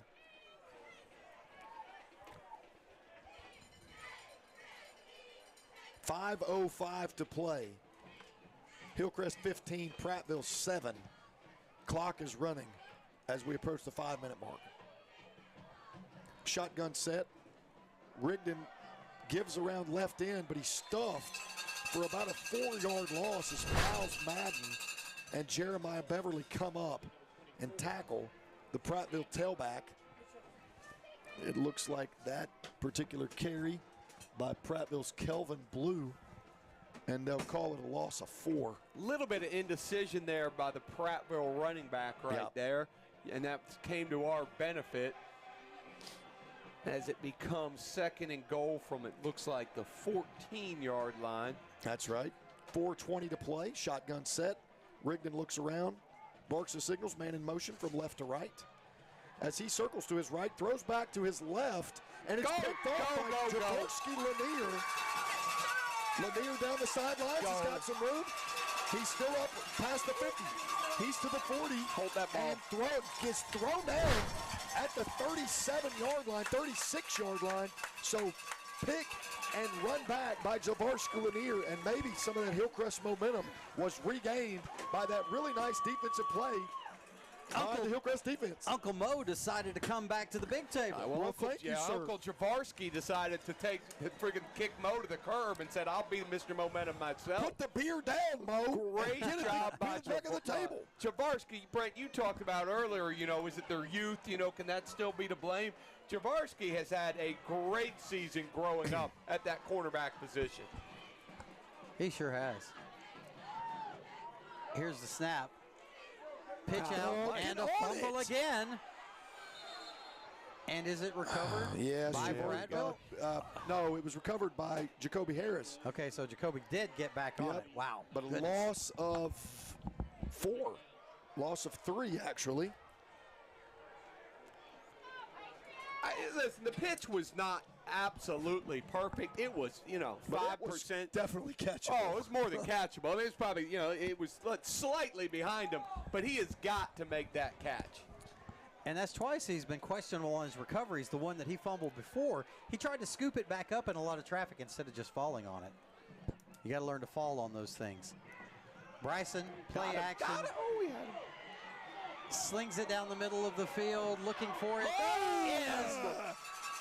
D: .5:05 to play. Hillcrest 15, Prattville 7. Clock is running as we approach the 5-minute mark. Shotgun set. Rigdon gives around left end, but he's stuffed for about a 4-yard loss as Miles Madden and Jeremiah Beverly come up and tackle the Prattville tailback. It looks like that particular carry by Prattville's Kelvin Blue, and they'll call it a loss of 4.
C: Little bit of indecision there by the Prattville running back right there, and that came to our benefit as it becomes 2nd and goal from, it looks like, the 14-yard line.
D: That's right. 4:20 to play. Shotgun set. Rigdon looks around, barks the signals, man in motion from left to right. As he circles to his right, throws back to his left, and it's picked off by Jaworski Lanier. Lanier down the sidelines. He's got some room. He's still up past the 50. He's to the 40.
C: Hold that ball.
D: And gets thrown down at the 37-yard line, 36-yard line. So pick and run back by Jaworski Lanier, and maybe some of that Hillcrest momentum was regained by that really nice defensive play by the Hillcrest defense.
F: Uncle Mo decided to come back to the big table.
D: Well, thank you, sir.
C: Uncle Jaworski decided to kick Mo to the curb and said, "I'll be Mr. Momentum myself."
D: Put the beer down, Mo.
C: Great job by
D: the back of the table.
C: Jaworski, Brent, you talked about earlier, is it their youth? Can that still be to blame? Jaworski has had a great season growing up at that cornerback position.
F: He sure has. Here's the snap. Pitch out and a fumble again. And is it recovered
D: yes,
F: by Prattville?
D: No, it was recovered by Jacoby Harris.
F: Okay, so Jacoby did get back on it. Wow.
D: But a loss of 4. Loss of 3, actually.
C: Listen, the pitch was not absolutely perfect. It was, 5%.
D: Definitely catchable.
C: Oh, it was more than catchable. It was probably, it was slightly behind him, but he has got to make that catch.
F: And that's twice he's been questionable on his recoveries. The one that he fumbled before, he tried to scoop it back up in a lot of traffic instead of just falling on it. You got to learn to fall on those things. Bryson, play action.
C: Got it. Oh, we had him.
F: Slings it down the middle of the field, looking for it. Yes!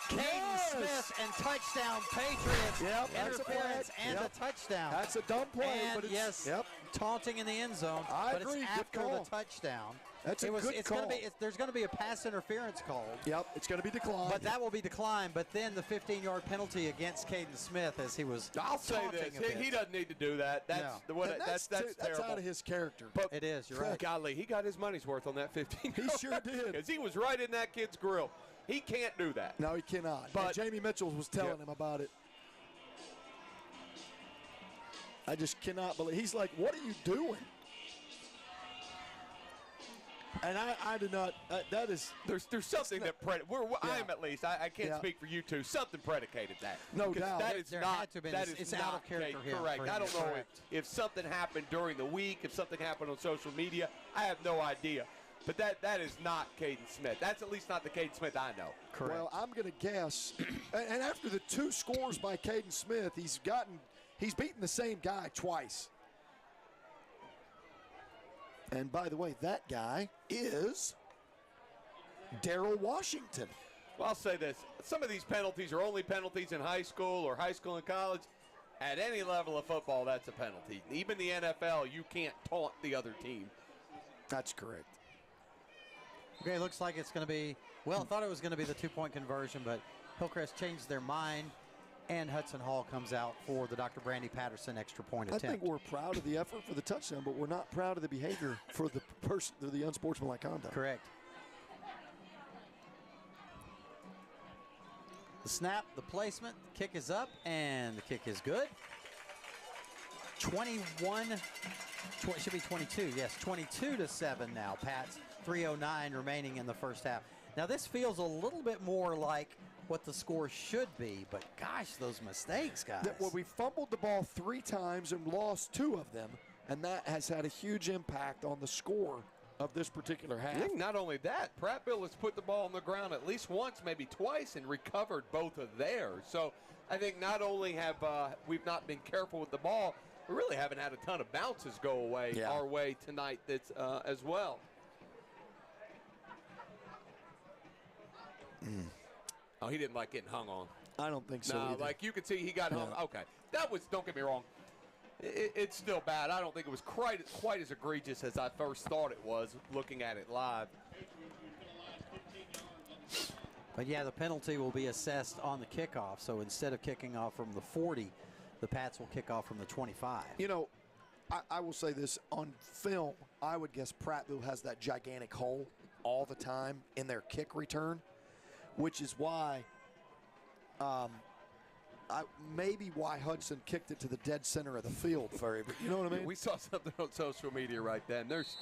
F: Caden Smith and touchdown Patriots.
D: Yep,
F: interference and a touchdown.
D: That's a dumb play,
F: and
D: but it's
F: taunting in the end zone.
D: I
F: but
D: agree.
F: It's after the touchdown.
D: That's a good call.
F: There's going to be a pass interference called.
D: Yep, it's going to be declined.
F: But that will be declined. But then the 15-yard penalty against Caden Smith as he was.
C: I'll say this: he doesn't need to do that. That's terrible.
D: That's out of his character.
F: But it is. You're right.
C: Golly, he got his money's worth on that 15.
D: He sure did.
C: Because he was right in that kid's grill. He can't do that.
D: No, he cannot. But Jamie Mitchell was telling him about it. I just cannot believe. He's like, "What are you doing?" And I do not. That is.
C: There's something that I am at least. I can't speak for you two. Something predicated that.
D: No doubt.
C: That is
F: there
C: not.
F: had to be.
C: That is
F: it's
C: not
F: out of character here.
C: Correct. I don't know if something happened during the week, if something happened on social media. I have no idea. But that is not Caden Smith. That's at least not the Caden Smith I know.
F: Correct.
D: Well, I'm going to guess. And after the 2 scores by Caden Smith, he's beaten the same guy twice. And by the way, that guy is Darrell Washington.
C: Well, I'll say this. Some of these penalties are only penalties in high school or high school and college. At any level of football, that's a penalty. Even the NFL, you can't taunt the other team.
D: That's correct.
F: Okay, looks like it's going to be, I thought it was going to be the 2-point conversion, but Hillcrest changed their mind, and Hudson Hall comes out for the Dr. Brandy Patterson extra point attempt.
D: I think we're proud of the effort for the touchdown, but we're not proud of the behavior for the unsportsmanlike conduct.
F: Correct. The snap, the placement, the kick is up, and the kick is good. 22, yes, 22-7 now, Pats. 3:09 remaining in the first half. Now this feels a little bit more like what the score should be, but gosh, those mistakes, guys.
D: Well, we fumbled the ball 3 times and lost 2 of them, and that has had a huge impact on the score of this particular half.
C: I think not only that, Prattville has put the ball on the ground at least once, maybe twice, and recovered both of theirs. So I think not only have we've not been careful with the ball, we really haven't had a ton of bounces go away our way tonight that's, as well. Oh, he didn't like getting hung on.
D: I don't think so
C: No,
D: either.
C: like you could see he got hung. Okay. That was, don't get me wrong, it's still bad. I don't think it was quite as egregious as I first thought it was looking at it live.
F: But yeah, the penalty will be assessed on the kickoff. So instead of kicking off from the 40, the Pats will kick off from the 25.
D: You know, I will say this. On film, I would guess Prattville has that gigantic hole all the time in their kick return, which is why maybe why Hudson kicked it to the dead center of the field for him. You know what I mean?
C: We saw something on social media right then. There's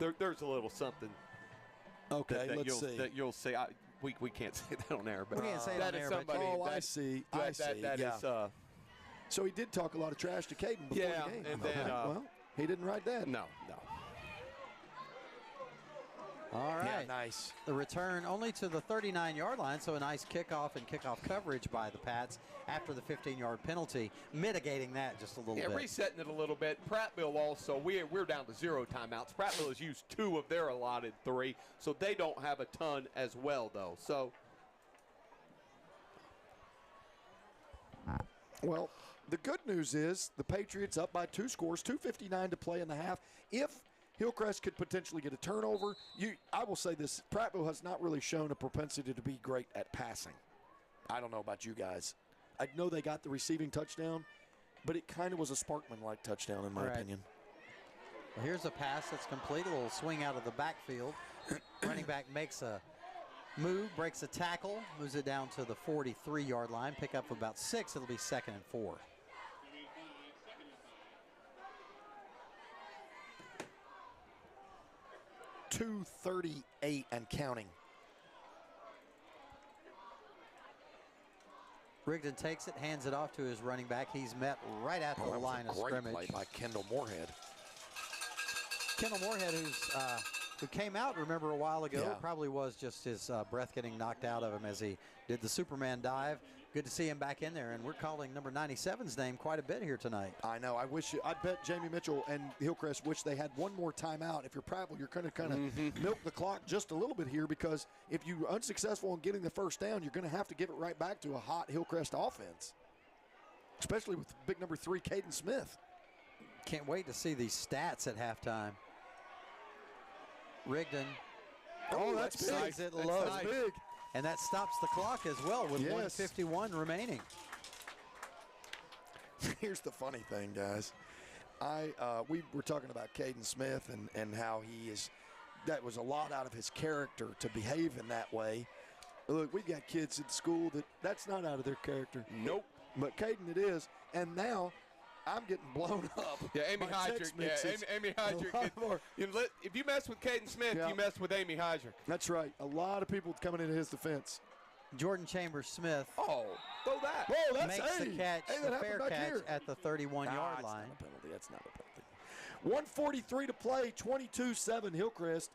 C: a little something.
D: Okay,
C: that
D: let's see.
C: That you'll see. We can't say that on air, but
F: We can't say it
C: that
F: on
C: is
F: air, but
C: somebody.
D: I see.
C: That
D: yeah.
C: is,
D: so he did talk a lot of trash to Caden before the game.
C: and then
D: well, he didn't write that.
C: no.
F: All right.
D: Yeah, nice.
F: The return only to the 39-yard line, so a nice kickoff and kickoff coverage by the Pats after the 15-yard penalty, mitigating that just a little bit.
C: Resetting it a little bit. Prattville also, we're down to 0 timeouts. Prattville has used 2 of their allotted 3, so they don't have a ton as well, though. So,
D: well, the good news is the Patriots up by 2 scores, 2:59 to play in the half. If Hillcrest could potentially get a turnover, I will say this, Prattville has not really shown a propensity to be great at passing. I don't know about you guys. I know they got the receiving touchdown, but it kind of was a Sparkman-like touchdown in my opinion.
F: Well, here's a pass that's complete, a little swing out of the backfield. Running back makes a move, breaks a tackle, moves it down to the 43-yard line, pick up about 6, it'll be 2nd and 4.
D: .238 and counting.
F: Rigdon takes it, hands it off to his running back. He's met right at the line of scrimmage.
D: Great play by Kendall Moorhead.
F: Kendall Moorhead, who came out, remember, a while ago,
D: Yeah.
F: probably was just his breath getting knocked out of him as he did the Superman dive. Good to see him back in there, and we're calling number 97's name quite a bit here tonight.
D: I know. I bet Jamie Mitchell and Hillcrest wish they had one more timeout. If you're Prattville, you're going to kind of milk the clock just a little bit here, because if you're unsuccessful in getting the first down, you're going to have to give it right back to a hot Hillcrest offense, especially with big number 3, Caden Smith.
F: Can't wait to see these stats at halftime. Rigdon.
D: Oh, that's big.
F: Sees it
D: That's
F: low.
D: nice. Big.
F: And that stops the clock as well with 1:51 remaining.
D: Here's the funny thing, guys. We were talking about Caden Smith and how that was a lot out of his character to behave in that way. Look, we've got kids in school that's not out of their character.
C: Nope.
D: But Caden it is, and now I'm getting blown up.
C: Yeah, Amy
D: by
C: Hydrick.
D: text
C: Yeah,
D: mixes.
C: Amy
D: A
C: Hydrick.
D: lot more.
C: If you mess with Caden Smith,
D: Yeah.
C: you mess with Amy Hydrick.
D: That's right. A lot of people coming into his defense.
F: Jordan Chambers Smith
C: Oh, throw that.
D: Whoa, that's
F: makes the catch,
D: Hey,
F: the
D: that
F: fair
D: happened back
F: catch
D: here.
F: at the 31-yard line.
D: That's not a penalty. That's not a penalty. 1:43 to play, 22-7 Hillcrest.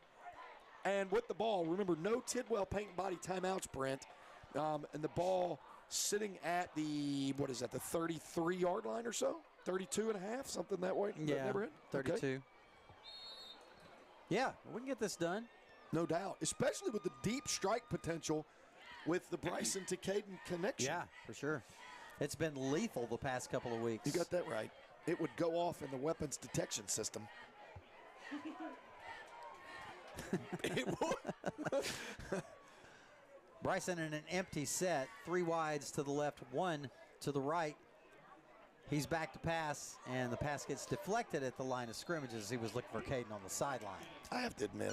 D: And with the ball, remember, no Tidwell paint and body timeouts, Brent. And the ball sitting at the 33-yard line or so? 32 and a half, something that way? That
F: Yeah,
D: neighborhood?
F: 32.
D: Okay.
F: Yeah, we can get this done.
D: No doubt, especially with the deep strike potential with the Bryson to Caden connection.
F: Yeah, for sure. It's been lethal the past couple of weeks.
D: You got that right. It would go off in the weapons detection system.
C: It would.
F: Bryson in an empty set, 3 wides to the left, 1 to the right. He's back to pass, and the pass gets deflected at the line of scrimmage as he was looking for Caden on the sideline.
D: I have to admit,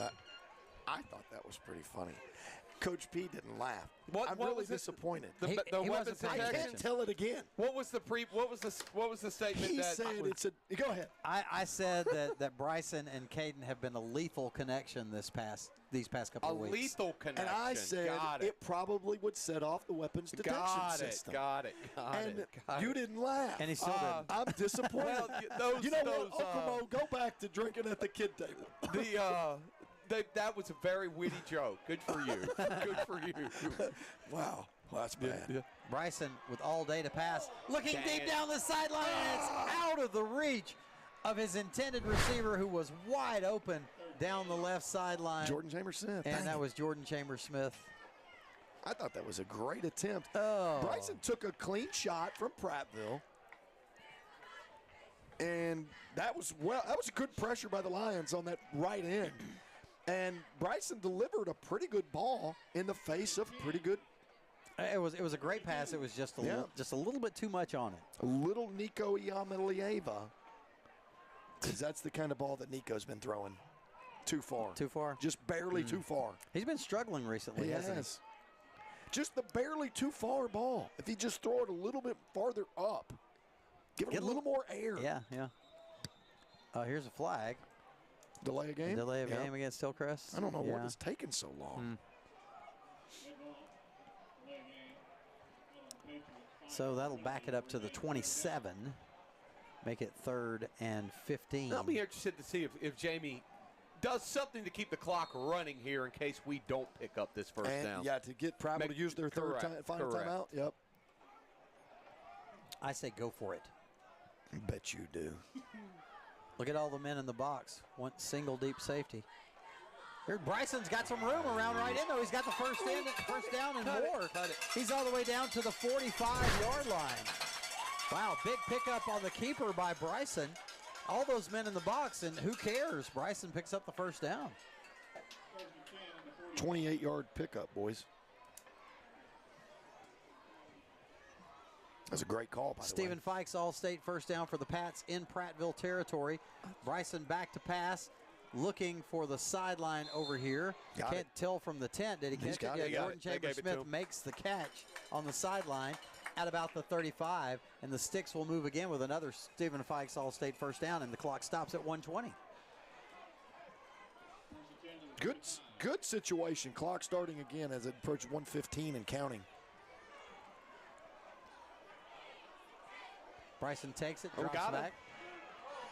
D: I thought that was pretty funny. Coach P didn't laugh.
C: What
D: I'm really
C: was it?
D: disappointed.
C: The
F: He
C: weapons
F: wasn't paying
D: I
C: detection.
D: can't tell it again.
C: What was the statement
D: He
C: that
D: said it's a. Go ahead.
F: I said that Bryson and Caden have been a lethal connection these past couple
C: a
F: of weeks.
C: lethal connection?
D: And I said
C: Got
D: it probably would set off the weapons detection system.
C: Got it.
D: And you didn't laugh.
F: And he still didn't.
D: I'm disappointed.
C: Well,
D: you know what, Okomo, go back to drinking at the kid table.
C: That was a very witty joke. Good for you. Good for you.
D: Wow. Well, that's bad.
C: Yeah.
F: Bryson with all day to pass, looking
C: Dang
F: deep
C: it.
F: down the sideline, and it's out of the reach of his intended receiver, who was wide open down the left sideline.
D: Jordan Chambers-Smith.
F: And
D: Dang
F: that
D: it.
F: was Jordan Chambers-Smith.
D: I thought that was a great attempt.
F: Oh.
D: Bryson took a clean shot from Prattville. And that was good pressure by the Lions on that right end. And Bryson delivered a pretty good ball in the face of pretty good.
F: It was a great pass. It was just a little bit too much on it.
D: A little Nico Iamaleava. Because that's the kind of ball that Nico's been throwing. Too far.
F: Too far?
D: Just barely too far.
F: He's been struggling recently,
D: He
F: hasn't
D: has. Just the barely too far ball. If he just throw it a little bit farther up, give it a little more air.
F: he? Yeah. Here's a flag.
D: Delay a game?
F: Delay of
D: Yeah.
F: game against Hillcrest.
D: I don't know what
F: Yeah.
D: is taking so long.
F: So that'll back it up to the 27. Make it 3rd and 15.
C: I'll be interested to see if Jamie does something to keep the clock running here in case we don't pick up this first down.
D: Yeah, to get Prattville to use their final timeout. Yep.
F: I say go for it.
D: Bet you do.
F: Look at all the men in the box. One single deep safety. Here, Bryson's got some room around right in, though. He's got the first down and more. He's all the way down to the 45-yard line. Wow, big pickup on the keeper by Bryson. All those men in the box, and who cares? Bryson picks up the first down.
D: 28-yard pickup, boys. That's a great call, by the way.
F: Stephen Fikes, All-State first down for the Pats in Prattville territory. Bryson back to pass, looking for the sideline over here. Can't tell from the tent. Did he catch it? Yeah, Jordan Chambers-Smith makes the catch on the sideline at about the 35, and the sticks will move again with another Stephen Fikes All-State first down, and the clock stops at 1:20.
D: Good situation. Clock starting again as it approaches 1:15 and counting.
F: Bryson takes it, drops
C: got it.
F: back,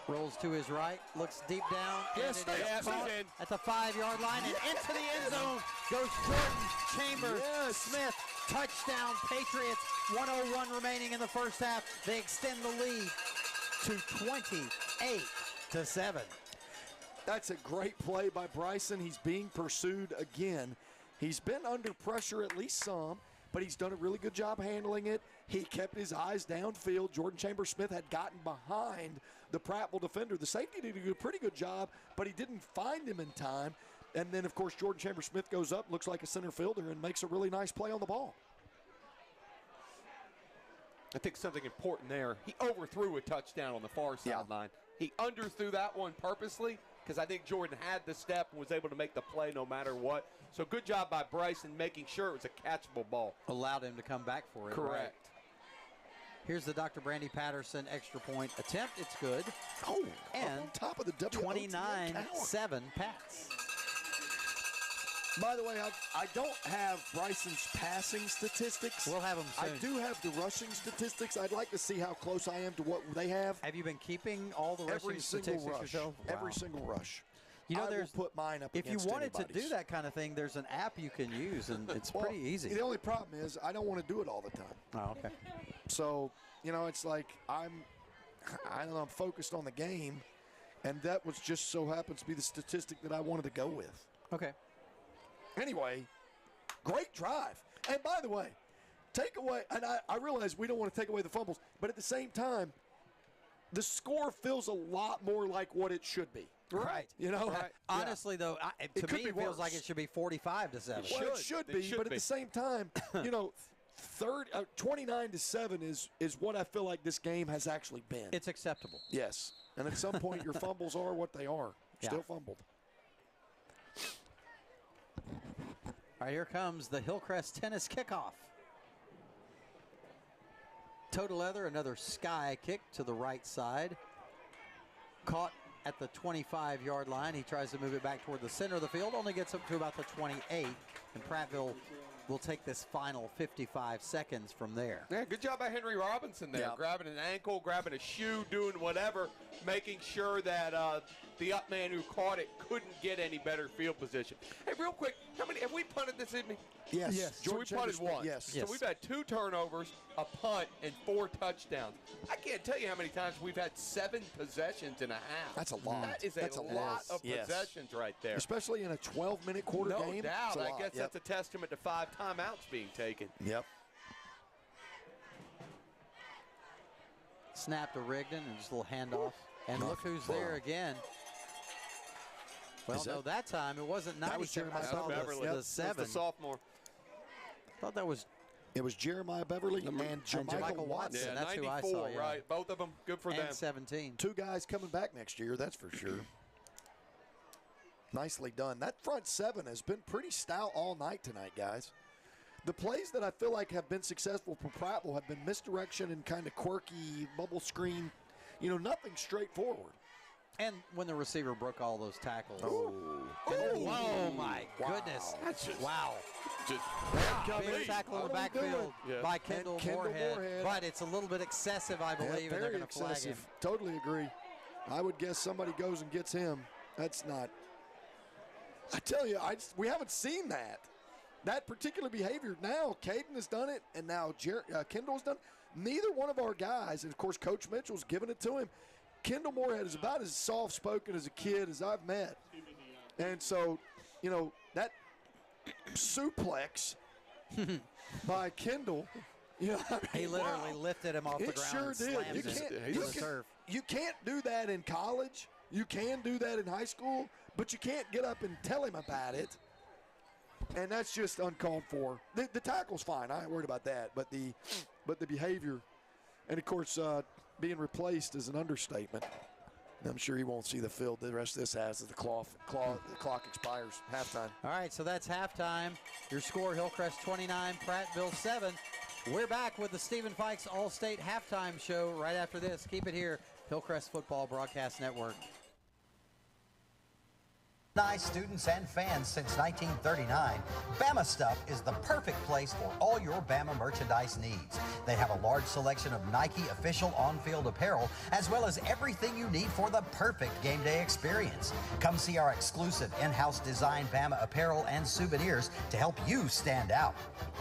F: rolls to his right, looks deep down,
D: Yes,
F: and it is
C: yes,
F: caught
C: he's in.
F: at the 5-yard line, and into the end zone goes Jordan Chambers-Smith. Touchdown, Patriots. 1:01 remaining in the first half. They extend the lead to 28-7.
D: That's a great play by Bryson. He's being pursued again. He's been under pressure at least some, but he's done a really good job handling it. He kept his eyes downfield. Jordan Chambers-Smith had gotten behind the Prattville defender. The safety did a pretty good job, but he didn't find him in time. And then, of course, Jordan Chambers-Smith goes up, looks like a center fielder, and makes a really nice play on the ball.
C: I think something important there. He overthrew a touchdown on the far sideline. He underthrew that one purposely because I think Jordan had the step and was able to make the play no matter what. So good job by Bryson making sure it was a catchable ball.
F: Allowed him to come back for it.
C: Correct.
F: Right. Here's the Dr. Brandy Patterson extra point attempt. It's good.
D: Oh,
F: and
D: on top of the WOTM
F: 29-7 Pats.
D: By the way, I don't have Bryson's passing statistics.
F: We'll have them soon.
D: I do have the rushing statistics. I'd like to see how close I am to what they have.
F: Have you been keeping all the rushing
D: Every single
F: statistics
D: rush.
F: yourself?
D: Every
F: Wow.
D: single rush.
F: You know,
D: I
F: there's
D: will put mine up
F: if you
D: against
F: wanted to
D: anybody's.
F: do that kind of thing, there's an app you can use, and it's
D: Well,
F: pretty easy.
D: The only problem is I don't want to do it all the time.
F: Oh, okay.
D: So, you know, it's like I don't know, I'm focused on the game, and that was just so happens to be the statistic that I wanted to go with.
F: Okay.
D: Anyway, great drive. And by the way, take away, and I realize we don't want to take away the fumbles, but at the same time, the score feels a lot more like what it should be.
F: Right.
D: You know?
C: Right.
F: Honestly, though, to
D: could
F: me,
D: be
F: it feels
D: worse.
F: like it should be 45-7.
D: Well, it should be, but at the same time, you know, 29-7 is what I feel like this game has actually been.
F: It's acceptable.
D: Yes. And at some point, your fumbles are what they are.
F: Yeah.
D: Still fumbled.
F: All right, here comes the Hillcrest tennis kickoff. Toe to leather, another sky kick to the right side. Caught at the 25-yard line. He tries to move it back toward the center of the field, only gets up to about the 28, and Prattville will take this final 55 seconds from there.
C: Yeah, good job by Henry Robinson there, grabbing an ankle, grabbing a shoe, doing whatever, making sure that the up man who caught it couldn't get any better field position. Hey, real quick, how many have we punted this evening?
D: Yes.
C: So we punted one.
D: Yes.
C: So we've had 2 turnovers, a punt, and 4 touchdowns. I can't tell you how many times we've had 7 possessions and a half.
D: That's a lot.
C: That is a lot of possessions right there.
D: Especially in a 12-minute quarter game.
C: No doubt.
D: It's a
C: I
D: lot.
C: guess that's a testament to 5 timeouts being taken.
D: Yep.
F: Snap to Rigdon and just a little handoff. And look who's there again. Well, no, that time it wasn't 97. I saw the 7.
C: The sophomore.
F: Thought that was.
D: It was Jeremiah Beverly and Jermichael Watson.
F: Yeah, that's
C: 94,
F: who I saw. Yeah.
C: Right? Both of them, good for them.
F: And 17.
D: 2 guys coming back next year, that's for sure. Nicely done. That front 7 has been pretty stout all night tonight, guys. The plays that I feel like have been successful for Prattville have been misdirection and kind of quirky bubble screen, nothing straightforward.
F: And when the receiver broke all those tackles.
D: Oh,
F: my goodness.
C: That's just,
F: wow. Big tackle in the backfield by Kendall Moorhead. But it's a little bit excessive, I believe, and they're going to flag him.
D: Totally agree. I would guess somebody goes and gets him. That's not. I tell you, we haven't seen that. That particular behavior. Now, Caden has done it, and now Kendall's done it. Neither one of our guys, and of course, Coach Mitchell's given it to him. Kendall Moorhead is about as soft-spoken as a kid as I've met. And so, that suplex by Kendall,
F: he literally lifted him off the ground.
D: Sure
F: and
D: did.
F: slammed
D: You can't do that in college. You can do that in high school, but you can't get up and tell him about it. And that's just uncalled for. The tackle's fine. I ain't worried about that. But the behavior, and of course, being replaced is an understatement. And I'm sure he won't see the field the rest of this has as the clock expires. Halftime.
F: All right, so that's halftime. Your score, Hillcrest 29, Prattville 7. We're back with the Stephen Fikes All-State Halftime Show right after this. Keep it here, Hillcrest Football Broadcast Network.
J: Students and fans since 1939, Bama Stuff is the perfect place for all your Bama merchandise needs. They have a large selection of Nike official on-field apparel, as well as everything you need for the perfect game day experience. Come see our exclusive in-house designed Bama apparel and souvenirs to help you stand out.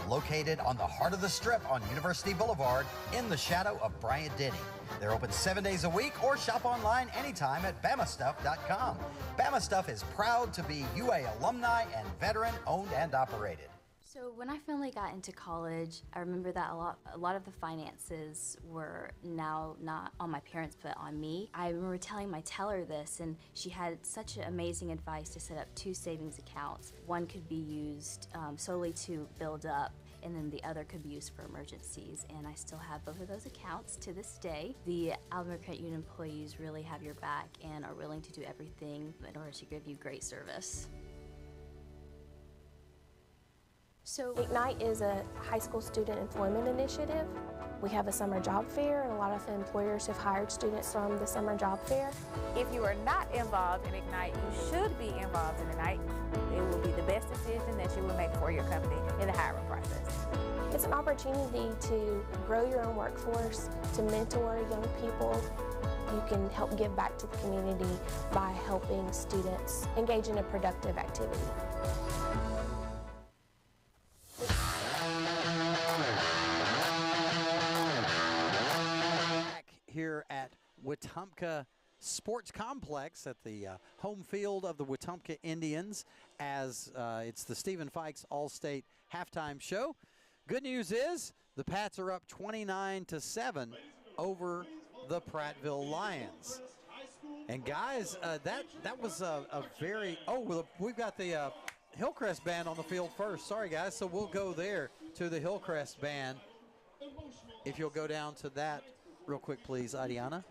J: Located on the heart of the Strip on University Boulevard, in the shadow of Bryant-Denny. They're open 7 days a week or shop online anytime at BamaStuff.com. Bama Stuff is proud to be UA alumni and veteran owned and operated.
K: So when I finally got into college, I remember that a lot of the finances were now not on my parents but on me. I remember telling my teller this, and she had such amazing advice to set up 2 savings accounts. One could be used solely to build up, and then the other could be used for emergencies. And I still have both of those accounts to this day. The Alabama Credit Union employees really have your back and are willing to do everything in order to give you great service.
G: So Ignite is a high school student employment initiative. We have a summer job fair, and a lot of employers have hired students from the summer job fair.
H: If you are not involved in Ignite, you should be involved in Ignite. It will be the best decision that you will make for your company in the hiring process.
G: It's an opportunity to grow your own workforce, to mentor young people. You can help give back to the community by helping students engage in a productive activity.
F: Here at Wetumpka Sports Complex at the home field of the Wetumpka Indians as it's the Stephen Fikes All-State Halftime Show. Good news is the Pats are up 29-7 over the Prattville Lions. And guys, that was a very, we've got the Hillcrest band on the field first. Sorry guys, so we'll go there to the Hillcrest band. If you'll go down to that real quick, please, Adiana.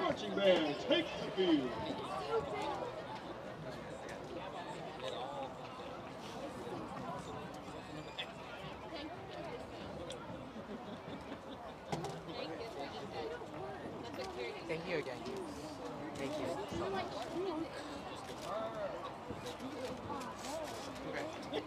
L: marching band takes the field.
M: Thank you again. Thank you so much. Okay.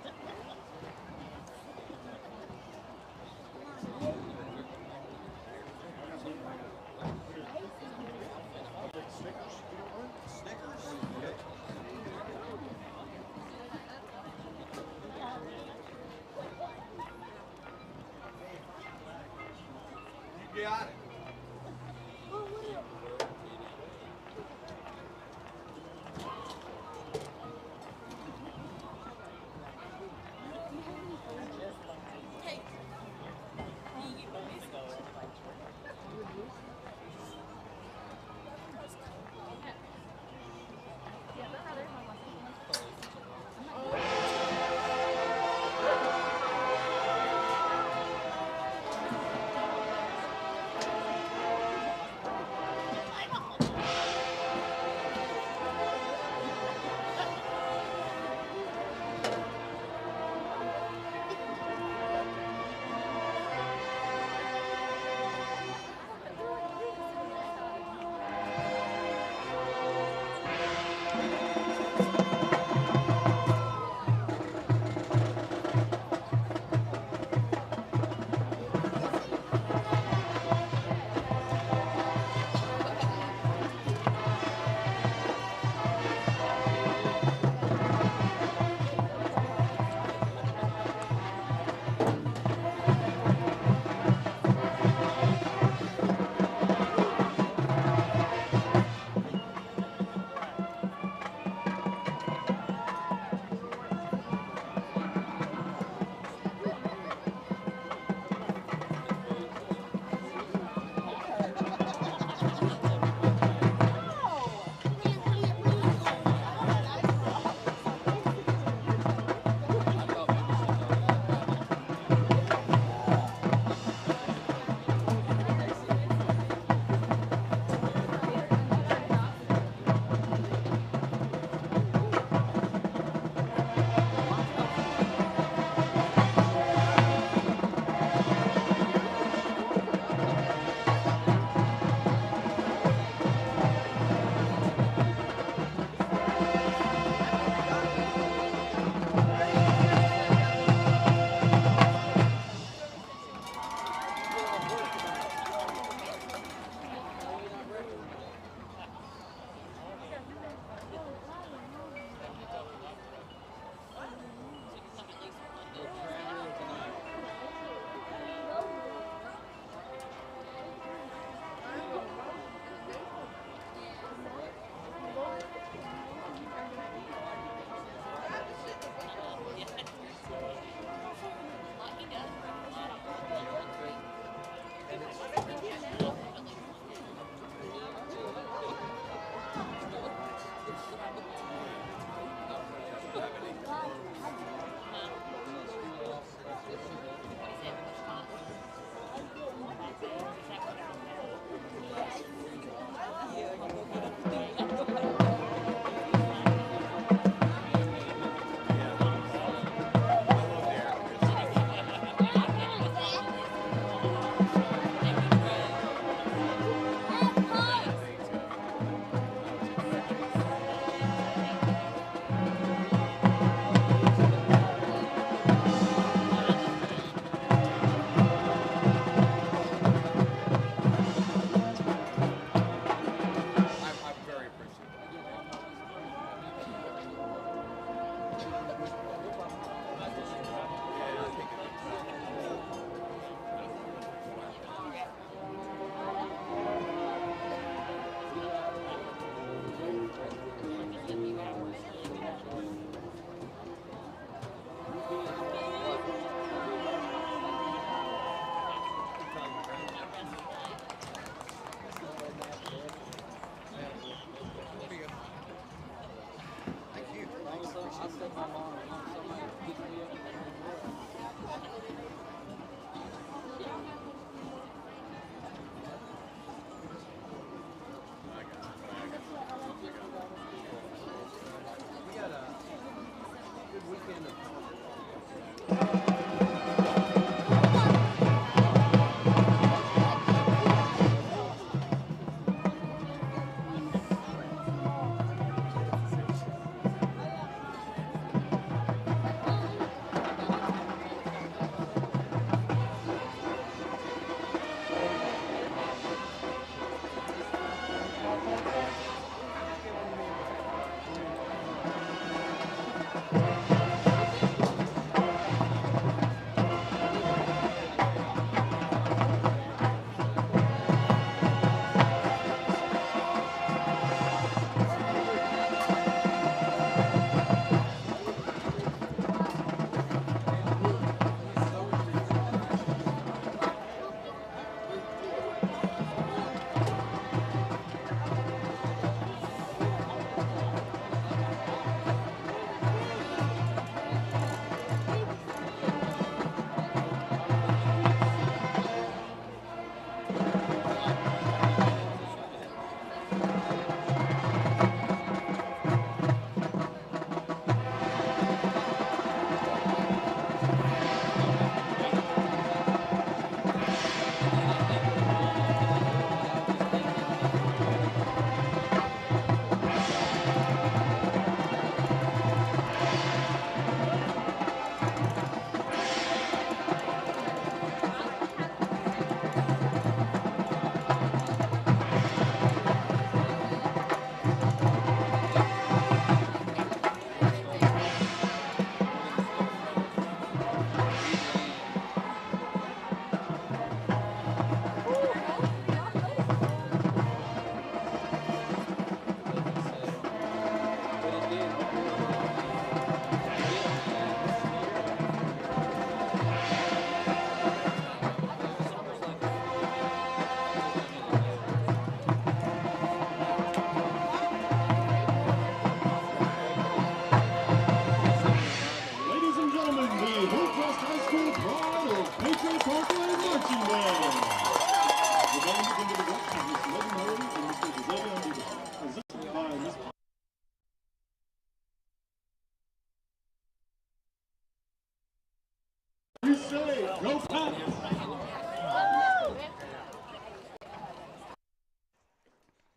C: You got it.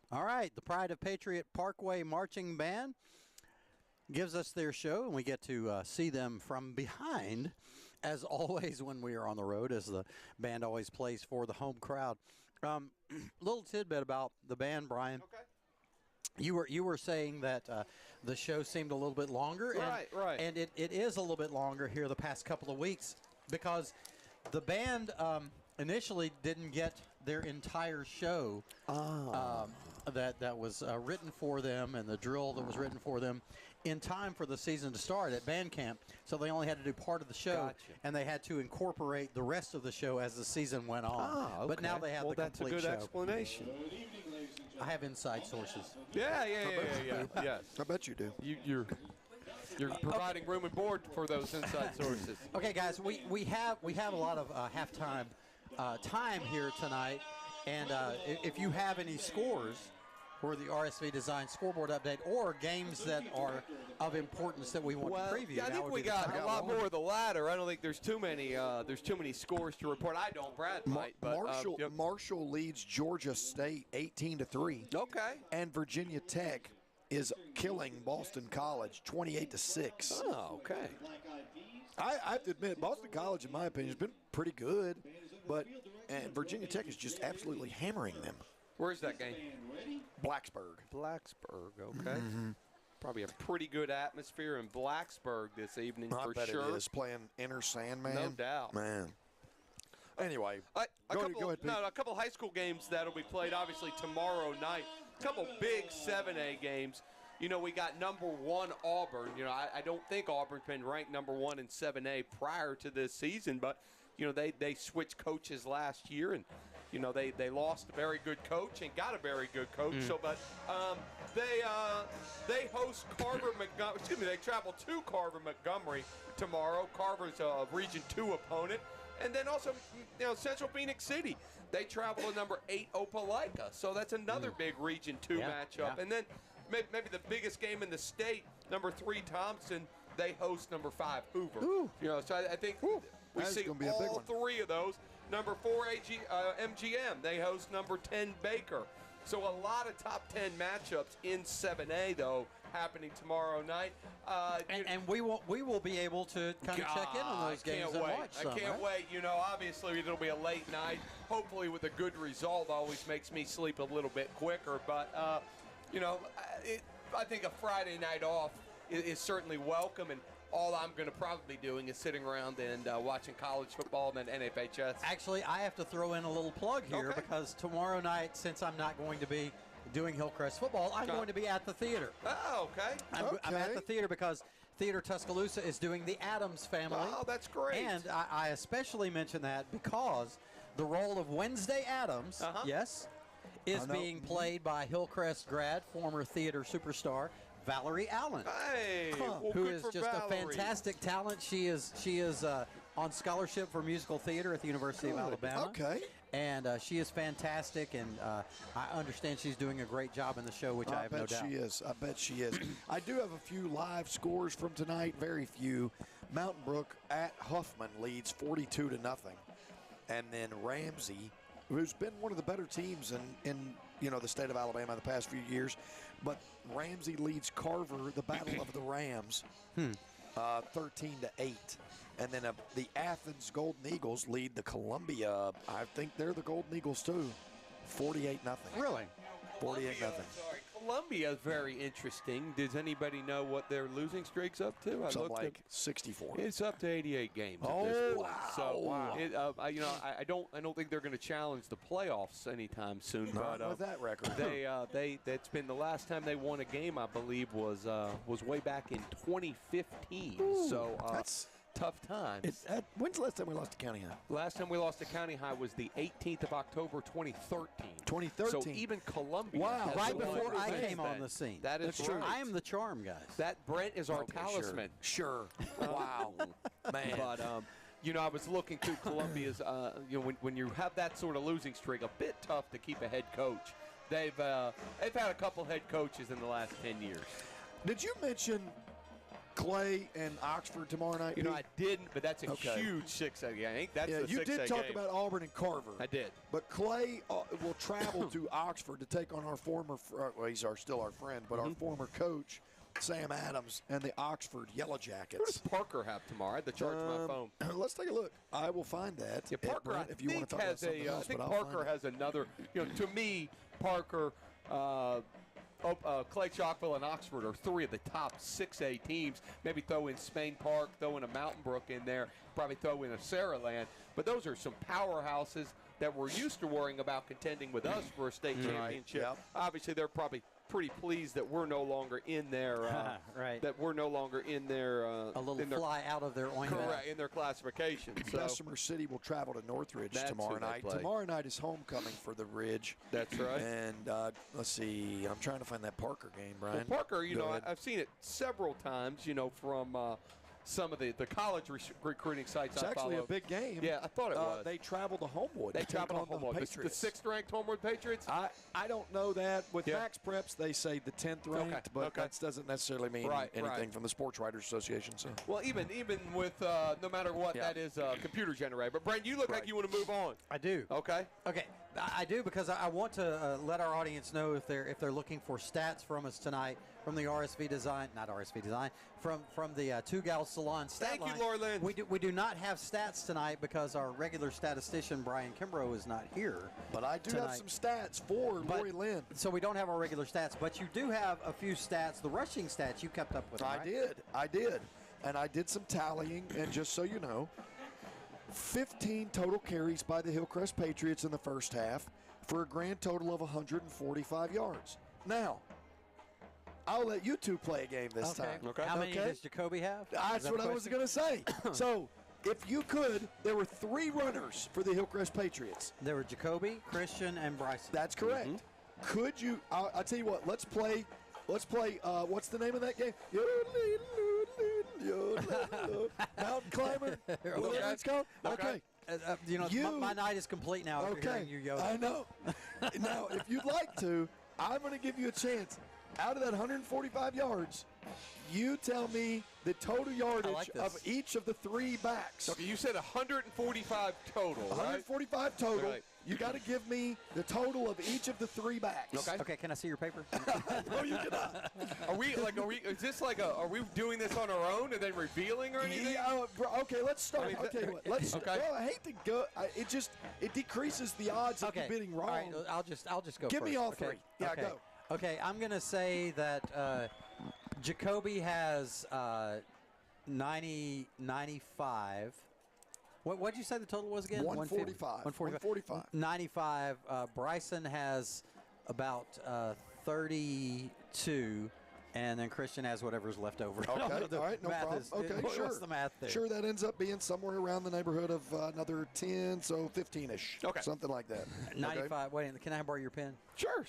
F: All right, the Pride of Patriot Parkway Marching Band gives us their show, and we get to see them from behind, as always when we are on the road, as the band always plays for the home crowd. Little tidbit about the band, Brian.
C: Okay.
F: You were saying that the show seemed a little bit longer.
C: Right.
F: And it is a little bit longer here the past couple of weeks because the band initially didn't get their entire show that was written for them and the drill that was written for them in time for the season to start at band camp. So they only had to do part of the show, and they had to incorporate the rest of the show as the season went on.
C: Okay.
F: But now they have the complete show.
C: That's a good explanation.
F: I have inside sources.
C: Yeah. Yes.
D: I bet you do.
C: You're providing room and board for those inside sources.
F: Okay, guys, we have a lot of halftime time here tonight, and if you have any scores for the RSV Design scoreboard update or games that are of importance that we want to preview.
C: Yeah, I think we got a lot more of the latter. I don't think there's too many scores to report. I don't, Brad might. But,
D: Marshall leads Georgia State 18-3.
C: Okay.
D: And Virginia Tech is killing Boston College 28-6.
C: Oh, okay.
D: I have to admit, Boston College, in my opinion, has been pretty good, but Virginia Tech is just absolutely hammering them.
C: Where's that game?
D: Blacksburg.
C: Okay. Probably a pretty good atmosphere in Blacksburg this evening for sure.
D: It is playing Inner Sandman.
C: No doubt.
D: Man. Anyway, go ahead, Pete.
C: A couple high school games that'll be played obviously tomorrow night. A couple big 7A games. You know, we got number 1 Auburn. You know, I don't think Auburn's been ranked number 1 in 7A prior to this season, but you know they switched coaches last year and. You know, they lost a very good coach and got a very good coach. So, but they host Carver Montgomery. Excuse me, they travel to Carver Montgomery tomorrow. Carver's a Region 2 opponent, and then also, you know, Central Phoenix City. They travel to number 8 Opelika. So that's another big Region 2 matchup.
F: Yeah.
C: And then maybe the biggest game in the state, number 3 Thompson. They host number 5 Hoover.
F: Ooh.
C: You know, so I think we see all 3 of those. Number 4, MGM. They host number 10, Baker. So a lot of top 10 matchups in 7A, though, happening tomorrow night.
F: And we will be able to kind of check in on those games and watch some.
C: I can't wait. You know, obviously it'll be a late night. Hopefully with a good result always makes me sleep a little bit quicker. But, you know, I think a Friday night off is certainly welcome. And all I'm going to probably be doing is sitting around and watching college football and then NFHS.
F: Actually, I have to throw in a little plug here because tomorrow night, since I'm not going to be doing Hillcrest football, I'm going to be at the theater.
C: Oh, okay.
F: I'm at the theater because Theater Tuscaloosa is doing the Addams Family.
C: Oh, that's great.
F: And I especially mention that because the role of Wednesday Addams, is being played by Hillcrest grad, former theater superstar, Valerie Allen, who is just a fantastic talent. She is on scholarship for musical theater at the University of Alabama.
D: Okay.
F: And she is fantastic, and I understand she's doing a great job in the show, which I have no doubt.
D: I bet she is. I do have a few live scores from tonight, very few. Mountain Brook at Huffman leads 42-0. And then Ramsey, who's been one of the better teams in you know, the state of Alabama the past few years, but Ramsey leads Carver, the Battle of the Rams, 13-8. And then the Athens Golden Eagles lead the Columbia. I think they're the Golden Eagles too, 48-0.
F: Really?
D: 48-0.
C: Columbia is very interesting. Does anybody know what their losing streak's up to?
D: Something like 64.
C: It's up to 88 games at this point. So, you know, I don't think they're going to challenge the playoffs anytime soon.
D: Not with that record.
C: That's been the last time they won a game, I believe, was way back in 2015. So
D: that's
C: tough times.
D: When's the last time we lost to County High?
C: Last time we lost to County High was the 18th of October, 2013.
D: 2013.
C: So even Columbia.
F: Wow. Right before I came on the scene.
C: That is true.
F: I am the charm, guys.
C: That Brent is our talisman.
D: Sure. Wow. Man.
C: But, you know, I was looking through Columbia's, you know, when you have that sort of losing streak, a bit tough to keep a head coach. They've had a couple head coaches in the last 10 years.
D: Did you mention Clay and Oxford tomorrow night?
C: You know, I didn't, but that's a huge 6A game. That's a 6A
D: you did talk
C: game.
D: about Auburn and Carver.
C: I did.
D: But Clay will travel to Oxford to take on our former, well, he's still our friend, but our former coach, Sam Adams, and the Oxford Yellow Jackets.
C: Who does Parker have tomorrow? I had to charge my phone.
D: Let's take a look. I will find that.
C: Yeah, Parker,
D: Brent, if you want to talk about something else,
C: I think
D: but I'll
C: Parker
D: find
C: has another. You know, to me, Parker, Clay Chalkville, and Oxford are three of the top 6A teams. Maybe throw in Spain Park, throw in a Mountain Brook in there, probably throw in a Saraland. But those are some powerhouses that we're used to worrying about contending with us for a state championship.
D: Yep.
C: Obviously, they're probably pretty pleased that we're no longer in their
F: right.
C: That we're no longer in their
F: a little fly out of their ointment.
C: Correct, in their classification. So
D: Bessemer City will travel to Northridge tomorrow night. Tomorrow night is homecoming for the Ridge.
C: That's right.
D: And let's see, I'm trying to find that Parker game, Brian.
C: Well, Parker, you
D: Go
C: know,
D: ahead.
C: I've seen it several times, you know, from some of the college recruiting sites
D: It's
C: I
D: actually
C: follow.
D: a big game.
C: Yeah, I thought it was.
D: They travel to Homewood.
C: They
D: to
C: travel
D: take
C: to
D: on
C: Homewood.
D: The
C: The
D: Patriots.
C: sixth-ranked Homewood Patriots?
D: I don't know that. With Max Preps, they say the 10th ranked, but that doesn't necessarily mean anything from the Sports Writers Association. So.
C: Well, even with no matter what, that is computer generated. But, Brent, you look like you want to move on.
F: I do.
C: Okay.
F: Okay. I do because I want to let our audience know if they're looking for stats from us tonight from the RSV Design, not RSV Design, from the Two Gals Salon stat
C: Thank
F: line.
C: you, Lori Lynn.
F: We do not have stats tonight because our regular statistician Brian Kimbrough is not here.
D: But I do have some stats for Lori Lynn.
F: So we don't have our regular stats, but you do have a few stats, the rushing stats you kept up with.
D: I did. And I did some tallying, and just so you know, 15 total carries by the Hillcrest Patriots in the first half for a grand total of 145 yards. Now, I'll let you two play a game this time.
F: Okay. How many does Jacoby have?
D: That's what I was going to say. So, if you could, there were 3 runners for the Hillcrest Patriots.
F: There were Jacoby, Christian, and Bryson.
D: That's correct. Could you? I'll tell you what. Let's play. What's the name of that game? Mountain Climber. Whatever it's called. Okay.
F: My night is complete now. After hearing you yodel.
D: I know. Now, if you'd like to, I'm going to give you a chance. Out of that 145 yards, you tell me the total yardage of each of the 3 backs.
C: Okay, you said 145 total,
D: 145 total.
C: Right.
D: You got to give me the total of each of the 3 backs.
F: Okay. Can I see your paper?
D: No, you cannot.
C: Is this like are we doing this on our own and then revealing or anything?
D: Yeah, okay, let's start. I'll tell you what. Let's.
C: Okay.
D: Well, I hate to go. It decreases the odds of you bidding wrong.
F: All right, I'll just go
D: Give
F: first.
D: me all
F: Okay.
D: 3. Yeah,
F: okay.
D: go.
F: Okay, I'm going to say that Jacoby has 95. What did you say the total was again?
D: 145.
F: 145. 95. Bryson has about 32. And then Christian has whatever's left over.
D: Okay, all right, no problem. Sure.
F: What's the math there?
D: Sure, that ends up being somewhere around the neighborhood of another 10, so 15-ish.
C: Okay.
D: Something like that.
F: 95. Okay. Wait, can I borrow your pen?
C: Sure.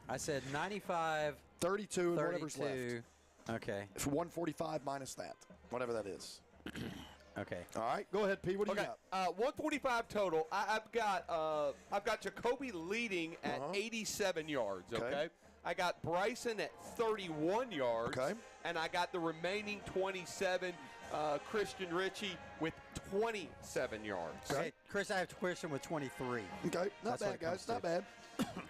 F: I said 95.
D: 32 and whatever's left.
F: Okay.
D: It's 145 minus that, whatever that is.
F: Okay.
D: All right, go ahead, P. What do you got?
C: 145 total. I've got Jacoby leading at 87 yards. Okay. I got Bryson at 31 yards.
D: Okay.
C: And I got the remaining 27, Christian Ritchie with 27 yards.
F: Okay. Chris, I have Christian with 23.
D: Okay. Not bad, guys. Not bad.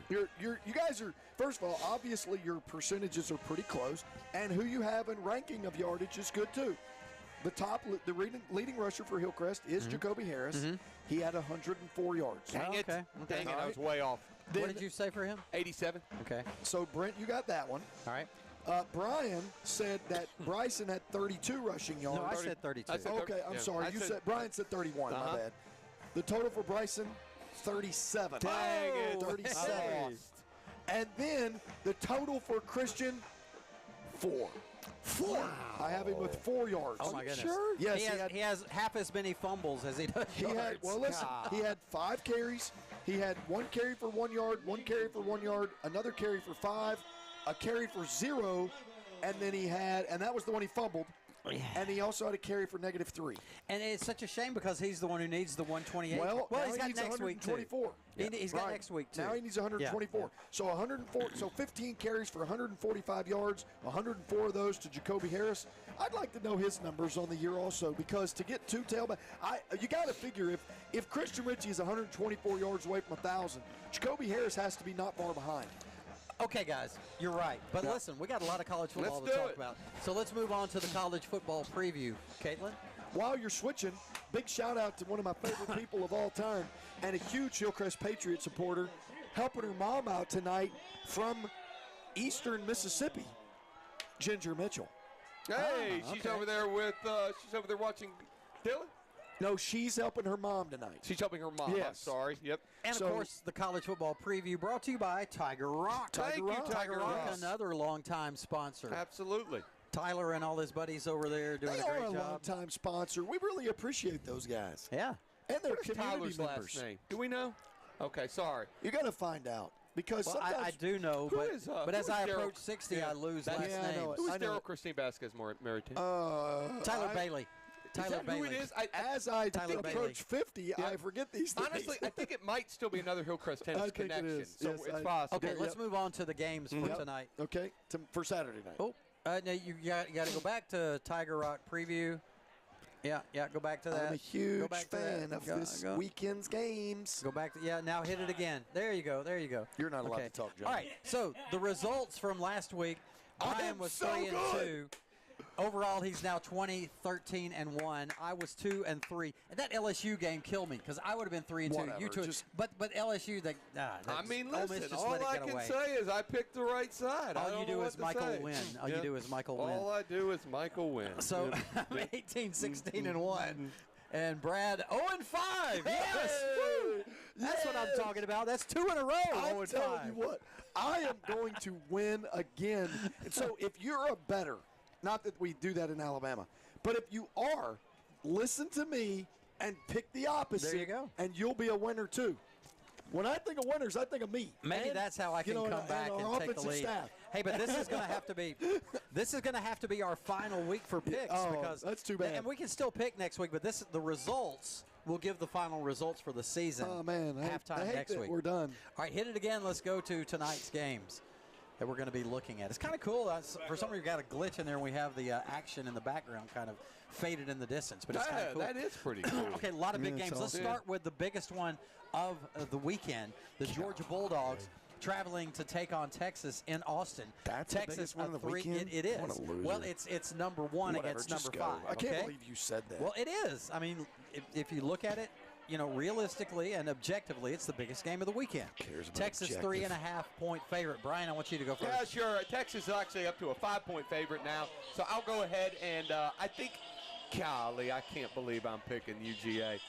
D: You guys are, first of all, obviously your percentages are pretty close, and who you have in ranking of yardage is good too. The leading rusher for Hillcrest is Jacoby Harris. He had 104 yards.
C: Dang it, I was way off.
F: What did you say for him?
C: 87.
F: Okay.
D: So, Brent, you got that one.
F: All right.
D: Brian said that Bryson had 32 rushing yards.
F: No, I said 32.
D: Okay, I'm sorry. Brian said 31. My bad. The total for Bryson, 37.
C: Dang it.
D: 37. And then the total for Christian, 4. 4. Wow. I have him with 4 yards.
F: Oh, my goodness.
D: Sure? Yes,
F: he has half as many fumbles as he does yards.
D: He had 5 carries. He had 1 carry for 1 yard, 1 carry for 1 yard, another carry for 5, a carry for 0, and then and that was the one he fumbled. and he also had a carry for -3.
F: And it's such a shame because he's the one who needs the 128.
D: Well,
F: he's got next week too.
D: 124.
F: He's got next week too.
D: Now he needs 124.
F: Yeah.
D: So 104. So 15 carries for 145 yards. 104 of those to Jacoby Harris. I'd like to know his numbers on the year also, because to get 2 tailback, you got to figure if Christian Ritchie is 124 yards away from 1,000, Jacoby Harris has to be not far behind.
F: Okay, guys, you're right. But listen, we got a lot of college football to talk about. So let's move on to the college football preview. Caitlin?
D: While you're switching, big shout out to one of my favorite people of all time and a huge Hillcrest Patriots supporter, helping her mom out tonight from eastern Mississippi, Ginger Mitchell.
C: Hey, she's over there watching Dylan?
D: No, she's helping her mom tonight.
C: She's helping her mom.
D: Yes.
C: I'm sorry. Yep.
F: And, of course, the college football preview brought to you by Tiger Rock.
C: Thank you, Tiger Rock.
F: Another longtime sponsor.
C: Absolutely.
F: Tyler and all his buddies over there doing a great job.
D: They are a long-time sponsor. We really appreciate those guys.
F: Yeah.
D: And their
C: What is
D: community
C: Tyler's
D: members.
C: last name? Do we know? Okay, sorry.
D: You got to find out. Because
F: well,
D: sometimes
F: I do know, but as I approach 60, I lose last name.
C: Who is Daryl Christine Vasquez married to?
F: Tyler Bailey.
C: Tyler Bailey. Who it is?
D: As I approach 50, I forget these things.
C: Honestly, I think it might still be another Hillcrest tennis connection.
D: It is.
C: So
D: Yes,
C: it's possible.
F: Okay, let's move on to the games for tonight.
D: Okay, for Saturday night.
F: Oh, no, you got to go back to Tiger Rock preview. Yeah, go back to that.
D: I'm a huge fan of this weekend's games.
F: Go back to, now hit it again. There you go.
D: You're not allowed to talk, John.
F: All right, so the results from last week, Brian was 3-2. Overall, he's now 20-13-1. I was 2-3. And that LSU game killed me because I would have been 3-2. You two, but LSU,
C: I mean,
F: Ole Miss
C: listen.
F: just
C: All
F: let it
C: I
F: get
C: can
F: away.
C: say is I picked the right side.
F: All you do is Michael win. All you do is Michael win.
C: All I do is Michael win.
F: So 18-16-1. And Brad 0-5. Yes, woo! That's what I'm talking about. That's 2 in a row.
D: I'm telling you what, I am going to win again. And so if you're a bettor, not that we do that in Alabama, but if you are, listen to me and pick the opposite.
F: There you go.
D: And you'll be a winner too. When I think of winners, I think of me.
F: Maybe that's how I can come back and take the lead.
D: Staff.
F: Hey, but this is going to have to be our final week for picks because
D: that's too bad.
F: And we can still pick next week, but the results will give the final results for the season.
D: Oh man,
F: halftime next week.
D: We're done.
F: All right, hit it again. Let's go to tonight's games that we're going to be looking at. It's kind of cool. For some reason, we got a glitch in there, and we have the action in the background kind of faded in the distance. But it's kind of cool.
C: That is pretty cool.
F: Okay, a lot of big games. Let's start with the biggest one of the weekend, the Georgia Bulldogs traveling to take on Texas in Austin.
D: That's
F: Texas,
D: the biggest one of the weekend?
F: It is.
D: What a loser.
F: Well, it's number one against number 5.
D: I can't believe you said that.
F: Well, it is. I mean, if you look at it, realistically and objectively, it's the biggest game of the weekend. Texas 3.5-point favorite. Brian, I want you to go first.
C: Yeah, sure. Texas is actually up to a 5-point favorite now. So I'll go ahead and I think, golly, I can't believe I'm picking UGA.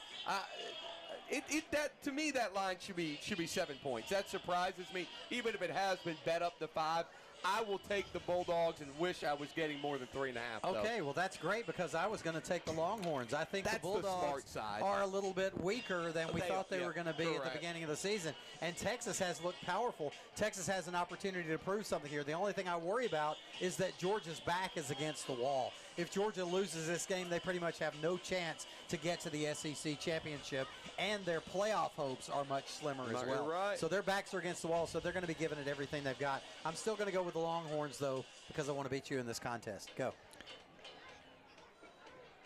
C: To me, that line should be 7 points. That surprises me, even if it has been bet up to 5. I will take the Bulldogs and wish I was getting more than 3.5.
F: Okay, well, that's great because I was going to take the Longhorns. I think the Bulldogs are a little bit weaker than we thought they were going to be at the beginning of the season. And Texas has looked powerful. Texas has an opportunity to prove something here. The only thing I worry about is that Georgia's back is against the wall. If Georgia loses this game, they pretty much have no chance to get to the SEC championship, and their playoff hopes are much slimmer as well.
C: Right.
F: So their backs are against the wall, so they're going to be giving it everything they've got. I'm still going to go with the Longhorns, though, because I want to beat you in this contest. Go.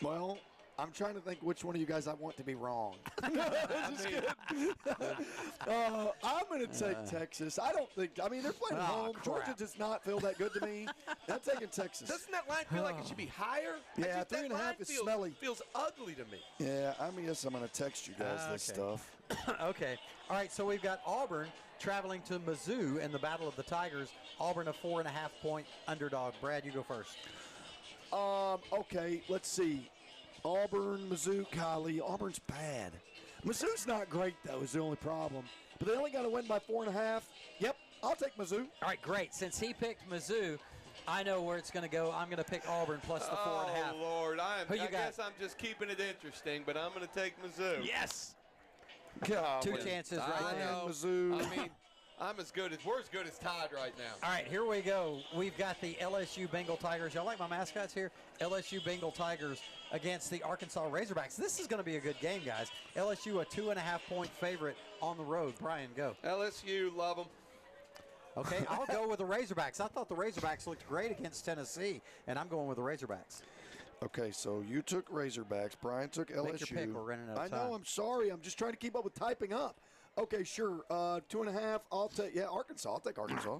D: Well, I'm trying to think which one of you guys I want to be wrong. I'm going to take Texas. I don't think – I mean, they're playing home.
F: Crap.
D: Georgia does not feel that good to me. I'm taking Texas.
C: Doesn't that line feel like it should be higher?
D: Yeah, 3.5 is smelly.
C: Feels ugly to me.
D: Yeah, I'm going to text you guys this stuff.
F: Okay. All right, so we've got Auburn traveling to Mizzou in the Battle of the Tigers. Auburn a 4.5-point underdog. Brad, you go first.
D: Okay, let's see. Auburn, Mizzou, Kylie. Auburn's bad. Mizzou's not great, though, is the only problem. But they only got to win by 4.5. Yep, I'll take Mizzou.
F: All right, great. Since he picked Mizzou, I know where it's going to go. I'm going to pick Auburn plus the 4.5.
C: Oh, Lord. I
F: guess
C: I'm just keeping it interesting, but I'm going to take Mizzou.
F: Yes.
D: God,
F: 2 chances right
C: I
F: there.
C: know.
D: Mizzou.
C: We're as good as tied right now.
F: All right, here we go. We've got the LSU Bengal Tigers. Y'all like my mascots here? LSU Bengal Tigers against the Arkansas Razorbacks. This is going to be a good game, guys. LSU a 2.5-point favorite on the road. Brian, go.
C: LSU, love them.
F: Okay, I'll go with the Razorbacks. I thought the Razorbacks looked great against Tennessee, and I'm going with the Razorbacks.
D: Okay, so you took Razorbacks. Brian took LSU.
F: Make your pick. We're running out of time.
D: I know. I'm sorry. I'm just trying to keep up with typing up. Okay, sure. 2.5. I'll take. Yeah, Arkansas. I'll take Arkansas.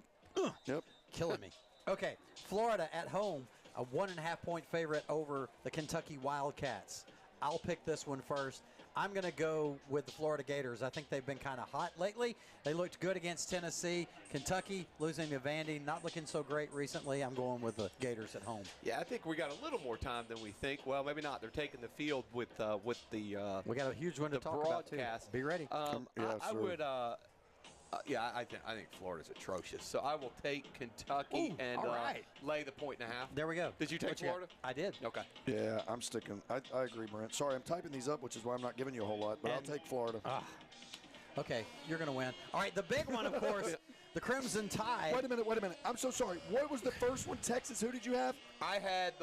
D: Yep.
F: Killing me. Okay, Florida at home, a 1.5-point favorite over the Kentucky Wildcats. I'll pick this one first. I'm going to go with the Florida Gators. I think they've been kind of hot lately. They looked good against Tennessee. Kentucky losing to Vandy, not looking so great recently. I'm going with the Gators at home.
C: Yeah, I think we got a little more time than we think. Well, maybe not. They're taking the field with the
F: we got a huge one to talk about too. Be ready.
C: I would. I think Florida's atrocious. So I will take Kentucky and lay the 1.5.
F: There we go.
C: Did you take Florida?
F: I did.
C: Okay.
D: Yeah, I'm sticking. I agree, Brent. Sorry, I'm typing these up, which is why I'm not giving you a whole lot, but I'll take Florida.
F: Okay, you're going to win. All right, the big one, of course, the Crimson Tide.
D: Wait a minute. I'm so sorry. What was the first one? Texas. Who did you have?
C: I had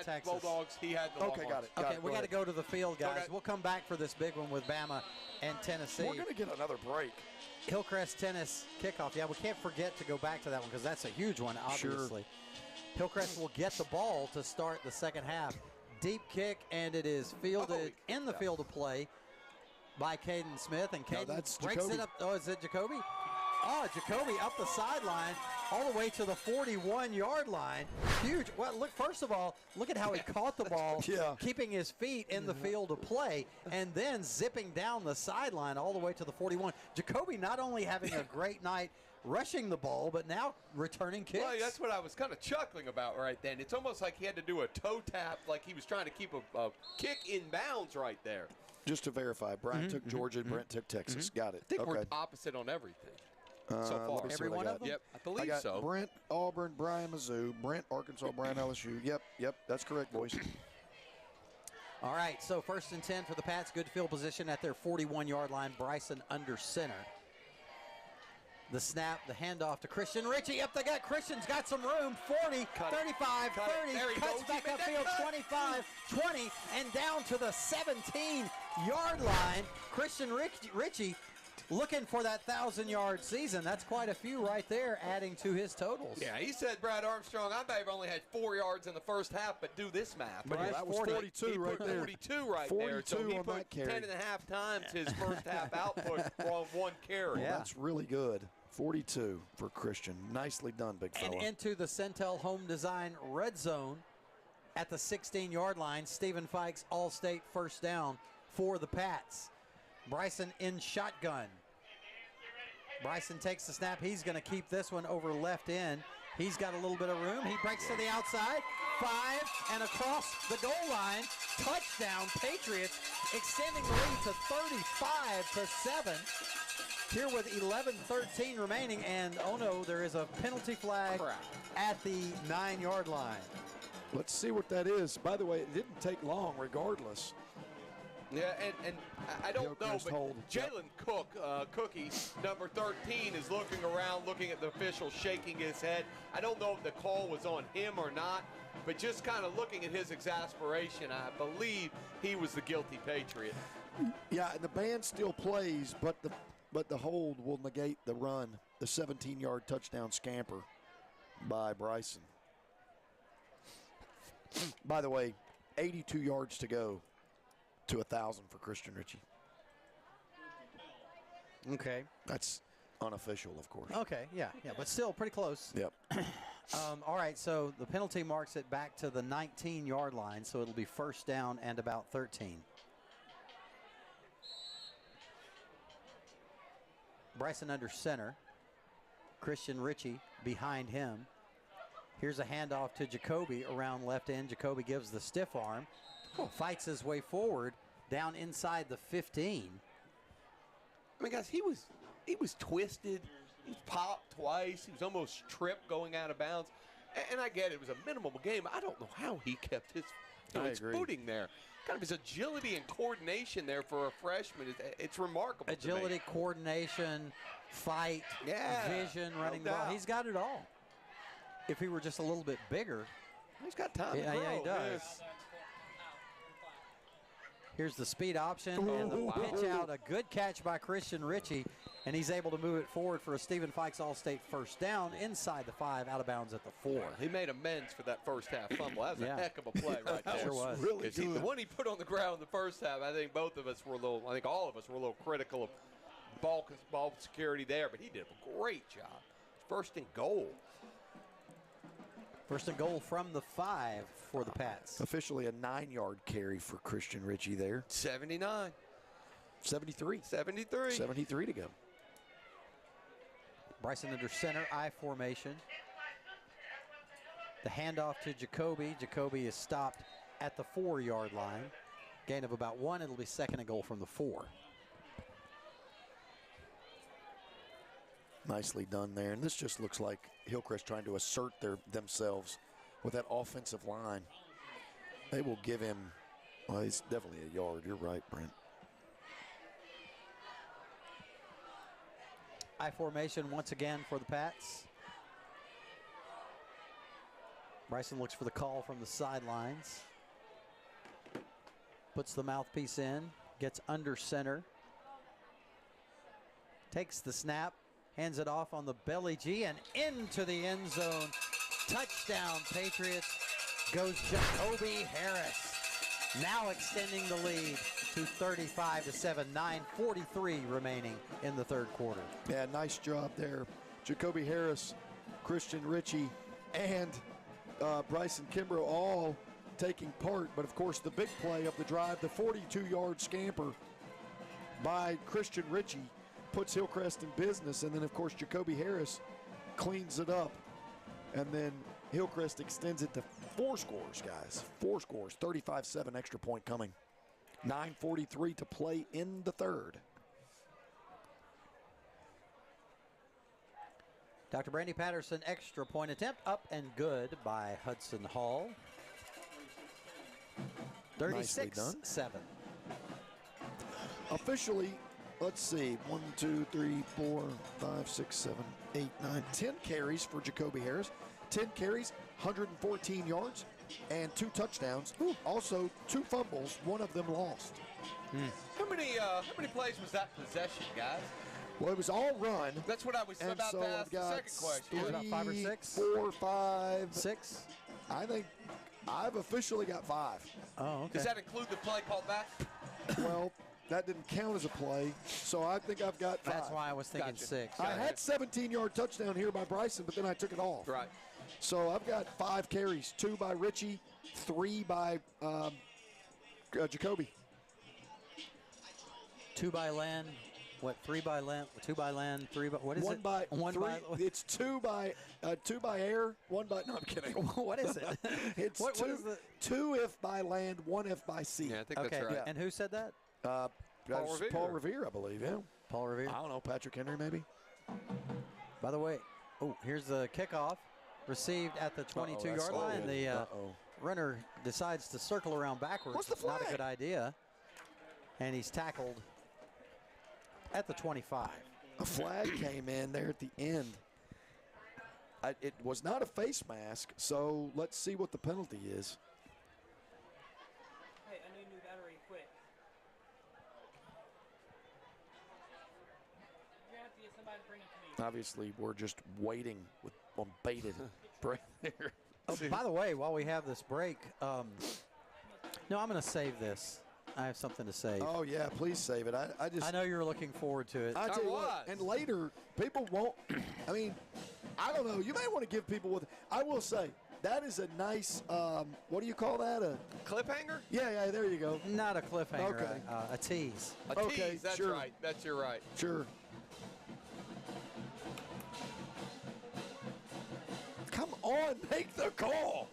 F: Texas.
C: Bulldogs. He had the
D: Okay, got it.
F: Okay, we got to go to the field, guys. We'll come back for this big one with Bama and Tennessee.
D: We're going to get another break.
F: Hillcrest tennis kickoff. Yeah, we can't forget to go back to that one because that's a huge one, obviously. Sure. Hillcrest will get the ball to start the second half. Deep kick, and it is fielded in the field of play by Caden Smith. And Caden breaks it up. Oh, is it Jacoby? Oh, Jacoby up the sideline all the way to the 41-yard line. Huge. Well, look, first of all, look at how he caught the ball, keeping his feet in the field of play, and then zipping down the sideline all the way to the 41. Jacoby not only having a great night rushing the ball, but now returning kicks.
C: Well, that's what I was kind of chuckling about right then. It's almost like he had to do a toe tap, like he was trying to keep a kick in bounds right there.
D: Just to verify, Brian took Georgia and Brent took Texas. Got it.
C: I think we're opposite on everything. So far.
F: Every one of them?
C: Yep, I believe
D: I got
C: so.
D: Brent, Auburn, Brian, Mizzou, Brent, Arkansas, Brian, LSU. Yep, that's correct, boys.
F: All right, so 1st and 10 for the Pats. Good field position at their 41-yard line. Bryson under center. The snap, the handoff to Christian Ritchie up the gut. Christian's got some room. 40, 35, 30, cuts back upfield, 25, 20, and down to the 17-yard line. Christian Ritchie looking for that 1,000-yard season. That's quite a few right there, adding to his totals.
C: Yeah, he said, Brad Armstrong, I may have only had 4 yards in the first half, but do this math.
D: But that was 42 right there.
C: 42 right
D: 42
C: there. So he
D: on
C: put
D: that carry.
C: 10 and a half times his first half output on one carry.
D: Yeah. That's really good. 42 for Christian. Nicely done, big fella.
F: And into the Centel Home Design red zone at the 16-yard line. Stephen Fikes, All-State first down for the Pats. Bryson in shotgun. Bryson takes the snap. He's going to keep this one over left end. He's got a little bit of room. He breaks to the outside. 5 and across the goal line. Touchdown, Patriots, extending the lead to 35-7. Here with 11:13 remaining, and oh no, there is a penalty flag at the 9-yard line.
D: Let's see what that is. By the way, it didn't take long regardless.
C: Yeah, and I don't know, but Jalen Cook, Cookie, number 13, is looking around, looking at the official, shaking his head. I don't know if the call was on him or not, but just kind of looking at his exasperation, I believe he was the guilty Patriot.
D: Yeah, and the band still plays, but the hold will negate the run, the 17-yard touchdown scamper by Bryson. By the way, 82 yards to go to 1,000 for Christian Ritchie.
F: Okay.
D: That's unofficial, of course.
F: Okay, yeah, but still pretty close.
D: Yep.
F: All right, so the penalty marks it back to the 19-yard line, so it'll be first down and about 13. Bryson under center. Christian Ritchie behind him. Here's a handoff to Jacoby around left end. Jacoby gives the stiff arm. Fights his way forward down inside the 15.
C: I mean, guys, he was twisted. He was popped twice. He was almost tripped going out of bounds. And I get it was a minimal game. I don't know how he kept his his footing there. Kind of his agility and coordination there for a freshman. It's remarkable.
F: Agility, coordination, fight, vision, running the ball. He's got it all. If he were just a little bit bigger.
C: He's got time to grow.
F: Yeah, he does. Here's the speed option and the pitch out. A good catch by Christian Ritchie, and he's able to move it forward for a Stephen Fikes All-State first down inside the 5, out of bounds at the 4.
C: He made amends for that first half fumble. That was a heck of a play right there.
F: Sure was.
D: Really good.
C: The one he put on the ground in the first half, I think all of us were a little critical of ball security there, but he did a great job. First and goal.
F: First and goal from the 5 for the Pats.
D: Officially a 9-yard carry for Christian Ritchie there.
C: 79.
D: 73.
C: 73.
D: 73 to go.
F: Bryson under center, I formation. The handoff to Jacoby. Jacoby is stopped at the 4-yard line. Gain of about 1. It'll be second and goal from the 4.
D: Nicely done there. And this just looks like Hillcrest trying to assert themselves with that offensive line. They will give him, well, he's definitely a yard. You're right, Brent.
F: I formation once again for the Pats. Bryson looks for the call from the sidelines. Puts the mouthpiece in, gets under center. Takes the snap, hands it off on the belly G and into the end zone. Touchdown, Patriots. Goes Jacoby Harris. Now extending the lead to 35-7, 9:43 remaining in the third quarter.
D: Yeah, nice job there. Jacoby Harris, Christian Ritchie, and Bryson Kimbrough all taking part. But, of course, the big play of the drive, the 42-yard scamper by Christian Ritchie, puts Hillcrest in business. And then, of course, Jacoby Harris cleans it up. And then Hillcrest extends it to 4 scores, guys. 4 scores, 35-7 extra point coming. 9:43 to play in the third.
F: Dr. Brandy Patterson, extra point attempt, up and good by Hudson Hall. 36-7.
D: Officially, let's see, 1, 2, 3, 4, 5, 6, 7, 8, 9, 10 carries for Jacoby Harris. 10 carries, 114 yards, and 2 touchdowns. Also, 2 fumbles, one of them lost.
C: How many plays was that possession, guys?
D: Well, it was all run.
C: That's what I was
D: and
C: about
D: so
C: to ask the second question.
F: About 5 or 6?
D: 4, 5.
F: 6?
D: I think I've officially got 5.
F: Oh, okay.
C: Does that include the play called back?
D: Well, that didn't count as a play, so I think I've got 5.
F: That's why I was thinking 6.
D: I had 17-yard touchdown here by Bryson, but then I took it off.
C: Right.
D: So I've got 5 carries, 2 by Ritchie, 3 by Jacoby.
F: 2 by Land. What? 3 by Land. 2 by Land. 3 by. What is
D: 1
F: it?
D: by
F: 1
D: 3.
F: by.
D: It's 2 by air. 1 by. No, I'm kidding.
F: What is it?
D: It's
F: what
D: 2.
F: is the,
D: 2 if by land, 1 if by sea.
C: Yeah, I think
F: okay.
C: that's right.
F: Yeah. And who said that?
D: Paul Revere, I believe. Yeah.
F: Paul Revere.
D: I don't know. Patrick Henry, maybe.
F: By the way, here's the kickoff. Received at the 22-yard line. The runner decides to circle around backwards.
D: What's the flag?
F: Not a good idea. And he's tackled at the 25.
D: A flag came in there at the end. It was not a face mask, so let's see what the penalty is.
I: Hey, I need a new battery, quick. You're going to have to get somebody to bring it to me.
D: Obviously, we're just waiting on bated breath there.
F: Oh, by the way, while we have this break, no, I'm going to save this. I have something to say.
D: Oh, yeah, please save it. I
F: know you're looking forward to it.
D: I tell you what, and later, people won't, I mean, I don't know. You may want to give people I will say, that is a nice, what do you call that? A
C: cliffhanger?
D: Yeah, there you go.
F: Not a cliffhanger,
D: okay.
F: A tease.
C: A tease, that's
D: sure.
C: right. You're right.
D: Sure. Come on, make the call.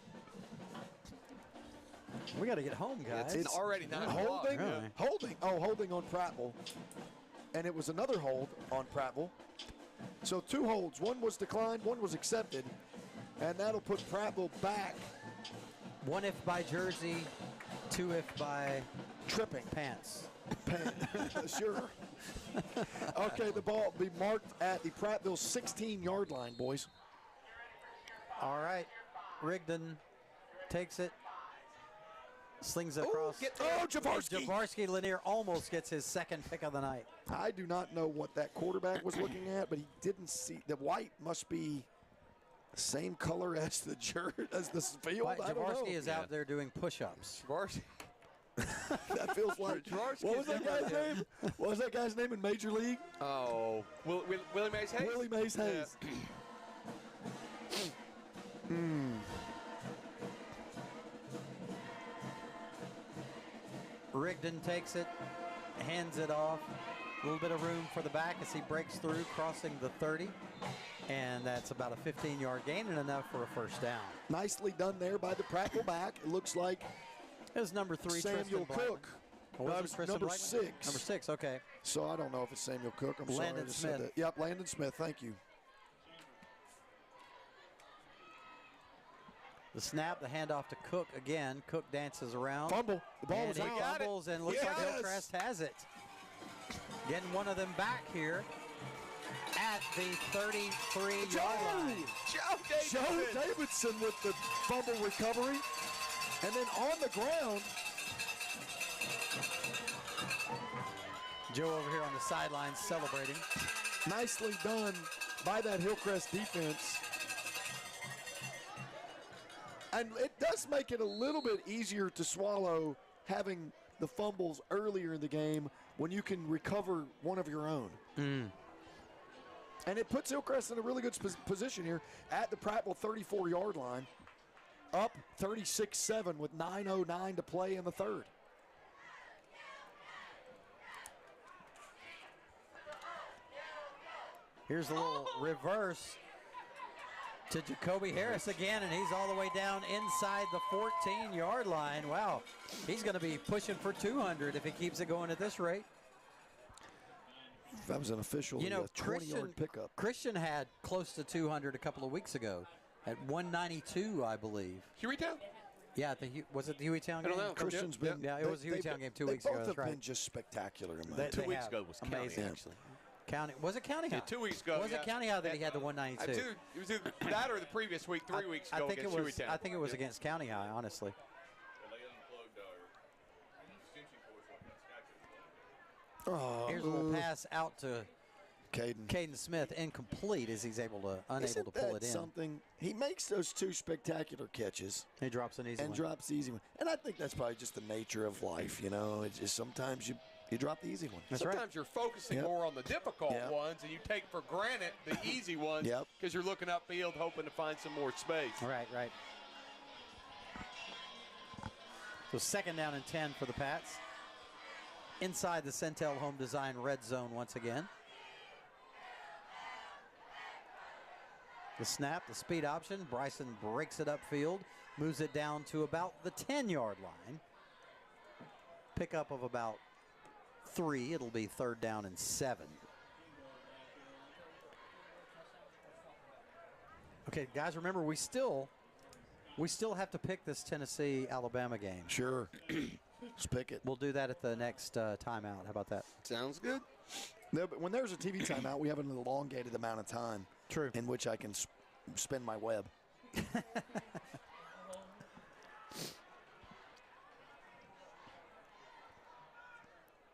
F: We got to get home, guys.
C: It's already 9 o'clock.
D: Holding on Prattville. And it was another hold on Prattville. So 2 holds. One was declined, one was accepted. And that'll put Prattville back
F: 1 if by jersey, 2 if by
D: tripping
F: pants.
D: Sure. Okay, the ball will be marked at the Prattville 16-yard line, boys.
F: All right. Rigdon takes it. Slings it across.
D: Javarski.
F: Javarski Lanier almost gets his second pick of the night.
D: I do not know what that quarterback was looking at, but he didn't see. The white must be the same color as the as the field. I don't know.
F: Javarski is out there doing push-ups.
C: Javarski.
D: That feels like. What was that guy's name? What was that guy's name in Major League?
C: Oh, Willie Mays Hayes?
D: Willie Mays Hayes.
C: Yeah.
F: Rigdon takes it, hands it off. A little bit of room for the back as he breaks through, crossing the 30. And that's about a 15-yard gain and enough for a first down.
D: Nicely done there by the Prattville back. It looks like
F: it was number 3,
D: Samuel Cook.
F: Was it Tristan
D: number
F: Blackman?
D: 6.
F: Number 6, okay.
D: So I don't know if it's Samuel Cook. I'm sorry.
F: Landon Smith.
D: That. Yep, Landon Smith. Thank you.
F: The snap, the handoff to Cook again. Cook dances around.
D: Fumble. The ball was
F: out.
D: out.
F: Fumbles and looks like Hillcrest has it. Getting one of them back here at the 33-yard line.
D: Joe Davidson with the fumble recovery. And then on the ground,
F: Joe over here on the sidelines celebrating.
D: Nicely done by that Hillcrest defense. And it does make it a little bit easier to swallow having the fumbles earlier in the game when you can recover one of your own. And it puts Hillcrest in a really good position here at the Prattville 34-yard line. Up 36-7 with 9:09 to play in the third.
F: Here's a little reverse to Jacoby Harris again, and he's all the way down inside the 14-yard line. Wow, he's going to be pushing for 200 if he keeps it going at this rate.
D: That was an official 20-yard pickup.
F: Christian had close to 200 a couple of weeks ago at 192, I believe.
C: Hueytown?
F: Yeah, was it the Hueytown game?
C: I don't know.
D: Christian's been.
F: Yeah, it was the Hueytown game 2 weeks ago.
D: Both
F: that's
D: have
F: right.
D: been just spectacular.
C: Two weeks ago was
F: amazing,
C: actually.
F: County, was it County High?
C: Yeah, 2 weeks ago.
F: Was it County High that he had the 192?
C: It was either that or the previous week, 3 weeks ago against Hueytown.
F: I think it was against County High, honestly. Here's a little pass out to Caden Smith, incomplete as he's unable to pull it in.
D: Something he makes those 2 spectacular catches.
F: He drops an easy one.
D: Drops the easy one. And I think that's probably just the nature of life, It's just sometimes you drop the easy one.
C: Sometimes you're focusing more on the difficult ones, and you take for granted the easy ones because you're looking upfield hoping to find some more space.
F: Right. So 2nd down and 10 for the Pats. Inside the Centel Home Design red zone once again. The snap, the speed option. Bryson breaks it upfield, moves it down to about the 10-yard line. Pickup of about 3. It'll be 3rd down and 7. Okay, guys, remember we still have to pick this Tennessee-Alabama game.
D: Sure. Let's pick it.
F: We'll do that at the next timeout. How about that?
C: Sounds good.
D: No, but when there's a TV timeout, we have an elongated amount of time.
F: True.
D: In which I can spin my web.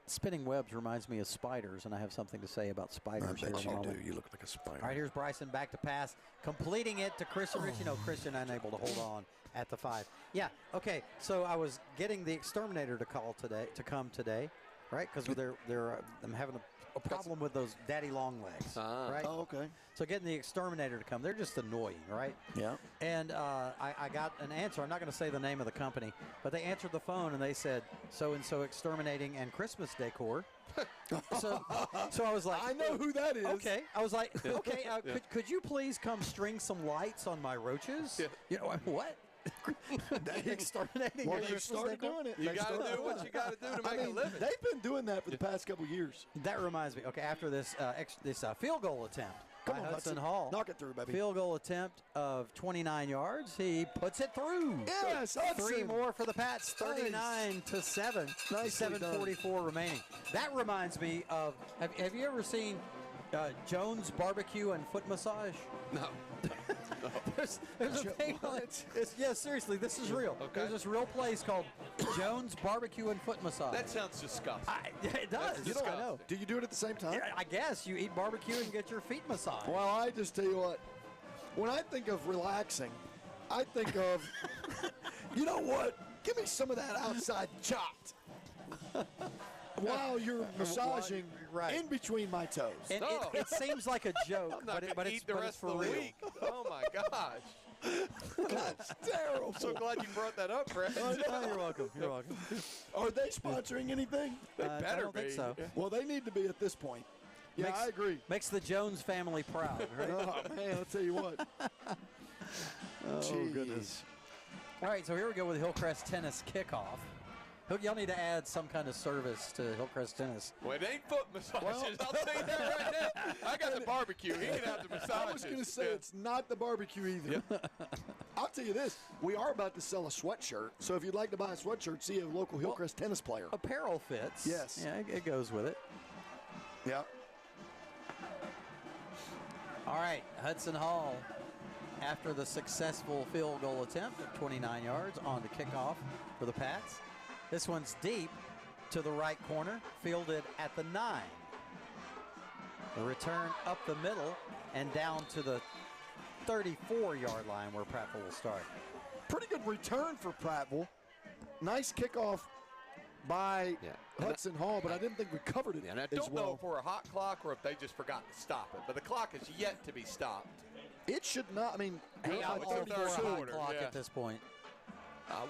F: Spinning webs reminds me of spiders, and I have something to say about spiders.
D: I bet you do. You look like a spider.
F: All right, here's Bryson back to pass, completing it to Christian Rich. Christian unable to hold on at the 5. Yeah, okay, so I was getting the exterminator to come today, right? Because I'm having a problem with those daddy long legs, right?
D: Oh, okay.
F: So getting the exterminator to come, they're just annoying, right?
D: Yeah.
F: And I got an answer. I'm not going to say the name of the company, but they answered the phone and they said, so-and-so exterminating and Christmas decor. so I was like,
D: I know who that is.
F: Okay. I was like, okay, could you please come string some lights on my roaches? Yeah. What? Exterminating.
D: Well, you started doing it.
C: You got to do what you got to do to make a living.
D: They've been doing that for the past couple years.
F: That reminds me. Okay, after this field goal attempt,
D: Come
F: by
D: on,
F: Hudson
D: Hudson.
F: Hall.
D: Knock it through, baby.
F: Field goal attempt of 29 yards. He puts it through.
D: Yes, Hudson.
F: 3 more for the Pats, 39-7.
D: Nicely
F: 7:44 remaining. That reminds me of, have you ever seen Jones Barbecue and Foot Massage?
C: No.
F: There's a thing on it. Yeah, seriously, this is real.
C: Okay.
F: There's this real place called Jones Barbecue and Foot Massage.
C: That sounds disgusting.
F: It does.
C: That's
F: I know.
D: Do you do it at the same time?
F: Yeah, I guess you eat barbecue and get your feet massaged.
D: Well, I just tell you what, when I think of relaxing, I think of, you know what? Give me some of that outside chopped while you're massaging in between my toes.
F: And it seems like a joke,
C: I'm not
F: but
C: gonna
F: it's
C: eat the rest
F: for
C: of the
F: real.
C: week. Oh my gosh.
D: That's terrible.
C: I'm so glad you brought that up, Brad.
F: Oh, you're welcome. You're welcome.
D: Are they sponsoring anything?
C: They
F: I
C: better
F: don't think
C: be.
F: so.
D: Well, they need to be at this point. Yeah, I agree.
F: Makes the Jones family proud, right?
D: Oh, man, I'll tell you what.
F: Oh, goodness. All right, so here we go with Hillcrest Tennis Kickoff. Y'all need to add some kind of service to Hillcrest Tennis.
C: Well, it ain't foot massages. I'll tell you that right now. I got the barbecue. He can have the massages.
D: I was going to say it's not the barbecue either. I'll tell you this. We are about to sell a sweatshirt. So if you'd like to buy a sweatshirt, see a local Hillcrest tennis player.
F: Apparel fits.
D: Yes.
F: Yeah, it goes with it.
D: Yeah.
F: All right, Hudson Hall, after the successful field goal attempt of 29 yards on the kickoff for the Pats. This one's deep to the right corner, fielded at the 9. The return up the middle and down to the 34-yard line where Prattville will start.
D: Pretty good return for Prattville. Nice kickoff by Hudson Hall, but I didn't think we covered it
C: And I
D: as
C: don't
D: well.
C: know if we're a hot clock or if they just forgot to stop it, but the clock is yet to be stopped.
D: It should not. I mean,
F: Hey,
D: you're
F: I'm
D: up
F: all
D: by
F: for a
D: 32.
F: hot clock at this point.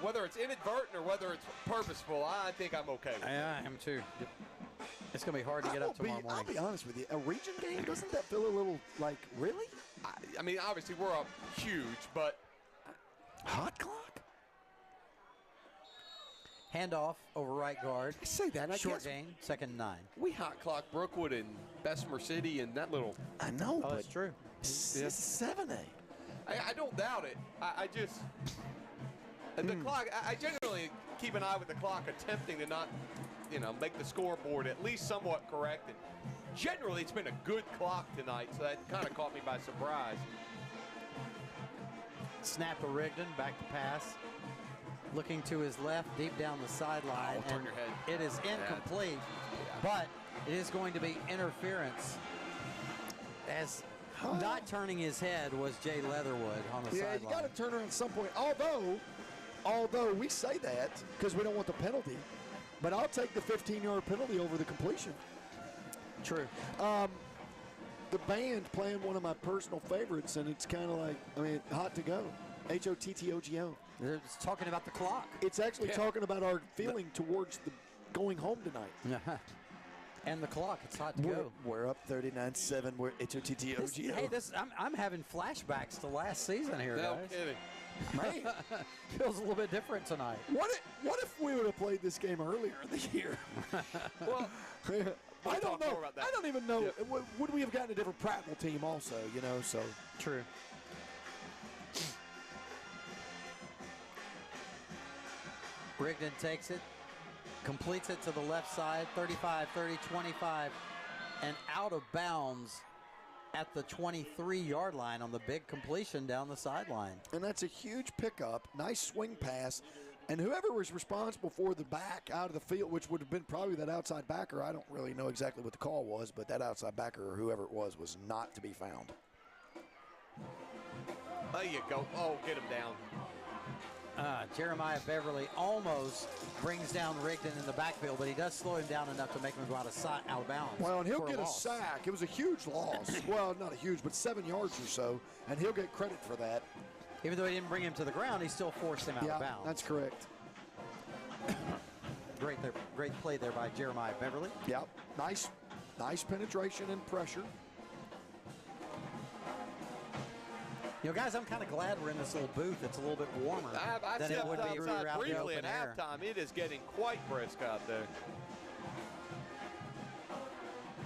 C: Whether it's inadvertent or whether it's purposeful, I think I'm okay with it.
F: I am too. It's going to be hard to get up tomorrow morning.
D: I'll be honest with you. A region game, doesn't that feel a little like, really?
C: I mean, obviously, we're up huge, but
D: hot clock?
F: Handoff over right guard.
C: I say that. I
F: Short
C: guess
F: gain, second 9.
C: we hot clock Brookwood and Bessemer City and that little.
D: I know,
F: Oh,
D: but
F: that's true.
D: it's 7A.
C: I don't doubt it. I just. The clock, I generally keep an eye with the clock, attempting to not, make the scoreboard at least somewhat correct. And generally, it's been a good clock tonight, so that kind of caught me by surprise.
F: Snap to Rigdon, back to pass. Looking to his left, deep down the sideline.
C: Turn
F: and
C: your head.
F: It is incomplete, but it is going to be interference. As not turning his head was Jay Leatherwood on the sideline.
D: Yeah, you got to turn around at some point. Although we say that because we don't want the penalty, but I'll take the 15-yard penalty over the completion.
F: True.
D: The band playing one of my personal favorites, and it's kind of like, hot to go. H-O-T-T-O-G-O.
F: It's talking about the clock.
D: It's actually talking about our feeling towards the going home tonight.
F: And the clock, it's hot to go.
D: We're up 39-7. We're H-O-T-T-O-G-O.
F: Hey, I'm having flashbacks to last season here,
C: No
F: guys.
C: kidding.
D: Man,
F: Feels a little bit different tonight.
D: what if we would have played this game earlier in the year?
C: Well,
D: I don't
C: talk
D: know.
C: more about that.
D: I don't even know. Would we have gotten a different Prattville team also, so.
F: True. Rigdon takes it, completes it to the left side, 35, 30, 25, and out of bounds at the 23-yard line on the big completion down the sideline.
D: And that's a huge pickup, nice swing pass. And whoever was responsible for the back out of the field, which would have been probably that outside backer, I don't really know exactly what the call was, but that outside backer or whoever it was not to be found.
C: There you go. Oh, get him down.
F: Jeremiah Beverly almost brings down Rigdon in the backfield, but he does slow him down enough to make him go out of bounds.
D: Well, and he'll
F: for
D: get a
F: loss.
D: sack. It was a huge loss. Well, not a huge, but 7 yards or so, and he'll get credit for that.
F: Even though he didn't bring him to the ground, he still forced him out of bounds.
D: That's correct.
F: Great play there by Jeremiah Beverly.
D: Yep. Nice penetration and pressure.
F: Guys, I'm kind of glad we're in this little booth. It's a little bit warmer than it would be if we were out in the
C: briefly
F: open
C: at
F: air.
C: halftime. It is getting quite brisk out there.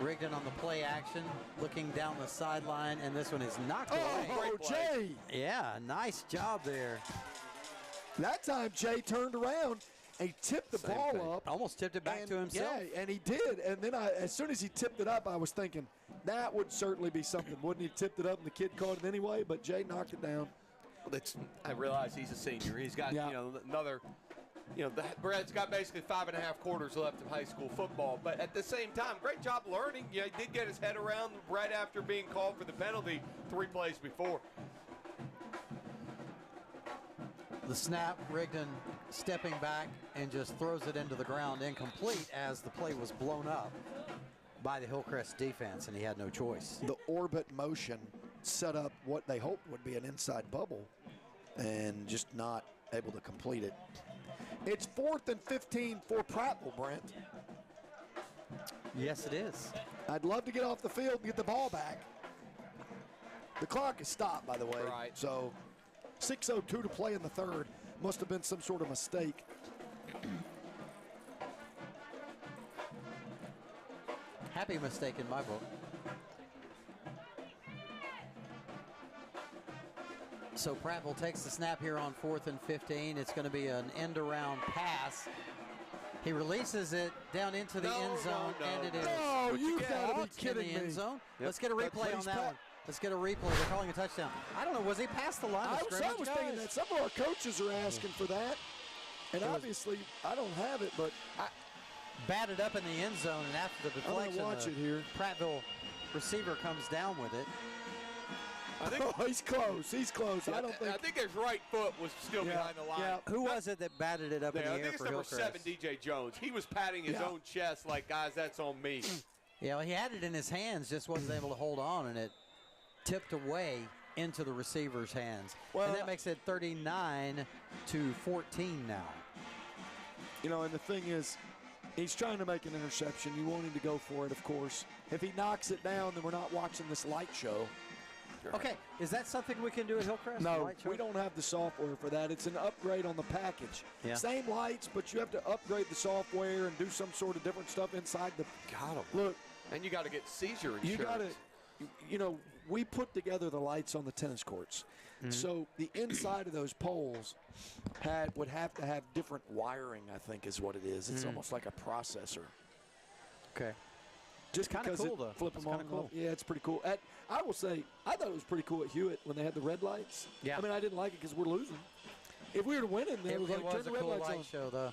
F: Rigdon on the play action, looking down the sideline, and this one is knocked away.
D: Oh, Jay.
F: Yeah, nice job there.
D: That time, Jay turned around and he tipped the ball up.
F: Almost tipped it back to himself.
D: Yeah, and he did. And then as soon as he tipped it up, I was thinking, that would certainly be something. Wouldn't he tipped it up and the kid caught it anyway? But Jay knocked it down.
C: I realize he's a senior. He's got another. Brad's got basically 5.5 quarters left of high school football. But at the same time, great job learning. He did get his head around right after being called for the penalty 3 plays before.
F: The snap, Rigdon stepping back and just throws it into the ground incomplete as the play was blown up by the Hillcrest defense, and he had no choice.
D: The orbit motion set up what they hoped would be an inside bubble and just not able to complete it. It's 4th and 15 for Prattville, Brent.
F: Yes, it is.
D: I'd love to get off the field and get the ball back. The clock is stopped, by the way.
C: Right.
D: So 6:02 to play in the third. Must have been some sort of mistake.
F: Happy mistake in my book. So Prattville takes the snap here on 4th and 15. It's going to be an end-around pass. He releases it down into the end zone, and it is
D: you've got to be kidding
F: in
D: me.
F: the end zone.
C: Yep.
F: Let's get a replay on that one. Let's get a replay. They're calling a touchdown. I don't know. Was he past the line of scrimmage?
D: I was thinking that some of our coaches are asking for that, and obviously I don't have it, but
F: batted up in the end zone, and after the deflection,
D: watch it here.
F: Prattville receiver comes down with it.
C: I think
D: he's close. He's close.
C: I think his right foot was still behind the line.
F: Yeah. Who was it that batted it up in the air
C: I think
F: for
C: it's number
F: Hillcrest?
C: 7, DJ Jones. He was patting his own chest like, guys, that's on me.
F: Yeah, well, he had it in his hands, just wasn't able to hold on, and it tipped away into the receiver's hands. And that makes it 39-14 now.
D: And the thing is, he's trying to make an interception. You want him to go for it, of course. If he knocks it down, then we're not watching this light show.
F: Okay, is that something we can do at Hillcrest?
D: No, we don't have the software for that. It's an upgrade on the package.
F: Yeah.
D: Same lights, but you have to upgrade the software and do some sort of different stuff inside the.
C: Got 'em.
D: Look,
C: and you got to get seizure insurance.
D: you got to. We put together the lights on the tennis courts, so the inside of those poles would have to have different wiring. I think is what it is. It's almost like a processor.
F: Okay.
D: Just
F: kind of
D: because
F: cool, though.
D: Flip them on and off. Yeah, it's pretty cool. I will say, I thought it was pretty cool at Hewitt when they had the red lights.
F: Yeah.
D: I mean, I didn't like it because we're losing. If we were winning, then it was like, turn the red
F: cool
D: lights
F: light
D: on.
F: show, though.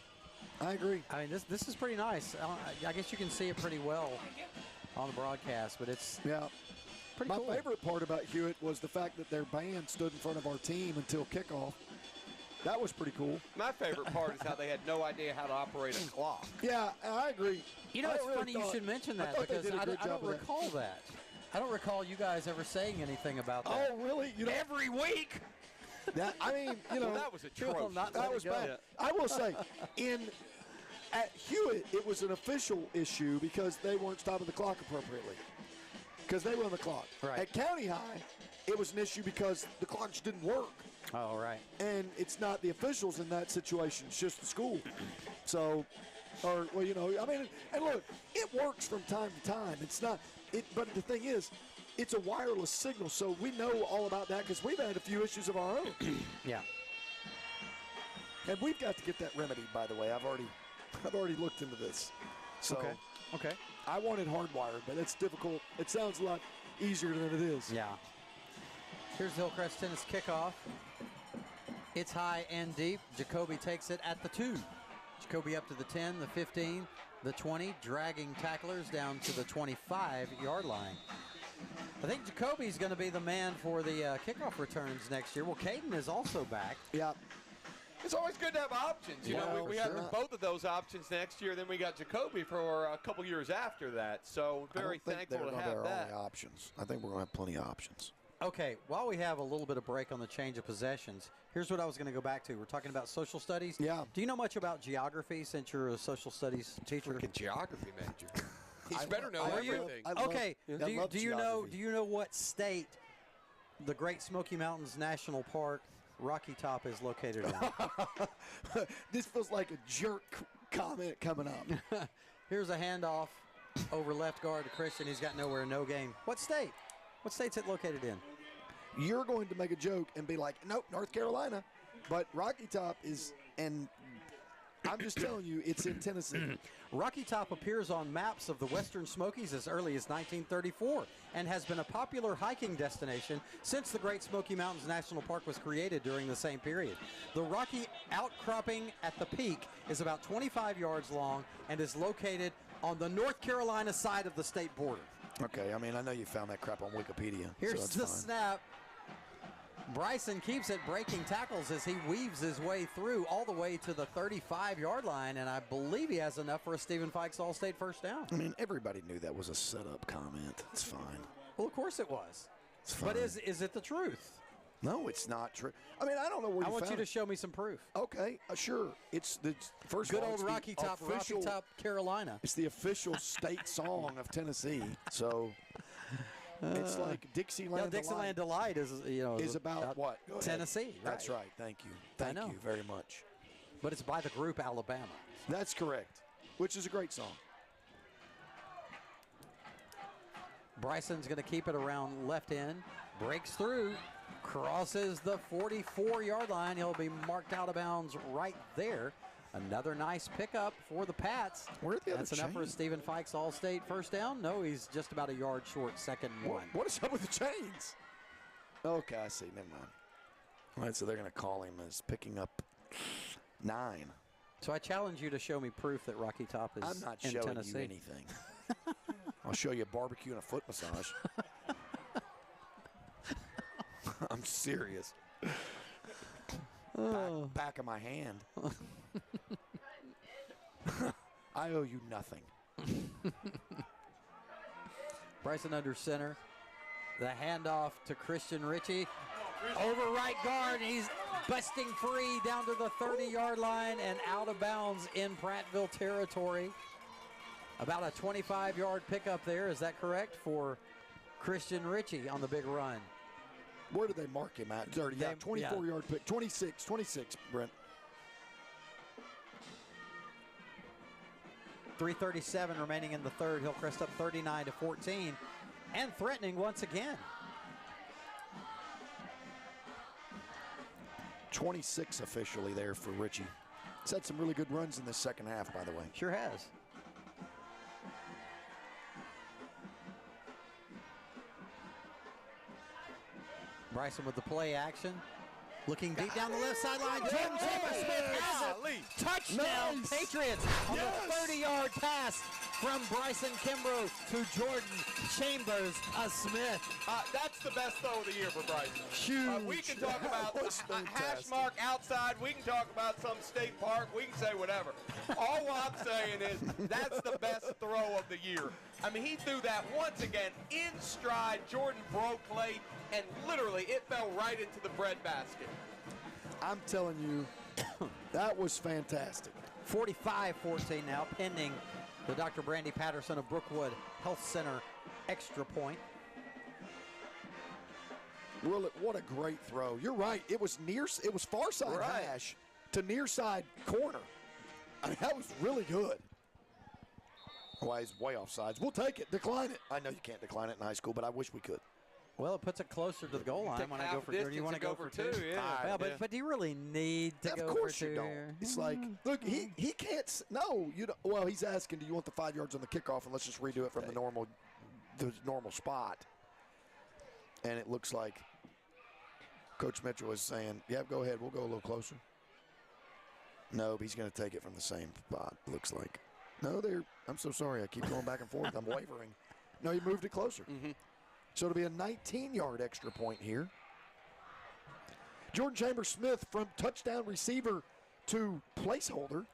D: I agree.
F: I mean, this is pretty nice. I guess you can see it pretty well on the broadcast, but it's pretty cool.
D: My favorite part about Hewitt was the fact that their band stood in front of our team until kickoff. That was pretty cool.
C: My favorite part is how they had no idea how to operate a clock.
D: Yeah, I agree.
F: You know, it's funny you should mention that because I don't recall that. I don't recall you guys ever saying anything about that.
D: Oh, really?
F: Every week?
D: That
C: that was atrocious.
D: That was bad.
C: Yeah.
D: I will say, at Hewitt, it was an official issue because they weren't stopping the clock appropriately. Because they were on the clock.
F: Right.
D: At County High, it was an issue because the clock just didn't work.
F: Oh, right.
D: And it's not the officials in that situation. It's just the school. So, and look, it works from time to time. It's not, but the thing is, it's a wireless signal, so we know all about that because we've had a few issues of our own.
F: Yeah.
D: And we've got to get that remedied, by the way. I've already looked into this. So,
F: Okay.
D: I want it hardwired, but it's difficult. It sounds a lot easier than it is.
F: Yeah. Here's Hillcrest tennis kickoff. It's high and deep. Jacoby takes it at the 2. Jacoby up to the 10, the 15, the 20, dragging tacklers down to the 25-yard line. I think Jacoby's going to be the man for the kickoff returns next year. Well, Caden is also back.
D: Yeah.
C: It's always good to have options. You know, we had both of those options next year. Then we got Jacoby for a couple years after that. So very thankful to have that.
D: Options. I think we're going to have plenty of options.
F: Okay, while we have a little bit of break on the change of possessions, here's what I was going to go back to. We're talking about social studies.
D: Yeah.
F: Do you know much about geography since you're a social studies teacher?
C: Freaking geography major. He's better know everything.
F: Okay. Do you know what state the Great Smoky Mountains National Park Rocky Top is located in?
D: This feels like a jerk comment coming up.
F: Here's a handoff over left guard to Christian. He's got nowhere, no gain. What state? What state's it located in?
D: You're going to make a joke and be like, nope, North Carolina. But Rocky Top is, and I'm just telling you, it's in Tennessee.
F: Rocky Top appears on maps of the Western Smokies as early as 1934 and has been a popular hiking destination since the Great Smoky Mountains National Park was created during the same period. The rocky outcropping at the peak is about 25 yards long and is located on the North Carolina side of the state border.
D: Okay, I mean, I know you found that crap on Wikipedia.
F: Here's
D: so
F: the
D: fine.
F: snap. Bryson keeps it, breaking tackles as he weaves his way through all the way to the 35-yard line, and I believe he has enough for a Stephen Fikes All-State first down.
D: I mean, everybody knew that was a setup comment. It's fine.
F: Well, of course it was.
D: It's fine.
F: But is it the truth?
D: No, it's not true. I mean, I don't know where
F: I
D: you
F: want
D: found
F: you to
D: it.
F: show me some proof.
D: Okay, sure. It's the first
F: Good
D: of all,
F: old
D: it's the
F: Rocky Top,
D: official,
F: Rocky Top, Carolina.
D: It's the official state song of Tennessee. So it's like Dixieland.
F: Dixieland Delight is,
D: is about what? Go ahead.
F: Tennessee.
D: That's right. Thank you. Thank you very much.
F: But it's by the group Alabama.
D: That's correct, which is a great song.
F: Bryson's going to keep it around left end, breaks through, crosses the 44-yard line. He'll be marked out of bounds right there. Another nice pickup for the Pats.
D: Where are the other
F: That's enough for a
D: chains?
F: Stephen Fikes All-State first down. No, he's just about a yard short, second and one.
D: What is up with the chains? Okay, I see. Never mind. All right, so they're going to call him as picking up 9.
F: So I challenge you to show me proof that Rocky Top is
D: I'm not
F: in
D: showing
F: Tennessee.
D: you anything. I'll show you a barbecue and a foot massage. I'm serious. Back of my hand. I owe you nothing.
F: Bryson under center. The handoff to Christian Ritchie. Over right guard. He's busting free down to the 30-yard line and out of bounds in Prattville territory. About a 25-yard pickup there. Is that correct for Christian Ritchie on the big run?
D: Where did they mark him at? 30. Yeah, 24-yard pick. 26, Brent.
F: 3:37 remaining in the third. Hillcrest up 39-14 and threatening once again.
D: 26 officially there for Ritchie. He's had some really good runs in this second half, by the way.
F: Sure has. Bryson with the play action. Looking deep down the left sideline. Jordan Smith has it. Touchdown,
D: Nice.
F: Patriots on the 30-yard pass from Bryson Kimbrough to Jordan Chambers Smith.
C: That's the best throw of the year for Bryson.
F: Huge.
C: We can talk about
D: was
C: a hash
D: fantastic.
C: mark outside. We can talk about some state park. We can say whatever. All I'm saying is that's the best throw of the year. I mean, he threw that once again in stride. Jordan broke late, and literally it fell right into the bread basket.
D: I'm telling you, that was fantastic.
F: 45-14 now, pending the Dr. Brandy Patterson of Brookwood Health Center extra point.
D: Really, what a great throw. You're right. It was far side hash to near side corner. I mean, that was really good. Well, he's way off sides. We'll take it. Decline it. I know you can't decline it in high school, but I wish we could.
F: Well, it puts it closer to the goal line when I go for two. Do you want to go for two?
C: Yeah.
F: But do you really need to go for two?
D: Of course you don't. It's like, look, he can't. No, you don't. Well, he's asking, do you want the 5 yards on the kickoff, and let's just redo it from the normal spot. And it looks like Coach Mitchell is saying, yeah, go ahead. We'll go a little closer. No, he's going to take it from the same spot, looks like. No, I'm so sorry. I keep going back and forth. I'm wavering. No, he moved it closer.
C: Mm-hmm.
D: So it'll be a 19-yard extra point here. Jordan Chambers Smith from touchdown receiver to placeholder.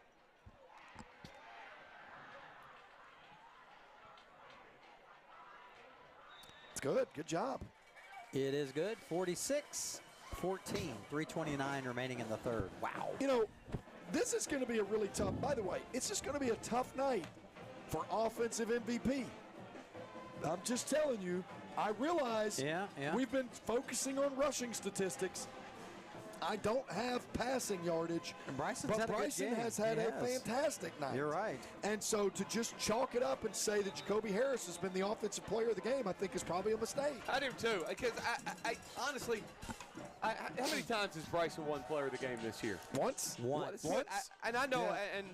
D: It's good. Good job.
F: It is good. 46-14, 3:29 remaining in the third. Wow.
D: You know, this is going to be a really tough, by the way, it's just going to be a tough night for offensive MVP. I'm just telling you, I realize we've been focusing on rushing statistics. I don't have passing yardage.
F: And Bryson's
D: but
F: had a good
D: Bryson
F: game.
D: has had
F: He
D: a
F: has.
D: fantastic night.
F: You're right.
D: And so to just chalk it up and say that Jacoby Harris has been the offensive player of the game, I think is probably a mistake.
C: I do too, because I honestly, how many times has Bryson won player of the game this year?
D: Once.
C: And I know,
D: Yeah.
C: and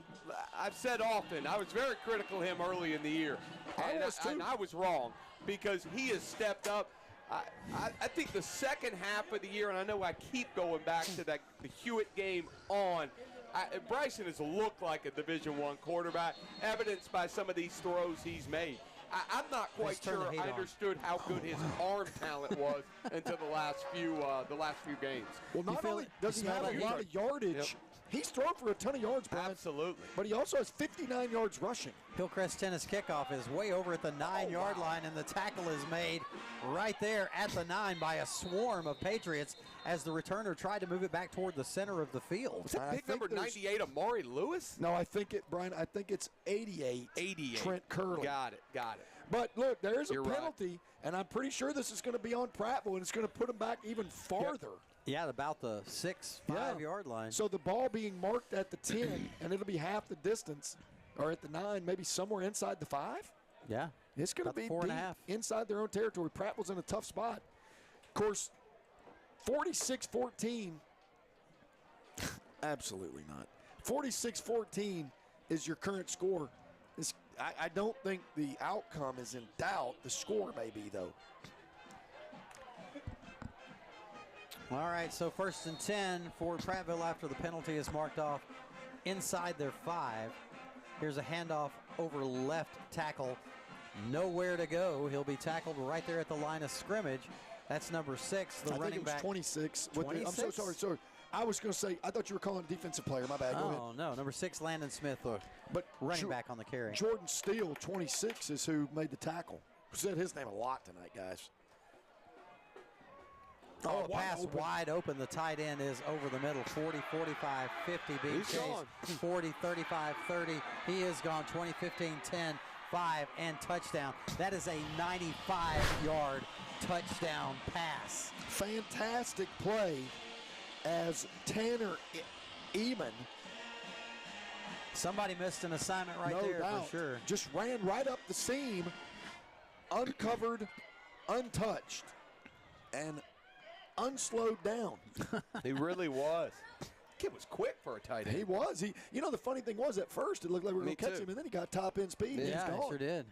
C: I've said often, I was very critical of him early in the year. And I was wrong, because he has stepped up. I think the second half of the year, and I know I keep going back to the Hewitt game on, Bryson has looked like a Division I quarterback, evidenced by some of these throws he's made. I'm not quite sure I understood how good his arm talent was until the last few games.
D: Well, not only does he have a lot of yardage, he's thrown for a ton of yards, Brian.
C: Absolutely.
D: But he also has 59 yards rushing.
F: Hillcrest tennis kickoff is way over at the 9-yard line, and the tackle is made right there at the 9 by a swarm of Patriots as the returner tried to move it back toward the center of the field.
C: Was that pick number 98 Amari Lewis?
D: No, I think it's 88.
C: 88.
D: Trent Curley.
C: Got it.
D: But look, there is a
C: You're right.
D: penalty, and I'm pretty sure this is going to be on Prattville, and it's going to put him back even farther.
F: Yeah, about the 5-yard line.
D: So the ball being marked at the 10, and it'll be half the distance, or at the 9, maybe somewhere inside the 5.
F: Yeah.
D: It's going to be
F: 4.5.
D: deep inside their own territory. Prattville's in a tough spot. Of course, 46-14. Absolutely not. 46-14 is your current score. I don't think the outcome is in doubt. The score may be, though.
F: All right, so 1st and 10 for Prattville after the penalty is marked off inside their 5. Here's a handoff over left tackle. Nowhere to go. He'll be tackled right there at the line of scrimmage. That's number 6, the running back.
D: I think it was 26.
F: 26?
D: I'm so sorry. I was going to say, I thought you were calling a defensive player. My bad. Go ahead.
F: Oh, no. Number 6, Landon Smith,
D: but
F: running back on the carry.
D: Jordan Steele, 26, is who made the tackle. We said his name a lot tonight, guys.
F: Oh, a pass wide open. The tight end is over the middle. 40, 45, 50. Being chased. 40, 35, 30. He is gone. 20, 15, 10, 5, and touchdown. That is a 95-yard touchdown pass.
D: Fantastic play as Tanner Eamon.
F: Somebody missed an assignment right there for sure.
D: Just ran right up the seam, uncovered, untouched, and unslowed down.
C: He really was. Kid was quick for a tight end.
D: He was. The funny thing was, at first it looked like we were going to catch him, and then he got top end speed.
F: Yeah,
D: and he's gone.
F: Sure did.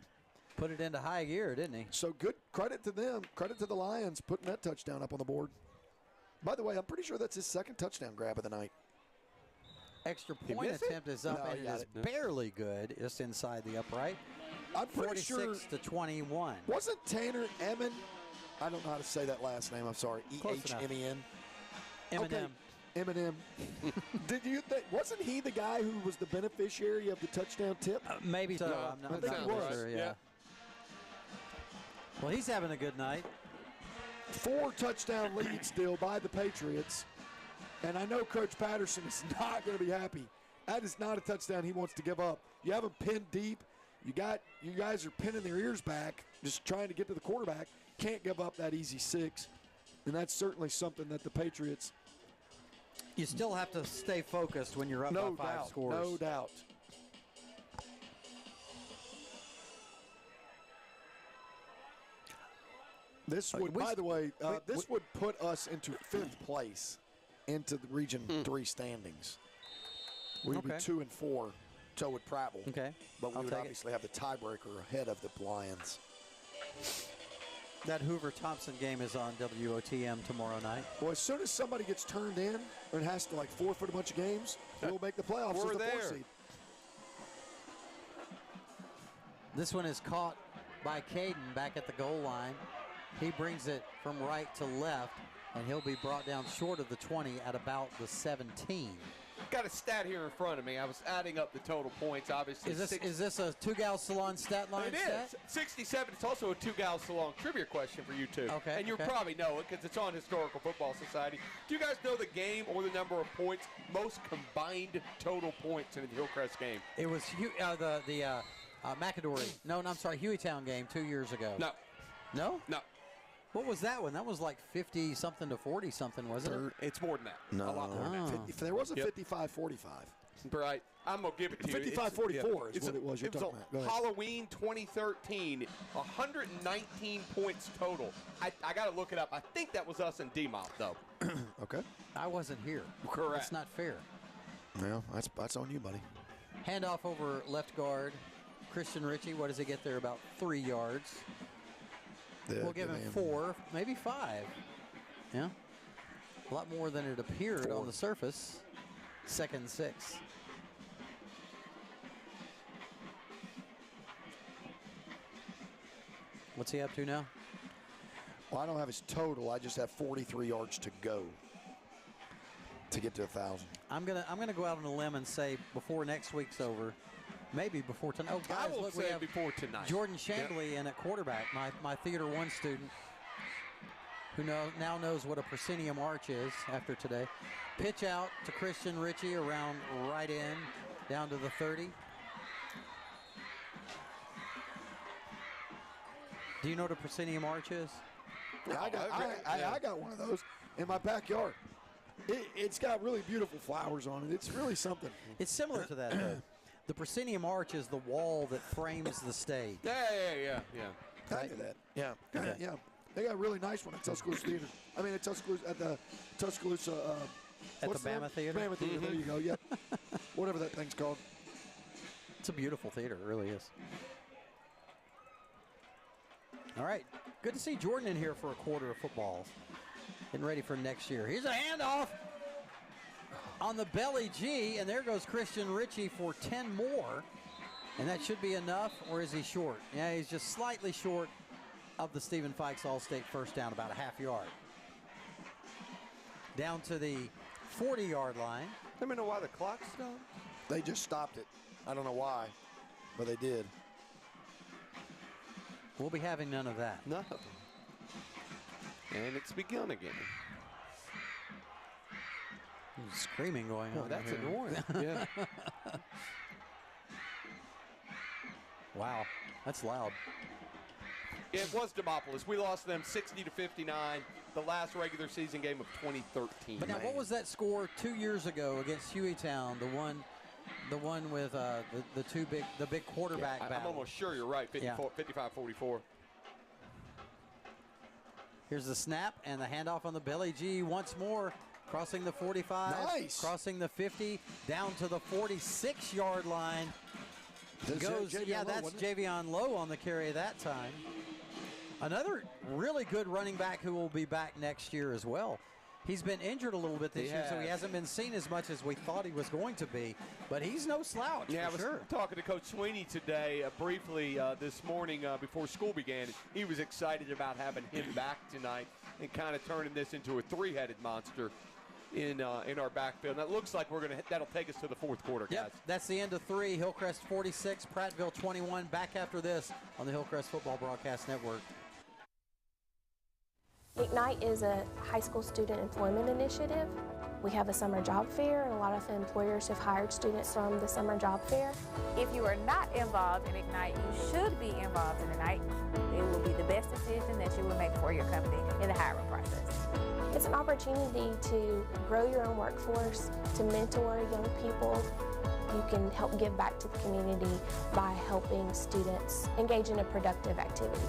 F: Put it into high gear, didn't he?
D: So good credit to them. Credit to the Lions putting that touchdown up on the board. By the way, I'm pretty sure that's his second touchdown grab of the night.
F: Extra point attempt is up, and it is barely good. Just inside the upright.
D: I'm pretty
F: 46 to 21.
D: Wasn't Tanner Eamon? I don't know how to say that last name. I'm sorry. E-H-M-E-N.
F: Eminem.
D: Okay. Eminem. Did you think? Wasn't he the guy who was the beneficiary of the touchdown tip?
F: Maybe so.
D: No,
F: I'm not sure. Yeah. Well, he's having a good night.
D: 4 touchdown lead still by the Patriots. And I know Coach Patterson is not going to be happy. That is not a touchdown he wants to give up. You have him pinned deep. You guys are pinning their ears back, just trying to get to the quarterback. Can't give up that easy 6. And that's certainly something that the Patriots.
F: You still have to stay focused when you're up by 5 scores.
D: No doubt. This would, by the way, this would put us into 5th place into the Region 3 standings. We'd be 2 and 4. So would Prattville.
F: Okay.
D: But we would obviously have the tiebreaker ahead of the Lions.
F: That Hoover-Thompson game is on WOTM tomorrow night.
D: Well, as soon as somebody gets turned in and has to forfeit a bunch of games, we'll make the playoffs as the 4th seed.
F: This one is caught by Caden back at the goal line. He brings it from right to left, and he'll be brought down short of the 20 at about the 17.
C: Got a stat here in front of me. I was adding up the total points, obviously.
F: Is this a Two-Gal Salon stat line stat?
C: It is. 67. It's also a Two-Gal Salon trivia question for you two.
F: Okay.
C: And you probably know it because it's on Historical Football Society. Do you guys know the game or the number of points, most combined total points in the Hillcrest game?
F: It was McAdory. No, I'm sorry, Hueytown game 2 years ago.
C: No.
F: No?
C: No.
F: What was that one? That was like 50-something to 40-something, wasn't it?
C: It's more than that.
D: No.
C: A lot more than that.
D: If there was a 55-45.
C: Right. I'm going to give it to you.
D: 55-44 is what it was you're talking about. Go ahead.
C: Halloween 2013, 119 points total. I got to look it up. I think that was us in D-Mop, though.
D: Okay.
F: I wasn't here.
C: Correct.
F: That's not fair.
D: Well, that's on you, buddy.
F: Handoff over left guard. Christian Ritchie, what does he get there? About 3 yards. We'll give him 4, maybe 5. Yeah. A lot more than it appeared on the surface. 2nd and 6. What's he up to now?
D: Well, I don't have his total. I just have 43 yards to go to get to 1,000.
F: I'm gonna go out on a limb and say before next week's over, maybe before tonight. Oh, guys,
C: I will
F: look,
C: say
F: we have
C: before tonight.
F: Jordan Chambly in at quarterback, my Theater 1 student, who now knows what a proscenium arch is after today. Pitch out to Christian Ritchie around right in, down to the 30. Do you know what a proscenium arch is?
D: Yeah, I got one of those in my backyard. It's got really beautiful flowers on it. It's really something.
F: It's similar to that, though. The proscenium arch is the wall that frames the stage.
C: Yeah.
D: Kind of that. Yeah.
F: Okay.
D: Yeah. They got a really nice one at Tuscaloosa Theater. I mean, at the Tuscaloosa.
F: At the Bama Theater?
D: Bama Theater, there you go, yeah. Whatever that thing's called.
F: It's a beautiful theater, it really is. All right, good to see Jordan in here for a quarter of football. Getting ready for next year. Here's a handoff on the belly G, and there goes Christian Ritchie for 10 more. And that should be enough, or is he short? Yeah, he's just slightly short of the Stephen Fikes All-State first down, about a half yard. Down to the 40-yard line.
C: Let me know why the clock stopped.
D: They just stopped it. I don't know why, but they did.
F: We'll be having none of that.
C: No. And it's begun again.
F: Screaming going on.
C: That's
F: here.
C: annoying. Yeah.
F: Wow, that's loud.
C: It was Demopolis. We lost them 60-59, the last regular season game of 2013.
F: But now, what was that score 2 years ago against Hueytown? The one with the big quarterback battle.
C: I'm almost sure you're right. 55-44.
F: Here's the snap and the handoff on the belly G once more, crossing the 45,
D: nice.
F: Crossing the 50, down to the 46-yard line. Goes, that's Javion Lowe on the carry that time. Another really good running back who will be back next year as well. He's been injured a little bit this year, so he hasn't been seen as much as we thought he was going to be. But he's no slouch,
C: I was
F: sure.
C: talking to Coach Sweeney today briefly this morning before school began. He was excited about having him back tonight and kind of turning this into a three-headed monster in our backfield. And it looks like that'll take us to the fourth quarter, guys.
F: Yep, that's the end of 3. Hillcrest 46, Prattville 21. Back after this on the Hillcrest Football Broadcast Network.
G: Ignite is a high school student employment initiative. We have a summer job fair, and a lot of employers have hired students from the summer job fair.
H: If you are not involved in Ignite, you should be involved in Ignite. It will be the best decision that you will make for your company in the hiring process.
G: It's an opportunity to grow your own workforce, to mentor young people. You can help give back to the community by helping students engage in a productive activity.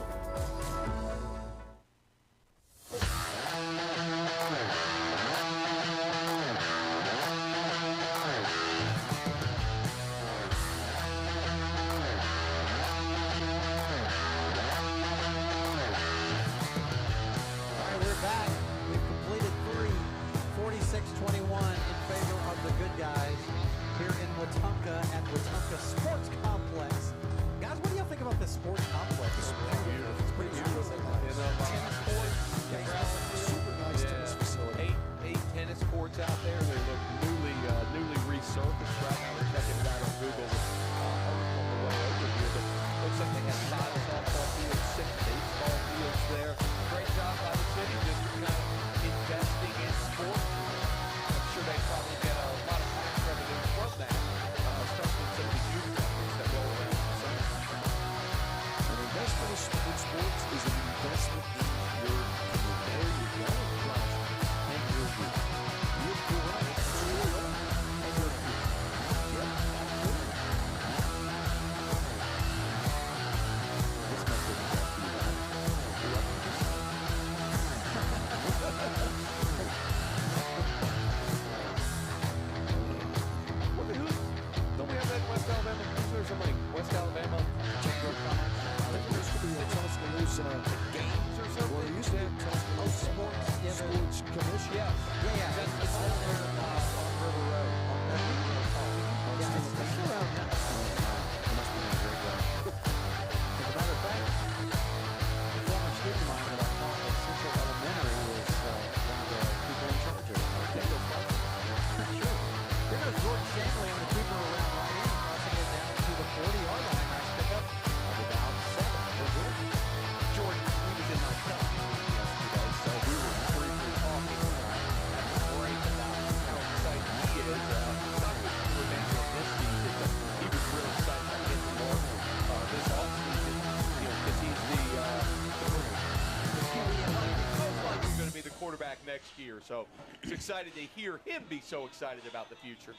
C: next year. So it's excited to hear him be so excited about the future.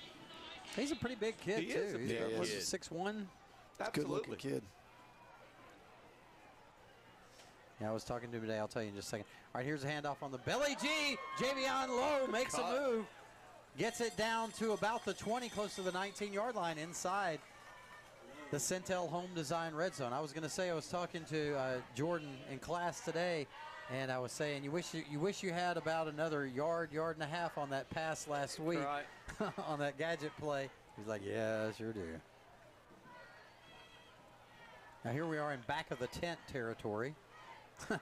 F: He's a pretty big kid,
C: He
F: too.
C: is a big kid.
F: 6'1".
C: Absolutely.
D: Good-looking kid.
F: Yeah, I was talking to him today. I'll tell you in just a second. All right, here's a handoff on the belly G. Javion Lowe makes a move. Gets it down to about the 20, close to the 19-yard line inside the Centel Home Design Red Zone. I was going to say, I was talking to Jordan in class today, and I was saying, you wish you had about another yard and a half on that pass last week on that gadget play. He's like, yeah, I sure do. Now here we are in back of the tent territory. We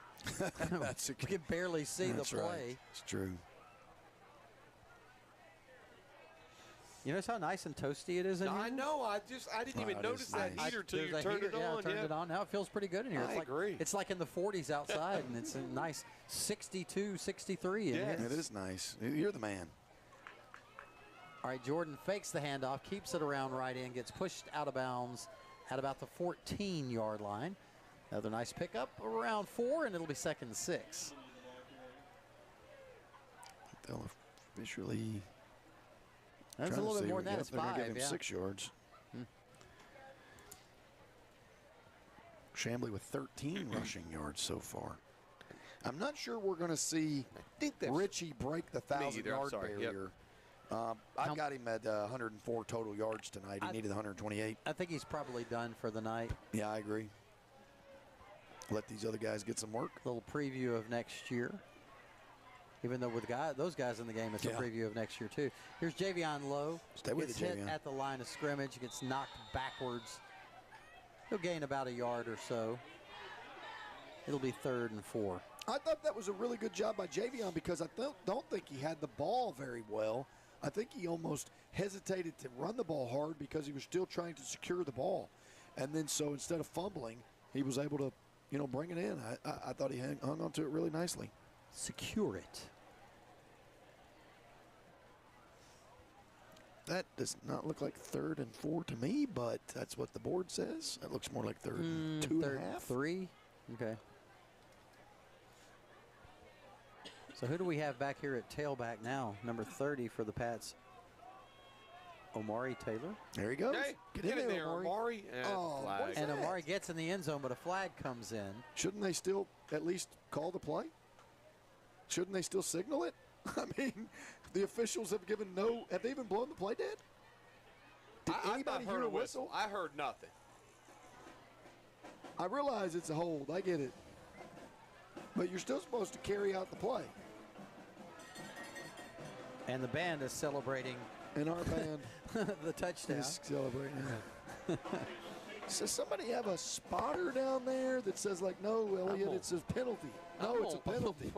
F: can barely see the play.
D: Right. It's true.
F: You notice how nice and toasty it is in here?
C: I know. I didn't even notice that heater till you turned it on.
F: Yeah, I turned it on. Now it feels pretty good in here.
C: I agree.
F: It's like in the 40s outside, and it's a nice 62, 63 in here.
D: It is nice. You're the man.
F: All right, Jordan fakes the handoff, keeps it around right in, gets pushed out of bounds at about the 14-yard line. Another nice pickup around 4, and it'll be 2nd and 6.
D: They'll officially.
F: That's a little bit more than that. It's
D: they're
F: 5.
D: Give him 6 yards. Chambly with 13 rushing yards so far. I'm not sure we're going to see Richie break the 1,000-yard barrier. I've got him at 104 total yards tonight. He needed 128.
F: I think he's probably done for the night.
D: Yeah, I agree. Let these other guys get some work.
F: A little preview of next year. Even though with those guys in the game, it's a preview of next year, too. Here's Javion Lowe.
D: Stay with it,
F: hit
D: Javion.
F: at the line of scrimmage. Gets knocked backwards. He'll gain about a yard or so. It'll be 3rd and 4.
D: I thought that was a really good job by Javion because I don't think he had the ball very well. I think he almost hesitated to run the ball hard because he was still trying to secure the ball. And then so instead of fumbling, he was able to, bring it in. I thought he hung on to it really nicely.
F: Secure it.
D: That does not look like 3rd and 4 to me, but that's what the board says. It looks more like 3rd and 2.5.
F: 3? Okay. So who do we have back here at tailback now? Number 30 for the Pats. Omari Taylor.
D: There he goes.
C: Hey,
D: get in there,
C: Omari.
F: And Omari gets in the end zone, but a flag comes in.
D: Shouldn't they still at least call the play? Shouldn't they still signal it? I mean, the officials have given have they even blown the play dead? Did anybody hear a whistle?
C: I heard nothing.
D: I realize it's a hold. I get it. But you're still supposed to carry out the play.
F: And the band is celebrating.
D: And our band
F: the touchdown.
D: is celebrating that. Does somebody have a spotter down there that says, like, no, Elliot, it's a penalty? No, it's a penalty.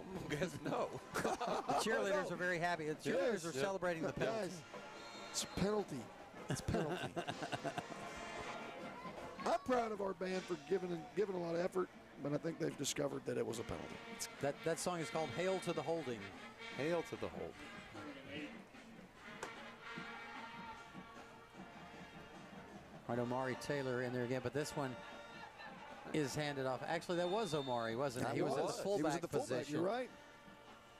C: No.
F: The cheerleaders are very happy. The cheerleaders are celebrating the penalty.
D: Guys, it's a penalty. It's a penalty. I'm proud of our band for giving a lot of effort, but I think they've discovered that it was a penalty.
F: That song is called Hail to the Holding.
C: Hail to the Holding.
F: All right, Omari Taylor in there again, but this one is handed off. Actually, that was Omari, wasn't it? He was at the fullback position.
D: You're right.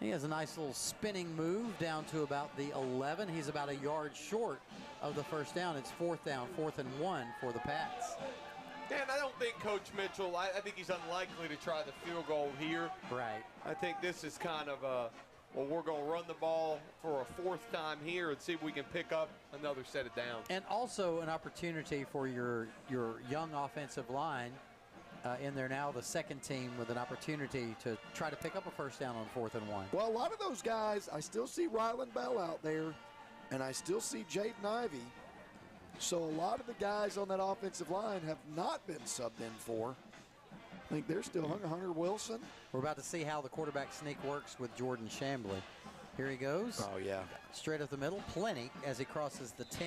F: He has a nice little spinning move down to about the 11. He's about a yard short of the first down. It's 4th down, 4th and 1 for the Pats.
C: And I don't think Coach Mitchell, I think he's unlikely to try the field goal here.
F: Right.
C: I think this is kind of we're going to run the ball for a 4th time here and see if we can pick up another set of downs.
F: And also an opportunity for your young offensive line in there now, the second team, with an opportunity to try to pick up a first down on 4th and 1.
D: Well, a lot of those guys, I still see Ryland Bell out there, and I still see Jaden Ivey. So a lot of the guys on that offensive line have not been subbed in for. I think they're still Hunter Wilson.
F: We're about to see how the quarterback sneak works with Jordan Chambly. Here he goes.
D: Oh, yeah.
F: Straight up the middle. Plenty as he crosses the 10.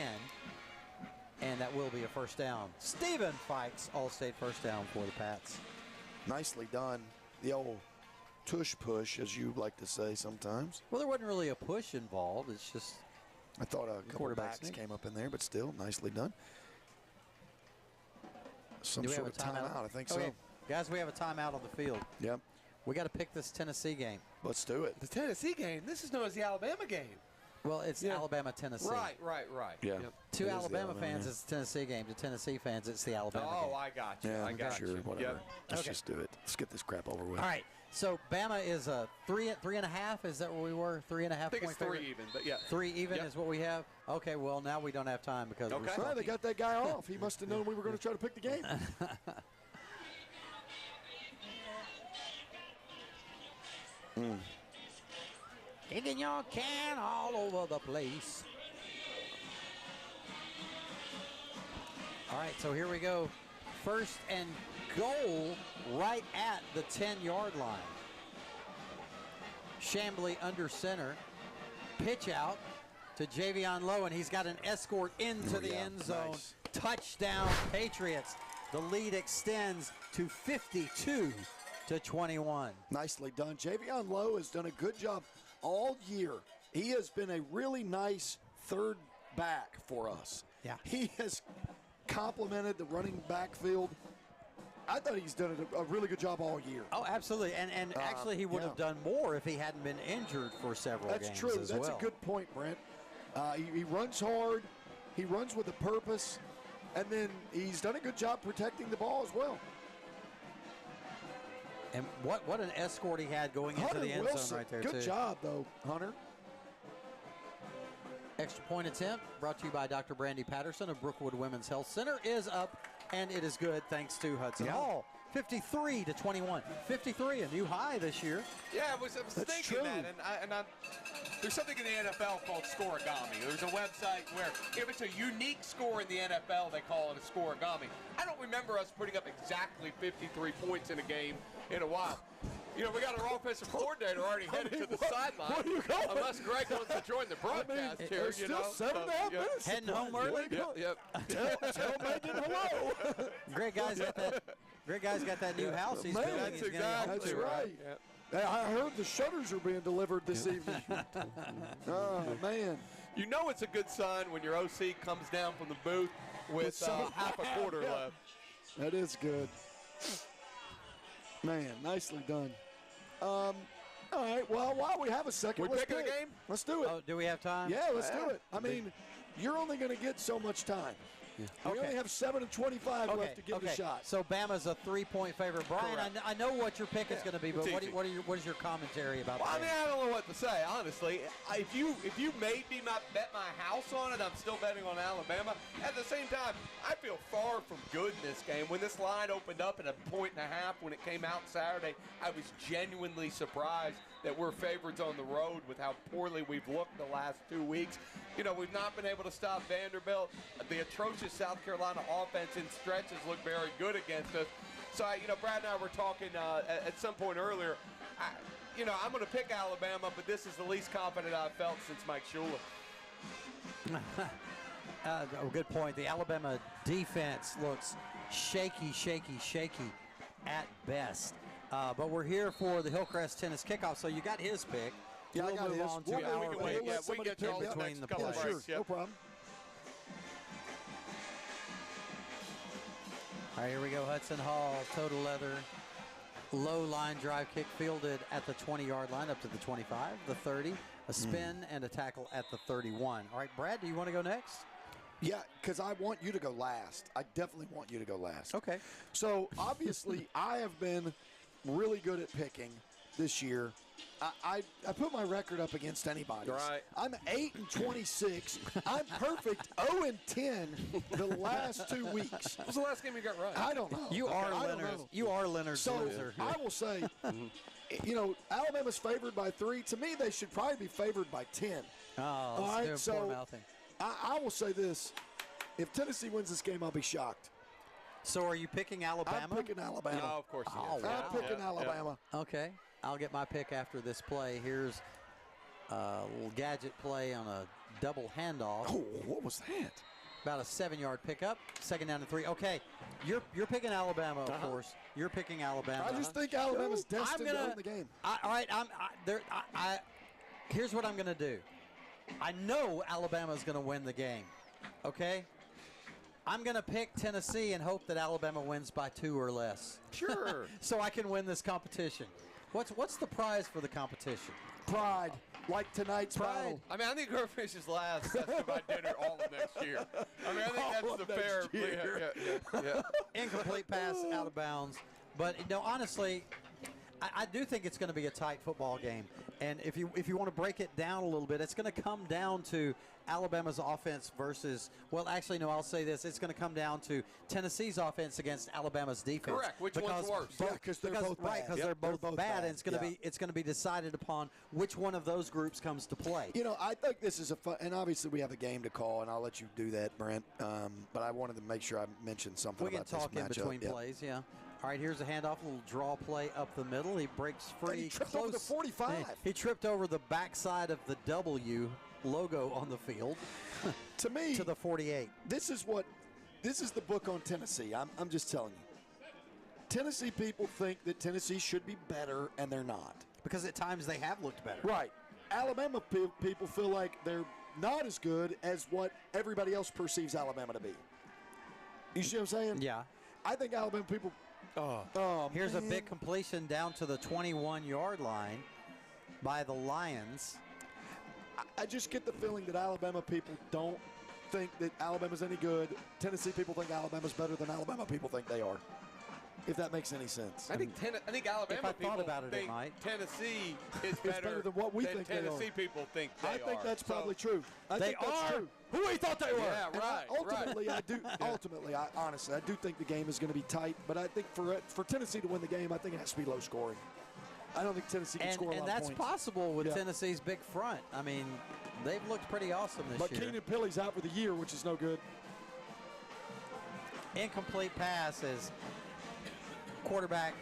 F: And that will be a first down. Stephen Fikes, All-State first down for the Pats.
D: Nicely done. The old tush push, as you like to say sometimes.
F: Well, there wasn't really a push involved. It's just
D: I thought a couple of backs came up in there, but still nicely done. Some sort of timeout, I think so.
F: Guys, we have a timeout on the field.
D: Yep.
F: We got to pick this Tennessee game.
D: Let's do it.
C: The Tennessee game. This is known as the Alabama game.
F: Well, it's Alabama-Tennessee.
C: Right.
D: Yeah.
C: Yep.
F: To Alabama fans, it's the Tennessee game. To Tennessee fans, it's the Alabama game.
C: Oh, I got you.
D: Yeah,
C: I got
D: sure,
C: you.
D: whatever.
C: Yep.
D: Let's just do it. Let's get this crap over with.
F: All right. So Bama is a 3.5. Is that where we were? 3.5
C: I think
F: point
C: it's 3
F: favorite?
C: even, but yeah.
F: 3 even
C: Yep.
F: is what we have. Okay. Well, now we don't have time because we're
D: Well, they got that guy off. He must have known we were going to try to pick the game.
F: kicking your can all over the place. All right, so here we go. First and goal right at the 10-yard line. Chambly under center. Pitch out to Javion Lowe, and he's got an escort into the end zone.
D: Nice.
F: Touchdown, Patriots. The lead extends to 52-21.
D: Nicely done. Javion Lowe has done a good job all year. He has been a really nice third back for us.
F: Yeah.
D: He has complemented the running backfield. I thought he's done a really good job all year.
F: Oh, absolutely. And actually, he would have done more if he hadn't been injured for several games.
D: That's true.
F: As
D: That's
F: well.
D: a good point, Brent. He runs hard. He runs with a purpose. And then he's done a good job protecting the ball as well.
F: And what an escort he had going into
D: Hunter
F: the end
D: Wilson.
F: zone right there,
D: Good
F: too.
D: job, though, Hunter.
F: Extra point attempt brought to you by Dr. Brandy Patterson of Brookwood Women's Health Center is up, and it is good thanks to Hudson Hall. 53-21. 53, a new high this year.
C: Yeah, I was thinking that, and there's something in the NFL called scoregami. There's a website where if it's a unique score in the NFL, they call it a scoregami. I don't remember us putting up exactly 53 points in a game in a while. You know, we got our offensive coordinator already headed to the sideline. Unless Greg wants to join the broadcast here,
D: there's still 7.5 minutes.
F: Heading home early.
C: Yep.
D: Tell Megan hello.
F: Greg Guy's got that new house he's building.
C: That's
F: He's gonna get home
C: exactly
F: to.
D: right.
C: Yep.
D: I heard the shutters are being delivered this evening. Oh, man.
C: You know it's a good sign when your OC comes down from the booth with half a quarter left.
D: That is good. Man, nicely done. All right, well, while we have a second,
C: We
D: let's
C: picking
D: do
C: a
D: it.
C: game?
D: Let's do it.
F: Oh, do we have time?
D: Yeah, let's do it. I mean, you're only going to get so much time. We only have 7 and 25 left to give it a shot.
F: So Bama's a 3-point favorite. Brian, I know what your pick is going to be, but
C: It's
F: what
C: easy.
F: what is your commentary about
C: Well, I
F: that?
C: mean, I don't know what to say, honestly. If you made me bet my house on it, I'm still betting on Alabama. At the same time, I feel far from good in this game. When this line opened up at 1.5 when it came out Saturday, I was genuinely surprised that we're favorites on the road with how poorly we've looked the last 2 weeks. You know, we've not been able to stop Vanderbilt. The atrocious South Carolina offense in stretches looked very good against us. So, Brad and I were talking at some point earlier. I'm going to pick Alabama, but this is the least confident I've felt since Mike Shula.
F: Good point. The Alabama defense looks shaky at best. But we're here for the Hillcrest tennis kickoff, so you got his pick.
D: Yeah,
F: we'll
D: I got
F: move
D: his.
F: on to
D: We'll
F: our
C: we can
F: pick.
C: wait. Yeah, we
D: somebody
C: can get y'all
D: pick
C: the
D: that.
C: next
F: the
C: couple
F: plays.
C: breaks.
D: Sure, no problem.
F: All right, here we go. Hudson Hall, total leather, low line drive kick fielded at the 20-yard line up to the 25, the 30, a spin and a tackle at the 31. All right, Brad, do you want to go next?
D: Yeah, because I want you to go last. I definitely want you to go last.
F: Okay.
D: So, obviously, I have been really good at picking this year. I put my record up against anybody's.
C: Right.
D: I'm 8-26. I'm perfect 0-10 the last 2 weeks.
C: What was the last game you got right?
D: I don't know.
F: You are
D: I don't
F: Leonard's.
D: know.
F: You are Leonard's
D: So
F: loser.
D: I will say, Alabama's favored by 3. To me, they should probably be favored by 10.
F: Oh,
D: All right,
F: poor
D: so
F: mouthing.
D: I will say this: if Tennessee wins this game, I'll be shocked.
F: So are you picking Alabama?
D: I'm picking Alabama.
C: No, of course you
F: Oh,
C: is.
F: wow.
D: I'm picking Alabama.
F: Okay. I'll get my pick after this play. Here's a little gadget play on a double handoff.
D: Oh, what was that?
F: About a 7-yard pickup. 2nd down and 3. Okay. You're picking Alabama, of course. You're picking Alabama.
D: I just think Alabama's destined to win the game.
F: All right. Here's what I'm going to do. I know Alabama's going to win the game. Okay? I'm going to pick Tennessee and hope that Alabama wins by 2 or less.
C: Sure.
F: So I can win this competition. What's the prize for the competition?
D: Pride, like tonight's battle.
C: I mean, I think whoever finishes last has to buy dinner all of next year. I mean, I think that's the fair. Yeah.
F: Incomplete pass out of bounds. But honestly, I do think it's going to be a tight football game. And if you want to break it down a little bit, it's going to come down to Alabama's offense versus, well, actually, no, I'll say this. It's going to come down to Tennessee's offense against Alabama's defense.
C: Correct. Which one's worse?
D: Because they're both bad.
F: Right, because they're both bad, and it's going to be decided upon which one of those groups comes to play.
D: I think this is a fun, and obviously we have a game to call, and I'll let you do that, Brent. But I wanted to make sure I mentioned something about this matchup.
F: We can talk in between plays, yeah. All right, here's a handoff, a little draw play up the middle. He breaks free.
D: And he tripped over the 45.
F: He tripped over the backside of the W logo on the field.
D: To me,
F: to the 48.
D: This is the book on Tennessee. I'm just telling you. Tennessee people think that Tennessee should be better, and they're not.
F: Because at times they have looked better.
D: Right. Alabama people feel like they're not as good as what everybody else perceives Alabama to be. You see what I'm saying?
F: Yeah.
D: I think Alabama people.
F: Here's a big completion down to the 21-yard line by the Lions.
D: I just get the feeling that Alabama people don't think that Alabama's any good. Tennessee people think Alabama's better than Alabama people think they are. If that makes any sense.
C: I think Alabama people think Tennessee is better
D: than what we think
C: Tennessee people think they are.
D: I think that's probably true.
F: They are who we thought they were.
C: Yeah, right.
D: Ultimately, I do. Ultimately, honestly, I do think the game is going to be tight. But I think for Tennessee to win the game, I think it has to be low scoring. I don't think Tennessee can score a lot of points.
F: And that's possible with Tennessee's big front. I mean, they've looked pretty awesome this year.
D: But Keenan Pili's out for the year, which is no good.
F: Incomplete pass as quarterback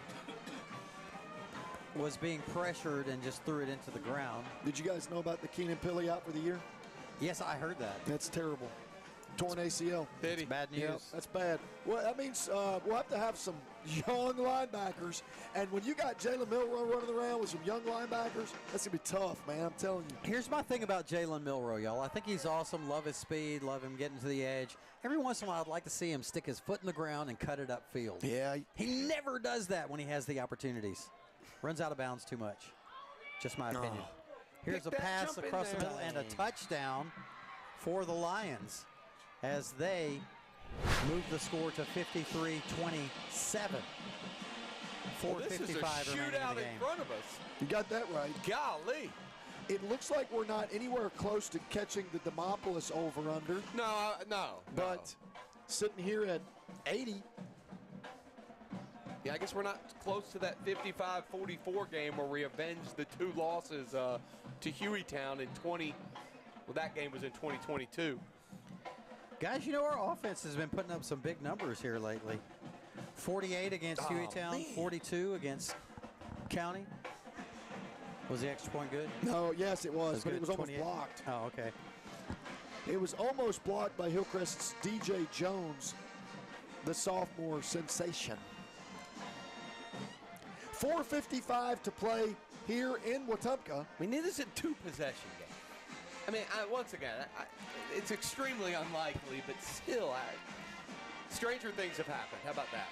F: was being pressured and just threw it into the ground.
D: Did you guys know about the Keenan Pili out for the year?
F: Yes, I heard that.
D: That's terrible. Torn ACL.
F: That's bad news.
D: Yeah, that's bad. Well, that means we'll have to have some young linebackers. And when you got Jalen Milroe running around with some young linebackers, that's going to be tough, man. I'm telling you.
F: Here's my thing about Jalen Milroe, y'all. I think he's awesome. Love his speed. Love him getting to the edge. Every once in a while, I'd like to see him stick his foot in the ground and cut it upfield.
D: Yeah.
F: He never does that when he has the opportunities. Runs out of bounds too much. Just my opinion. Here's a pass across the middle and a touchdown for the Lions as they move the score to 53-27. 4:55
C: this is a shootout in front of us.
D: You got that right.
C: Golly.
D: It looks like we're not anywhere close to catching the Demopolis over-under.
C: No.
D: But sitting here at 80.
C: Yeah, I guess we're not close to that 55-44 game where we avenged the two losses to Hueytown in 20. Well, that game was in 2022.
F: Guys, our offense has been putting up some big numbers here lately. 48 against Hueytown, 42 against County. Was the extra point good?
D: No, yes, it was, but it was almost blocked.
F: Oh, okay.
D: It was almost blocked by Hillcrest's DJ Jones, the sophomore sensation. 4:55 to play here in Wetumpka.
C: I mean, this is a two-possession game. I mean, once again, it's extremely unlikely, but still, stranger things have happened. How about that?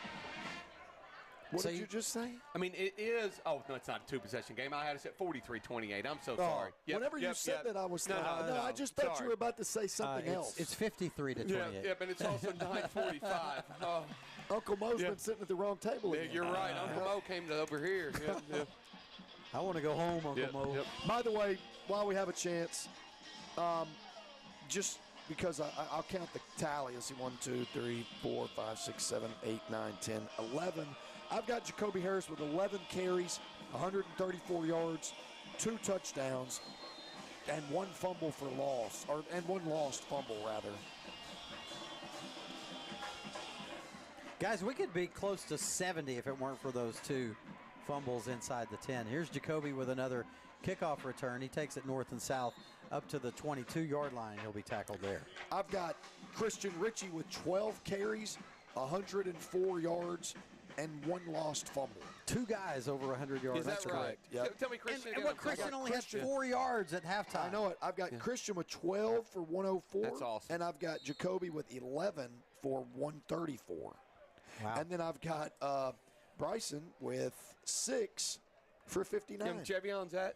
D: What did you just say?
C: I mean, it is. Oh, no, it's not a two-possession game. I had it at 43-28. I'm so sorry.
D: Whenever you said that, I was no, I just thought you were about to say something else.
F: It's 53-28.
C: Yeah, but it's also 9:45. Oh.
D: Uncle Mo's been sitting at the wrong table again.
C: You're right. Uncle Mo came over here.
F: I want to go home, Uncle Mo.
D: By the way, while we have a chance, just because I'll count the tally. Let's see, 1, 2, 3, 4, 5, 6, 7, 8, 9, 10, 11. I've got Jacoby Harris with 11 carries, 134 yards, 2 touchdowns, and 1 fumble for loss, and 1 lost fumble, rather.
F: Guys, we could be close to 70 if it weren't for those 2 fumbles inside the 10. Here's Jacoby with another kickoff return. He takes it north and south up to the 22-yard line. He'll be tackled there.
D: I've got Christian Ritchie with 12 carries, 104 yards, and 1 lost fumble.
F: 2 guys over 100 yards.
C: Is that right?
F: Correct.
D: Yep.
C: Tell me Christian
F: And Christian only had 4 yards at halftime.
D: I know it. I've got Christian with 12 for 104.
C: That's awesome.
D: And I've got Jacoby with 11 for 134.
F: Wow.
D: And then I've got Bryson with 6 for 59.
C: Javion's at?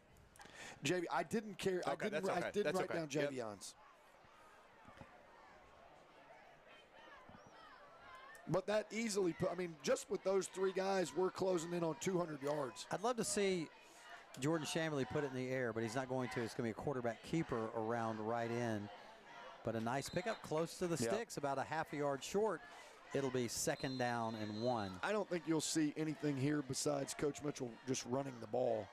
D: I didn't care.
C: Okay,
D: I didn't write down
C: Yep.
D: Javion's. But that easily put, I mean, just with those 3 guys, we're closing in on 200 yards.
F: I'd love to see Jordan Shambly put it in the air, but he's not going to. It's going to be a quarterback keeper around right in. But a nice pickup close to the sticks, about a half a yard short. It'll be 2nd down and 1.
D: I don't think you'll see anything here besides Coach Mitchell just running the ball.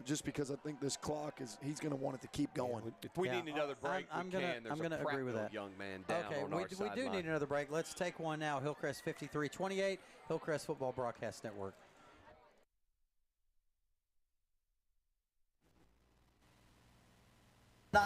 D: Just because I think this clock he's going to want it to keep going.
C: If we need another break,
F: I'm going to agree with that.
C: Young man down on our
F: we do
C: sideline.
F: need another break. Let's take one now. Hillcrest 53-28, Hillcrest Football Broadcast Network.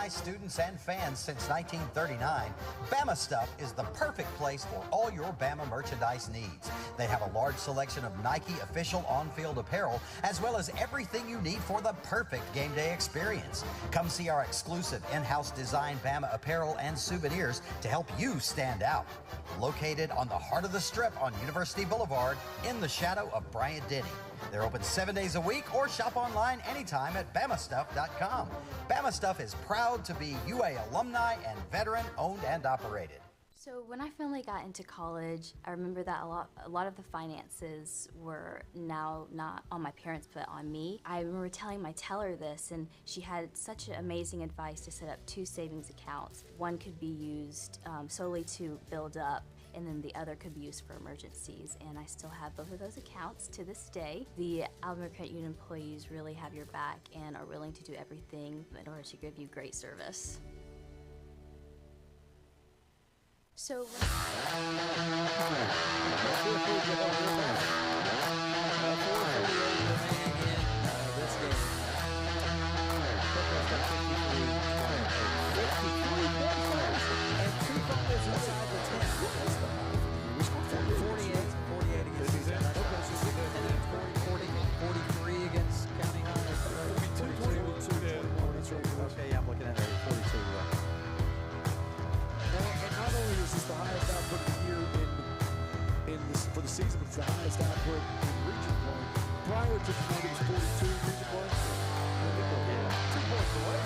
J: Students and fans since 1939, Bama Stuff is the perfect place for all your Bama merchandise needs. They have a large selection of Nike official on-field apparel, as well as everything you need for the perfect game day experience. Come see our exclusive in-house designed Bama apparel and souvenirs to help you stand out. Located on the heart of the Strip on University Boulevard, in the shadow of Bryant-Denny. They're open 7 days a week or shop online anytime at BamaStuff.com. Bama Stuff is proud to be UA alumni and veteran owned and operated.
K: So when I finally got into college, I remember that a lot of the finances were now not on my parents but on me. I remember telling my teller this, and she had such amazing advice to set up 2 savings accounts. One could be used solely to build up, and then the other could be used for emergencies. And I still have both of those accounts to this day. The Alabama Credit Union employees really have your back and are willing to do everything in order to give you great service. So
F: Okay, I'm looking at it. 42.
D: And not only is this the highest output of the year for the season, but it's the highest output in region play. Prior to the night, it was 42 region play. 2 points away.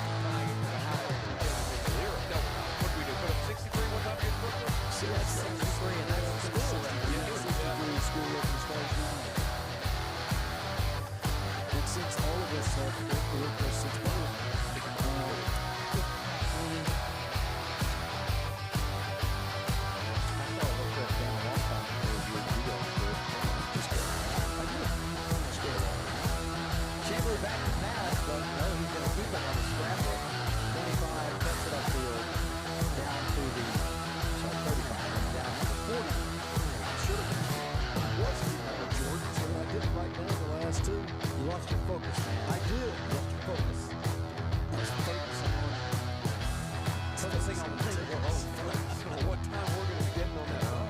C: What did we do? Put up 63 one time against Brooklyn?
F: See, that's 63, and that's school.
D: School open as far as you know. And since all of us have worked there since birth,
F: Chamberlain back to pass, but no, he's going to keep it on the scramble. 25, cuts it upfield, down to the 35, down to the 40.
D: should have been Jordan, so I didn't write down the last 2.
F: You lost your focus, man.
D: I did.
F: You lost your focus. I was focusing on the thing to go home.
C: I don't know what time we're going to be getting on that up.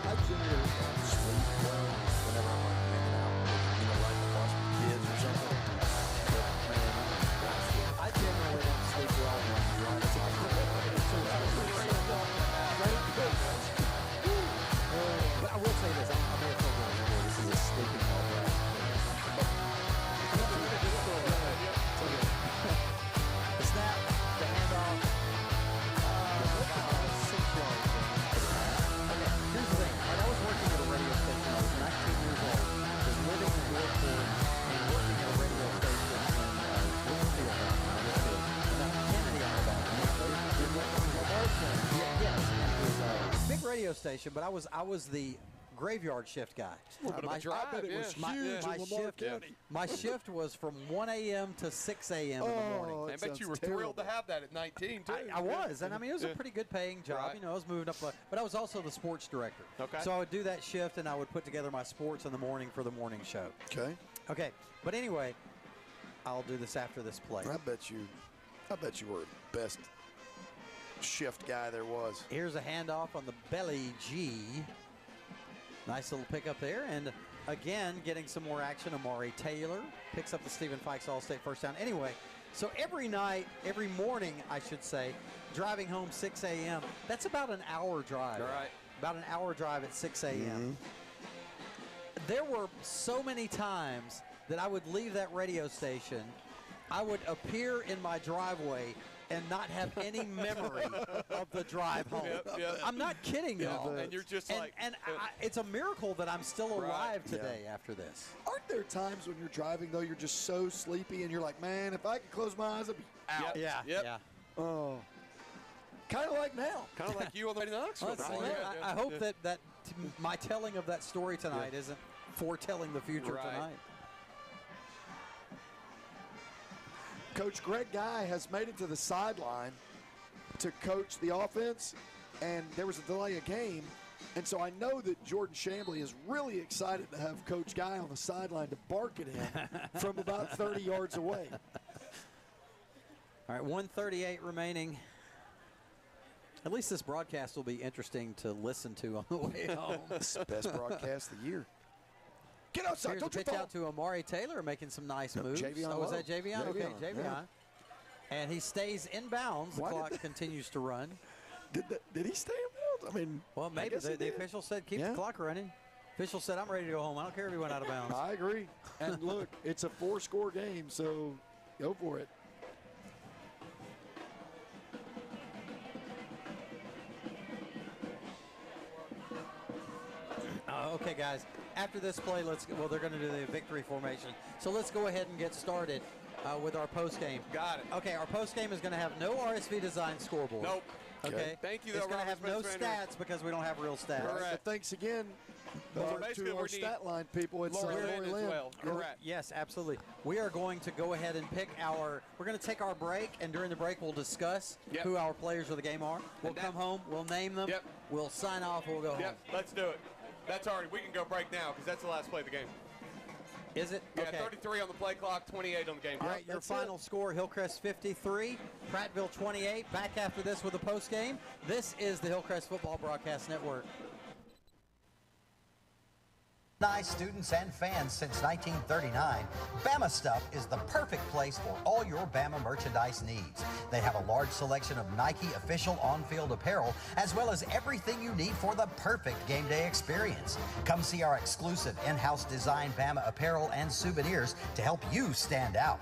D: I generally sleep well whenever I'm like hanging out, riding the bus with kids or something. But man,
F: I generally don't sleep well when I'm driving. But I will say this, I'm here for this is a sleeping all right. The snap, the handoff, 6 yards. Okay, here's the thing. When I was working at a radio station, I was 19 years old. I was living in Yorkville and working at a radio station in Woodfield, Kennedy, Alabama. Yes, and it was a big radio station, but I was the graveyard shift guy.
C: A little bit of a drive,
D: I bet it was
C: yeah.
D: huge
F: My
D: in Lamar
F: shift,
D: County.
F: my shift was from 1 a.m. to 6 a.m. in the morning.
C: I bet you were thrilled to have that at 19, too.
F: I was, and I mean, it was a pretty good paying job.
C: Right.
F: You know, I was moving up, but I was also the sports director.
C: Okay.
F: So I would do that shift, and I would put together my sports in the morning for the morning show.
D: Okay.
F: Okay, but anyway, I'll do this after this play.
D: I bet you were the best shift guy there was.
F: Here's a handoff on the belly G. Nice little pickup there, and again, getting some more action. Amari Taylor picks up the Stephen Fikes All-State first down. Anyway, so every morning, I should say, driving home 6 a.m., that's about an hour drive.
C: Right.
F: About an hour drive at 6 a.m. There were so many times that I would leave that radio station, I would appear in my driveway and not have any memory of the drive home.
C: Yep.
F: I'm not kidding, y'all.
C: And you're just
F: it's a miracle that I'm still alive today after this.
D: Aren't there times when you're driving, though, you're just so sleepy and you're like, man, if I could close my eyes, I'd be out.
F: Yeah.
D: Oh. Kind of like now.
C: Kind of like you on the way to Knoxville.
F: I hope that my telling of that story tonight isn't foretelling the future tonight.
D: Coach Greg Guy has made it to the sideline to coach the offense, and there was a delay of game. And so I know that Jordan Chamblee is really excited to have Coach Guy on the sideline to bark at him from about 30 yards away.
F: All right, 1:38 remaining. At least this broadcast will be interesting to listen to on the way home.
D: It's the best broadcast of the year. Get outside.
F: Here's
D: Don't
F: a
D: you
F: pitch
D: fall.
F: out to Amari Taylor, making some nice moves.
D: Javion
F: Was that
D: Lowe.
F: Javion? Okay,
D: Javion,
F: Javion.
D: yeah.
F: And he stays in bounds. The clock continues to run.
D: Did he stay in bounds? I mean,
F: well, maybe the official said keep the clock running. Official said I'm ready to go home. I don't care if he went out of bounds.
D: I agree. And look, it's a 4-score game, so go for it.
F: Okay, guys. After this play, they're going to do the victory formation. So let's go ahead and get started with our post game.
C: Got it.
F: Okay, our post game is going to have no RSV design scoreboard.
C: Nope.
F: Okay.
C: Thank you.
F: It's going to have no stats because we don't have real stats.
D: But thanks again to our stat line people. It's
C: Lori Lynn as
D: Lynn.
C: well. Correct.
F: Yes, absolutely. We are going to go ahead and pick we're going to take our break, and during the break we'll discuss who our players of the game are. We'll come home, we'll name them, we'll sign off, we'll go home.
C: Yep, let's do it. That's already, we can go break now because that's the last play of the game.
F: Is it?
C: Yeah,
F: okay.
C: 33 on the play clock, 28 on the game
F: All
C: clock.
F: right, your final score, Hillcrest 53, Prattville 28. Back after this with a post game. This is the Hillcrest Football Broadcast Network.
J: Students and fans since 1939, Bama Stuff is the perfect place for all your Bama merchandise needs. They have a large selection of Nike official on-field apparel, as well as everything you need for the perfect game day experience. Come see our exclusive in-house design Bama apparel and souvenirs to help you stand out.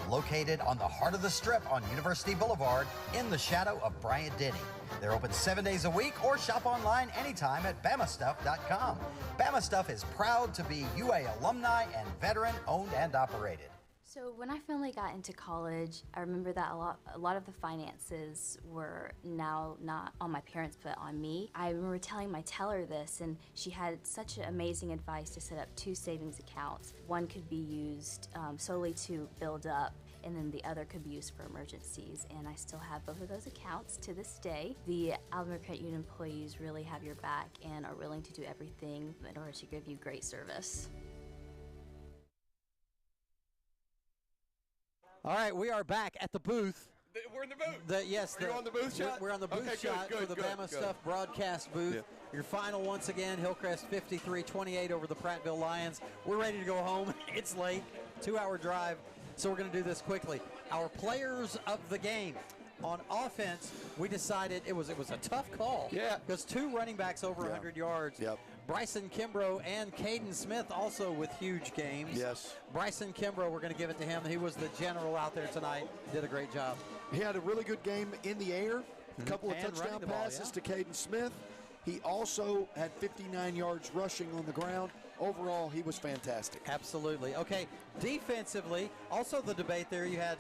J: Located on the heart of the Strip on University Boulevard, in the shadow of Bryant Denny. They're open 7 days a week or shop online anytime at BamaStuff.com. Bama Stuff is proud to be UA alumni and veteran owned and operated.
K: So when I finally got into college, I remember that a lot of the finances were now not on my parents but on me. I remember telling my teller this, and she had such amazing advice to set up 2 savings accounts. One could be used solely to build up, and then the other could be used for emergencies. And I still have both of those accounts to this day. The Alabama Credit Union employees really have your back and are willing to do everything in order to give you great service.
F: All right, we are back at the booth.
C: We're in the booth.
F: Yes.
C: Are you on the booth shot?
F: We're on the booth shot for the Bama Stuff broadcast booth. Your final once again, Hillcrest 53-28 over the Prattville Lions. We're ready to go home. It's late, 2-hour drive, so we're going to do this quickly. Our players of the game. On offense, we decided it was a tough call.
C: Yeah.
F: Because 2 running backs over 100 yards.
D: Yep.
F: Bryson Kimbrough and Caden Smith also with huge games.
D: Yes.
F: Bryson Kimbrough, we're going to give it to him. He was the general out there tonight. Did a great job.
D: He had a really good game in the air. A couple of
F: And
D: touchdown
F: running the ball,
D: passes to Caden Smith. He also had 59 yards rushing on the ground. Overall, he was fantastic.
F: Absolutely. Okay, defensively, also the debate there. You had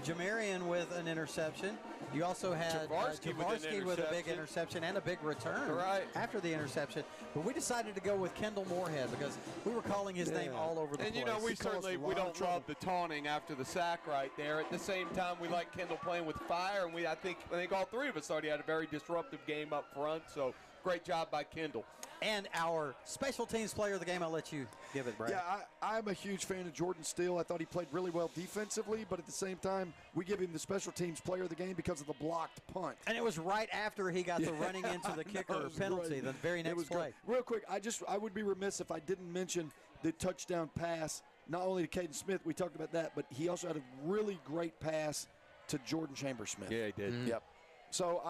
F: Jamarian with an interception. You also had Javarski with a big interception and a big return after the interception. But we decided to go with Kendall Moorhead because we were calling his name all over the place.
C: And you know, we don't love the taunting after the sack right there. At the same time, we like Kendall playing with fire, and I think all 3 of us thought he had a very disruptive game up front. So great job by Kendall.
F: And our special teams player of the game, I'll let you give it, Brad.
D: Yeah, I'm a huge fan of Jordan Steele. I thought he played really well defensively, but at the same time, we give him the special teams player of the game because of the blocked punt.
F: And it was right after he got the running into the kicker penalty, the very next play.
D: Real quick, I would be remiss if I didn't mention the touchdown pass, not only to Caden Smith, we talked about that, but he also had a really great pass to Jordan Chambers Smith.
C: Yeah, he did.
D: Yep. So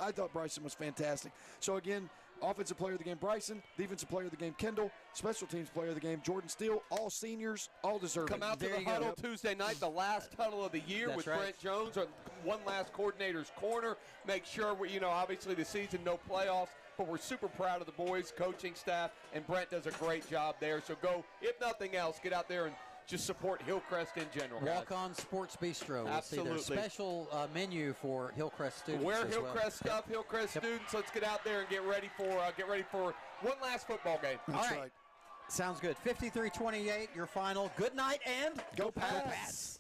D: I thought Bryson was fantastic. So again, Offensive player of the game, Bryson. Defensive player of the game, Kendall. Special teams player of the game, Jordan Steele. All seniors, all deserving.
C: Come out to the huddle Tuesday night, the last huddle of the year
F: That's
C: with
F: right.
C: Brent Jones on one last coordinator's corner. Make sure, obviously the season, no playoffs, but we're super proud of the boys, coaching staff, and Brent does a great job there. So go, if nothing else, get out there and just support Hillcrest in general.
F: Walk on Sports Bistro.
C: Absolutely.
F: We'll see their special menu for Hillcrest students.
C: Wear
F: as
C: Hillcrest
F: well.
C: stuff, Hillcrest students. Let's get out there and get ready for one last football game.
F: All right. Sounds good. 53-28, your final. Good night and
D: go Pats.